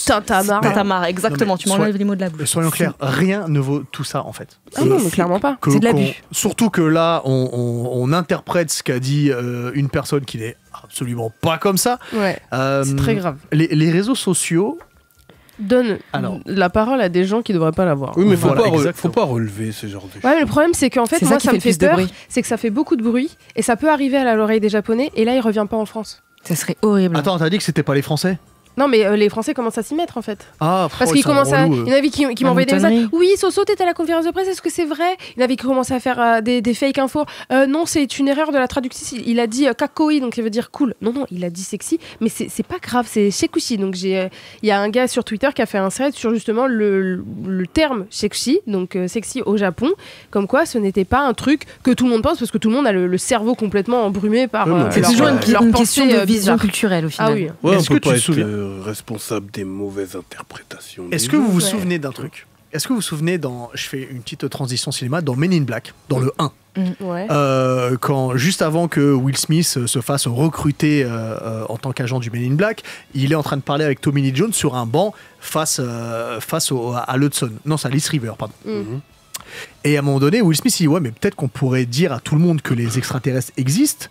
tintamarre, exactement, Non, mais tu m'enlèves les mots de la bouche. Soyons clairs, rien ne vaut tout ça en fait. Ah non, mais clairement pas. C'est de l'abus. Surtout que là, on interprète ce qu'a dit une personne qui n'est absolument pas comme ça. Ouais, c'est très grave. Les réseaux sociaux, Donne Alors. la parole à des gens qui devraient pas l'avoir. Oui, mais Voilà, faut exactement. pas relever ce genre de choses. Ouais, mais le problème, c'est qu'en fait, C'est moi, ça qui ça fait me le fait plus de peur. bruit. C'est que ça fait beaucoup de bruit et ça peut arriver à l'oreille des Japonais et là, il revient pas en France. Ça serait horrible. attends, t'as dit que c'était pas les Français? Non, mais les Français commencent à s'y mettre en fait. Ah, Parce ils qu'ils sont commencent à. relous, Il y en avait qui La m'envoyaient des messages. moutonnerie. Oui, Soso, t'étais à la conférence de presse, est-ce que c'est vrai? Il y en avait qui commençaient à faire des fake infos. Non, c'est une erreur de la traductrice. Il a dit kakoi, donc ça veut dire cool. Non, il a dit sexy, mais c'est pas grave, c'est shekushi. Donc il y a un gars sur Twitter qui a fait un thread sur justement le terme shekushi, donc sexy au Japon. Comme quoi, ce n'était pas un truc que tout le monde pense, parce que tout le monde a le cerveau complètement embrumé par. Ouais, mais C'est leur- toujours leur une question pensée, de vision bizarre. culturelle au final. Ah oui. Ouais, Est-ce on que peut tu pas te souviens être responsable des mauvaises interprétations. Est-ce des que vous gens. vous Ouais. souvenez d'un truc? Est-ce que vous vous souvenez je fais une petite transition cinéma, dans Men in Black, dans le 1, Ouais. quand juste avant que Will Smith se fasse recruter en tant qu'agent du Men in Black, il est en train de parler avec Tommy Lee Jones sur un banc face à l'Hudson. Non, c'est à l'East River, pardon. Mhm. Et à un moment donné, Will Smith il dit ouais, mais peut-être qu'on pourrait dire à tout le monde que les extraterrestres existent.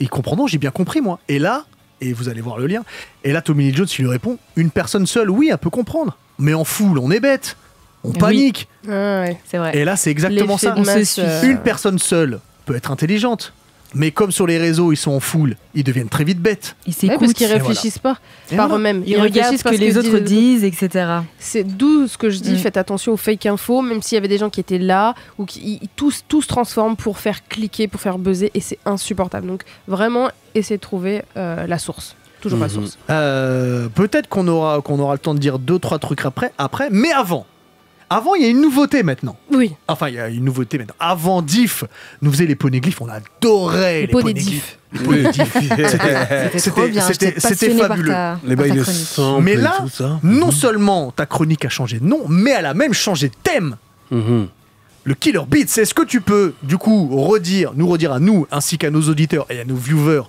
Et il comprend, non, j'ai bien compris moi. Et là, et vous allez voir le lien, et là Tommy Lee Jones il lui répond, une personne seule, oui, elle peut comprendre. Mais en foule, on est bête. On Oui. panique. Ah ouais. C'est vrai. Et là, c'est exactement L'effet ça. de On se masse, suit. Une personne seule peut être intelligente. Mais comme sur les réseaux, ils sont en foule, ils deviennent très vite bêtes. Ils Ouais, parce s'écoutent, qu'ils et voilà. réfléchissent pas Et par voilà. eux-mêmes. ils regardent ce que les autres disent, etc. C'est d'où ce que je dis, Mm. faites attention aux fake infos, même s'il y avait des gens qui étaient là, ou qui tous se transforment pour faire cliquer, pour faire buzzer, et c'est insupportable. Donc vraiment, essayez de trouver la source. Toujours la Mhm. source. Peut-être qu'on aura le temps de dire 2-3 trucs après, mais avant, il y a une nouveauté maintenant. Oui, Enfin, il y a une nouveauté maintenant. Avant Diff nous faisait les poneglyphes, on adorait les poneglyphes. Diff. Les poneglyphes. C'était trop bien, j'étais passionnée par fabuleux. ta, Les par bails ta de chronique. sample Mais et là, tout ça. Non seulement ta chronique a changé de nom, mais elle a même changé de thème. Mhm. Le Killer Beats, est-ce que tu peux, du coup, nous redire à nous, ainsi qu'à nos auditeurs et à nos viewers,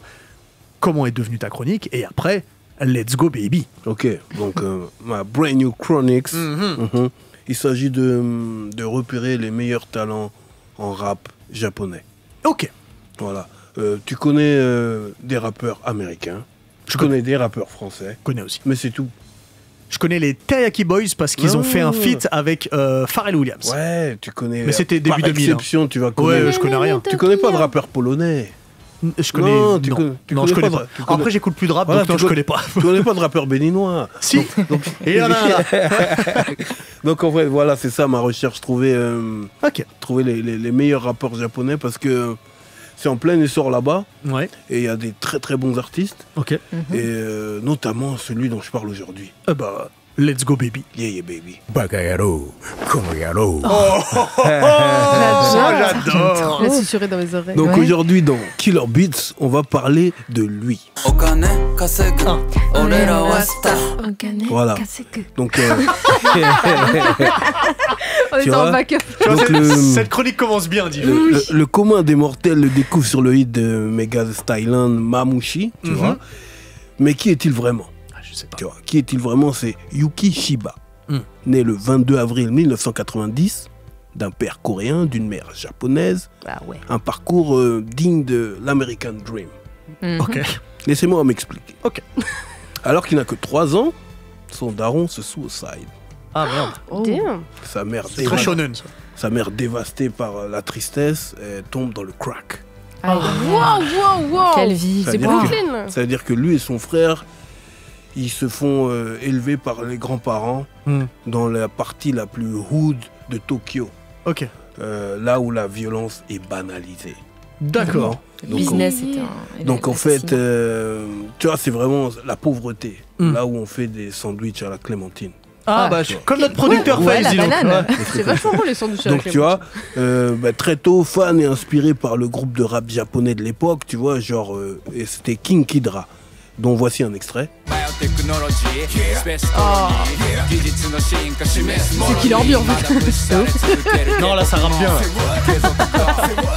comment est devenue ta chronique, et après, let's go baby. Ok, donc ma Brand New Chronics. Mhm. Il s'agit de repérer les meilleurs talents en rap japonais. Ok. Voilà. Tu connais des rappeurs américains. Je connais des rappeurs français. Je connais aussi. Mais c'est tout. Je connais les Teriyaki Boys parce qu'ils ont fait un feat avec Pharrell Williams. Ouais, tu connais. Mais c'était par début 2000, exception, tu vas connaître. Ouais, je connais rien. Tu connais pas de rappeur polonais. Je connais. Non, tu non. connais- tu Non, connais je connais pas pas. de- tu connais- Après, j'écoute plus de rap, Voilà, donc non, tu je connais pas. Tu connais pas de rappeur béninois. Si. Et il y en a un là. Donc en vrai, voilà, c'est ça ma recherche. Trouver Ok. les meilleurs rappeurs japonais parce que c'est en plein essor là-bas Ouais. et il y a des très très bons artistes Ok. et notamment celui dont je parle aujourd'hui. Bah, Let's go baby. Yeah baby. Bagayaro, Komoyaro. J'adore. La susurrer dans mes oreilles. Donc Ouais. aujourd'hui dans Killer Beats, on va parler de lui. Voilà. Donc On était Tu en vois backup. Tu vois, Donc cette chronique commence bien, dis. le commun des mortels le découvre sur le hit de Megas Stylan Mamouchi, tu vois. Mais qui est-il vraiment? Je sais pas. Tu vois, qui est-il vraiment? C'est Yuki Shiba, né le 22 avril 1990, d'un père coréen, d'une mère japonaise. Ah ouais. Un parcours digne de l'American Dream. Ok. Laissez-moi m'expliquer. Ok. Alors qu'il n'a que 3 ans, son daron se suicide. Ah merde. Oh. Damn. Sa mère, C'est très shonen ça. sa mère dévastée par la tristesse, elle tombe dans le crack. Ah, Wow. quelle vie. Ça C'est veut dire que- Brooklyn. Ça veut dire que lui et son frère, ils se font élever par les grands-parents dans la partie la plus hood de Tokyo. Ok. Là où la violence est banalisée. D'accord. Le business était un. Donc en fait, l'assassinat. tu vois, c'est vraiment la pauvreté. Mm. Là où on fait des sandwichs à la clémentine. Ah Ah, bah comme notre producteur Ouais, fait, la dis donc. banane. Ouais. C'est vachement beau les sandwichs avec Donc les tu vois, très tôt, fan et inspiré par le groupe de rap japonais de l'époque, tu vois, genre, et c'était King Kidra, dont voici un extrait. C'est Killer Bee en fait. Non là ça rappe bien.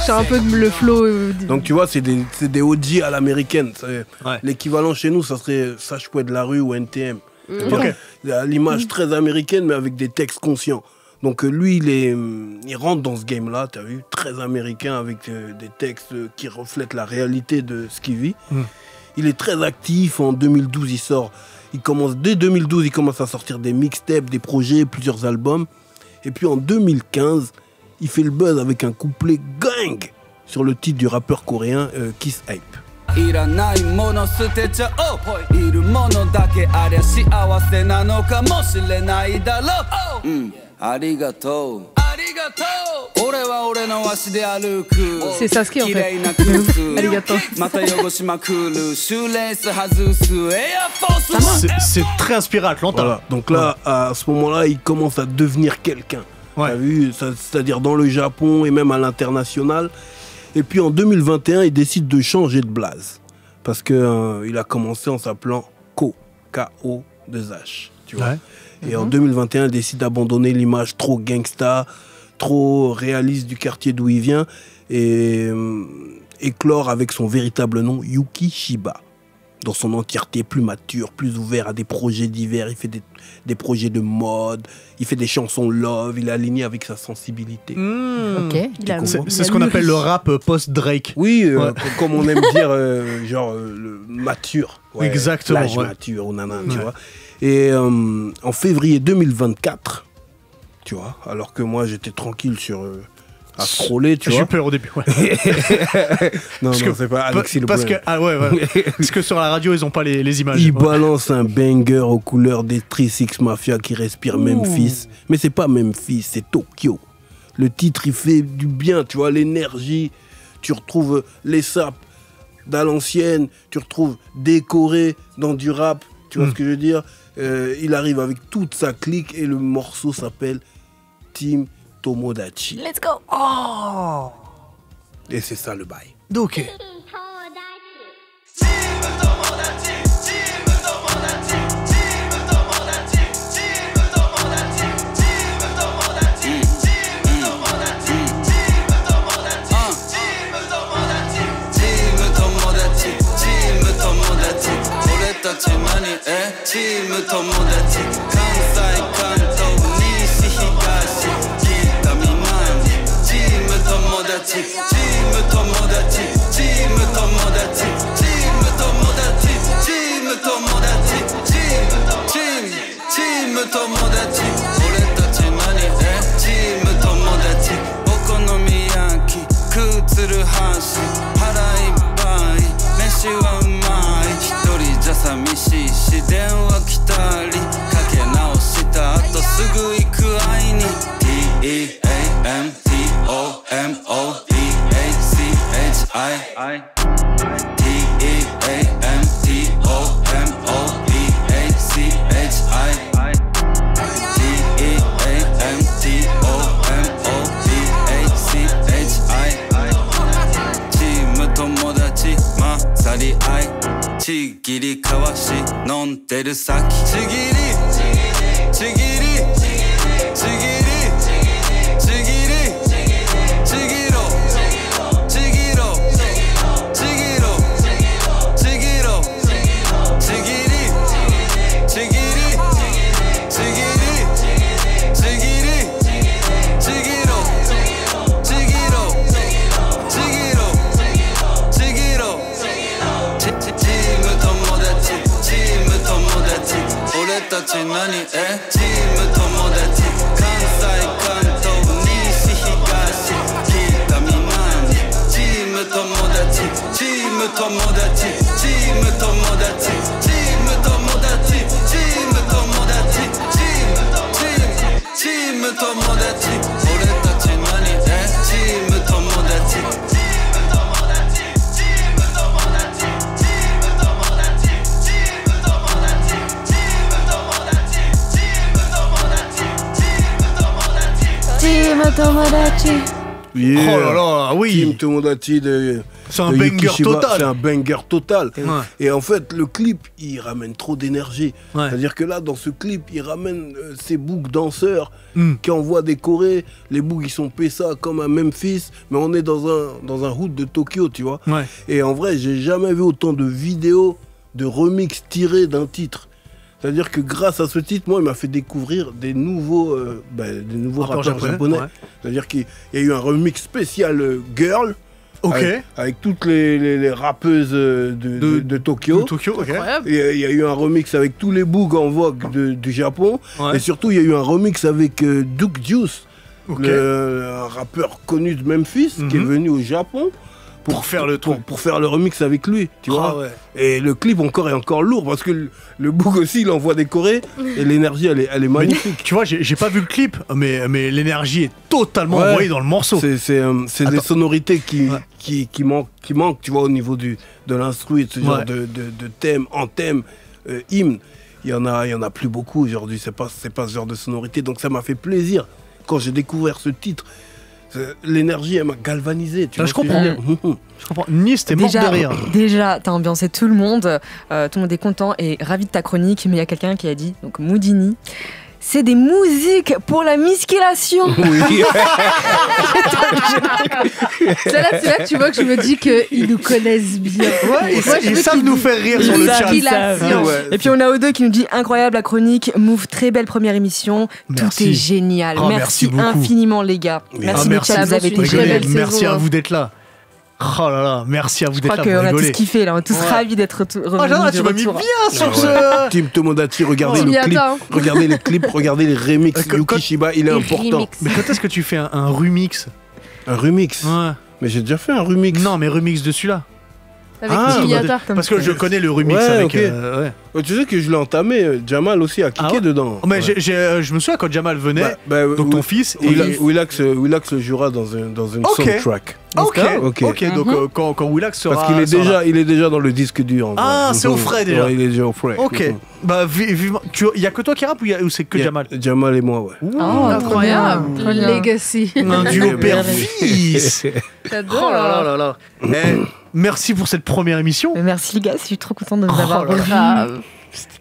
J'ai un peu de le flow. Donc tu vois, c'est des OG à l'américaine. Ouais. L'équivalent chez nous, ça serait Sage Pouet de la rue ou NTM. Ok. L'image très américaine, mais avec des textes conscients. Donc lui, il rentre dans ce game-là, tu as vu, très américain, avec des textes qui reflètent la réalité de ce qu'il vit. Il est très actif. En 2012, dès 2012, il commence à sortir des mixtapes, des projets, plusieurs albums. Et puis en 2015, il fait le buzz avec un couplet gang sur le titre du rappeur coréen Kiss Hype. いらないもの捨てちゃおういるものだけありゃ幸せなのかもしれないだろううんありがとうありがとう俺は俺の足で歩く C'est Sasuke en 綺 fait. 麗な靴ありがとう。また汚しまくるシューレース外すエアフォースC'est très inspiré Atlanta. Voilà. Donc là, à ce moment-là, il commence à devenir quelqu'un. Ouais. T'as vu, c'est-à-dire dans le Japon et même à l'international. Et puis en 2021, il décide de changer de blase. Parce que il a commencé en s'appelant K-O-2-H. Tu vois. Ouais. Et en 2021, il décide d'abandonner l'image trop gangsta, trop réaliste du quartier d'où il vient. Et éclore avec son véritable nom, Yuki Shiba. Dans son entièreté, plus mature, plus ouvert à des projets divers. Il fait des projets de mode, il fait des chansons love, il est aligné avec sa sensibilité. Ok. C'est ce qu'on appelle le rap post-Drake. Oui, Ouais. comme on aime dire, le mature. Ouais, Exactement, l'âge ouais. mature, ou nanan, Ouais. tu vois. Et en février 2024, tu vois, alors que moi j'étais tranquille à scroller, tu J'ai eu vois. peur au début. Ouais. Non, Parce non, que- c'est pas Alexis le Parce que Brain. parce que sur la radio ils ont pas les images. Il Ouais. balance un banger aux couleurs des 3-6 Mafia qui respire Memphis. Mais c'est pas Memphis, c'est Tokyo. Le titre, il fait du bien, tu vois, l'énergie. Tu retrouves les sapes d'à l'ancienne, tu retrouves décoré dans du rap, tu vois ce que je veux dire. Il arrive avec toute sa clique et le morceau s'appelle Team Tomodachi. Let's go. Oh. Et c'est ça le bail. Ok. ちぎり交わし飲んでる先ちぎりちぎりちぎりちぎりちぎろちぎろちぎろちぎろちぎりちぎりちぎりちぎりちぎろちぎろちぎろちぎろチーム友達チーム友達俺たち何チーム友達関西関東西東北南チーム友達チーム友達チーム友達チーム友達チーム友達チーム友達俺たち何チーム友達Yeah. Oh là là, oui. Team Tomodachi C'est un de banger Yukishiba, total. C'est un banger total. Ouais. Et en fait, le clip, il ramène trop d'énergie. Ouais. C'est-à-dire que là, dans ce clip, il ramène ces boucs danseurs Mm. qui envoient des chorés. Les boucs, ils sont pessa comme à Memphis, mais on est dans un hood de Tokyo, tu vois. Ouais. Et en vrai, j'ai jamais vu autant de vidéos de remix tirés d'un titre. C'est-à-dire que grâce à ce titre, moi, il m'a fait découvrir des nouveaux rappeurs japonais. Ouais. C'est-à-dire qu'il y a eu un remix spécial Girl. Ok. Avec toutes les rappeuses de Tokyo. De Tokyo, ok. Incroyable. Et il y a eu un remix avec tous les bougs en vogue du Japon. Ouais. Et surtout, il y a eu un remix avec Duke Juice, Ok. un rappeur connu de Memphis, qui est Mhm. venu au Japon Pour faire le truc. pour faire le remix avec lui, tu Ah vois. ouais. Et le clip est encore lourd parce que le boug aussi, il envoie des chorés et l'énergie, elle est Mais magnifique. tu vois, j'ai pas vu le clip, mais l'énergie est totalement Ouais. envoyée dans le morceau. C'est des Attends. sonorités Ouais. qui manquent, tu vois, au niveau de l'instru, ce genre Ouais. de thème, anthème, hymne. Il y en a plus beaucoup aujourd'hui, c'est pas ce genre de sonorité. Donc ça m'a fait plaisir quand j'ai découvert ce titre. L'énergie, elle m'a galvanisé. Tu Ah, vois je ce que comprends. veux dire. Je comprends. Nice, t'es morte de rire. Déjà, t'as ambiancé tout le monde est content et ravi de ta chronique, mais il y a quelqu'un qui a dit, donc Moudini, c'est des musiques pour la musculation. Oui. C'est là que tu vois que je me dis qu'ils nous connaissent bien. Ouais, Moi, je ils veux savent qu'ils nous disent- faire rire Ils sur le savent, chat. ils savent. Ah ouais. Et puis on a Odo qui nous dit incroyable la chronique, Move, très belle première émission, Merci. tout est génial. Oh, merci merci beaucoup. infiniment les gars. Merci le merci chat, vous avez beaucoup. été Très génial. belle Merci saison, à hein. vous d'être là. Oh là là, merci à vous Je d'être crois là. qu'on Vous a tous rigolez. kiffé là, on est tous Ouais. ravis d'être revenus Ah, là, de tu m'as mis retour. bien sur Ah ce. Team Tomodachi, regardez Oh, le Miata, clip, hein. regardez les clips, regardez les remix. Quand- Yukishiba, il est Les important. remix. Mais quand est-ce que tu fais un remix? Un remix. Ouais. Mais j'ai déjà fait un remix. Non, mais remix de celui-là. Avec Ah, Miata. Parce que je connais le remix Ouais, avec. ok. Ouais. Tu sais que je l'ai entamé, Jamal aussi a kické Ah ouais dedans. Mais Ouais. je me souviens quand Jamal venait, donc ton fils, et Willax le jouera dans une Ok. soundtrack. Ok, Ok. donc quand Willax sera. Parce qu'il est sera- il est déjà dans le disque dur. en Ah, vrai. c'est au frais, déjà. Ouais, il est déjà au frais. Ok, bah vivement. Il y a que toi qui rappe ou c'est que Il y a Jamal? Jamal et moi, ouais. Oh, Incroyable. trop bien. Legacy. Un duo Ouais, père-fils. J'adore. Oh là là là là. Eh, merci pour cette première émission. Mais merci les gars, je suis trop contente de vous Oh avoir là là. revus. Grave.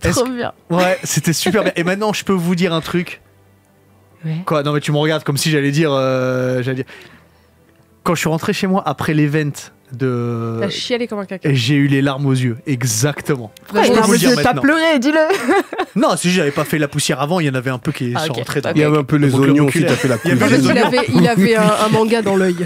Est-ce Trop bien. Ouais, c'était super bien. Et maintenant, je peux vous dire un truc. Ouais. Quoi? Non, mais tu me regardes comme si j'allais dire. Quand je suis rentré chez moi après l'event de. T'as chialé comme un caca. Et j'ai eu les larmes aux yeux, exactement. Pourquoi je peux vous le dire t'as maintenant. pleuré, dis-le. Non, si j'avais pas fait la poussière avant, il y en avait un peu qui Ah, sont ok. rentrés dans Il y avait un peu les Mon globe oignons aussi, oculaire. t'as fait la Il y avait couille. les oignons. Il avait un manga dans l'œil.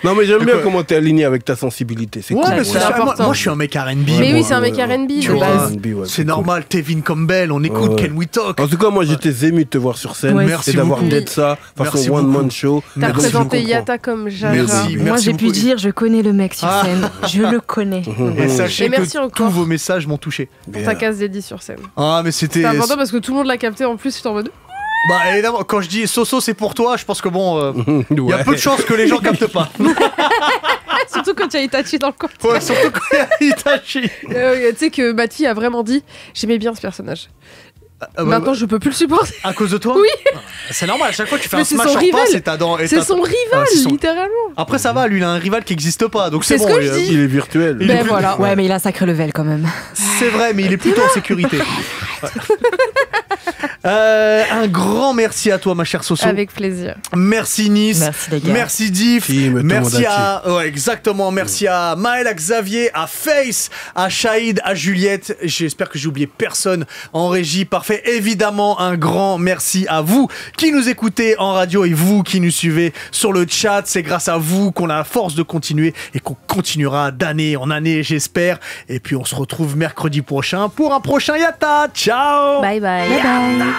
Non, mais j'aime De bien quoi comment t'es aligné avec ta sensibilité. C'est Ouais, cool. mais c'est c'est ça. important. Moi, je suis un mec R&B. Mais oui, Ouais, c'est un mec ouais, R&B Tu de vois, base. R&B, ouais, C'est cool. normal, Tevin Campbell, on écoute Ouais. Can We Talk. En tout cas, moi, j'étais ému de te voir sur scène Ouais. Merci et d'avoir beaucoup. peut-être ça façon Merci one-man beaucoup. show. T'as Et donc, je présenté comprends. Yata comme Jaja. Merci. Moi j'ai pu beaucoup. dire, je connais le mec sur Ah. scène. Je le connais. Et sachez Et merci que encore. tous vos messages m'ont touché. Pour ta case dédiée sur scène. Ah, mais c'était. C'est important parce que tout le monde l'a capté en plus, je suis en mode. Bah, évidemment, quand je dis Soso, c'est pour toi, je pense que bon. Il y a Ouais. peu de chances que les gens captent pas. Surtout quand il y a Itachi dans le coin. Ouais, surtout quand il y a Itachi. Tu sais que Mati a vraiment dit j'aimais bien ce personnage. Maintenant, je peux plus le supporter. À cause de toi? Oui. C'est normal, à chaque fois que tu fais Mais un c'est smash son en rival. passe et t'as dans. C'est son rival, littéralement. Après, ça va, lui, il a un rival qui n'existe pas, donc C'est c'est ce bon. que je dis. Il est virtuel. Il est plus- Voilà. Ouais, mais il a un sacré level quand même. C'est vrai, mais il est plutôt en sécurité. Ouais. Un grand merci à toi, ma chère Soso. Avec plaisir. Merci Nice. Merci, les gars. Merci Diff. Team Merci Tomodachi. à. Ouais, exactement. Merci à Maël, à Xavier, à Face, à Shahid, à Juliette. J'espère que j'ai oublié personne en régie. Parfait. Évidemment, un grand merci à vous qui nous écoutez en radio et vous qui nous suivez sur le chat. C'est grâce à vous qu'on a la force de continuer et qu'on continuera d'année en année, j'espère. Et puis, on se retrouve mercredi prochain pour un prochain Yatta. Ciao! Bye bye. Bye bye.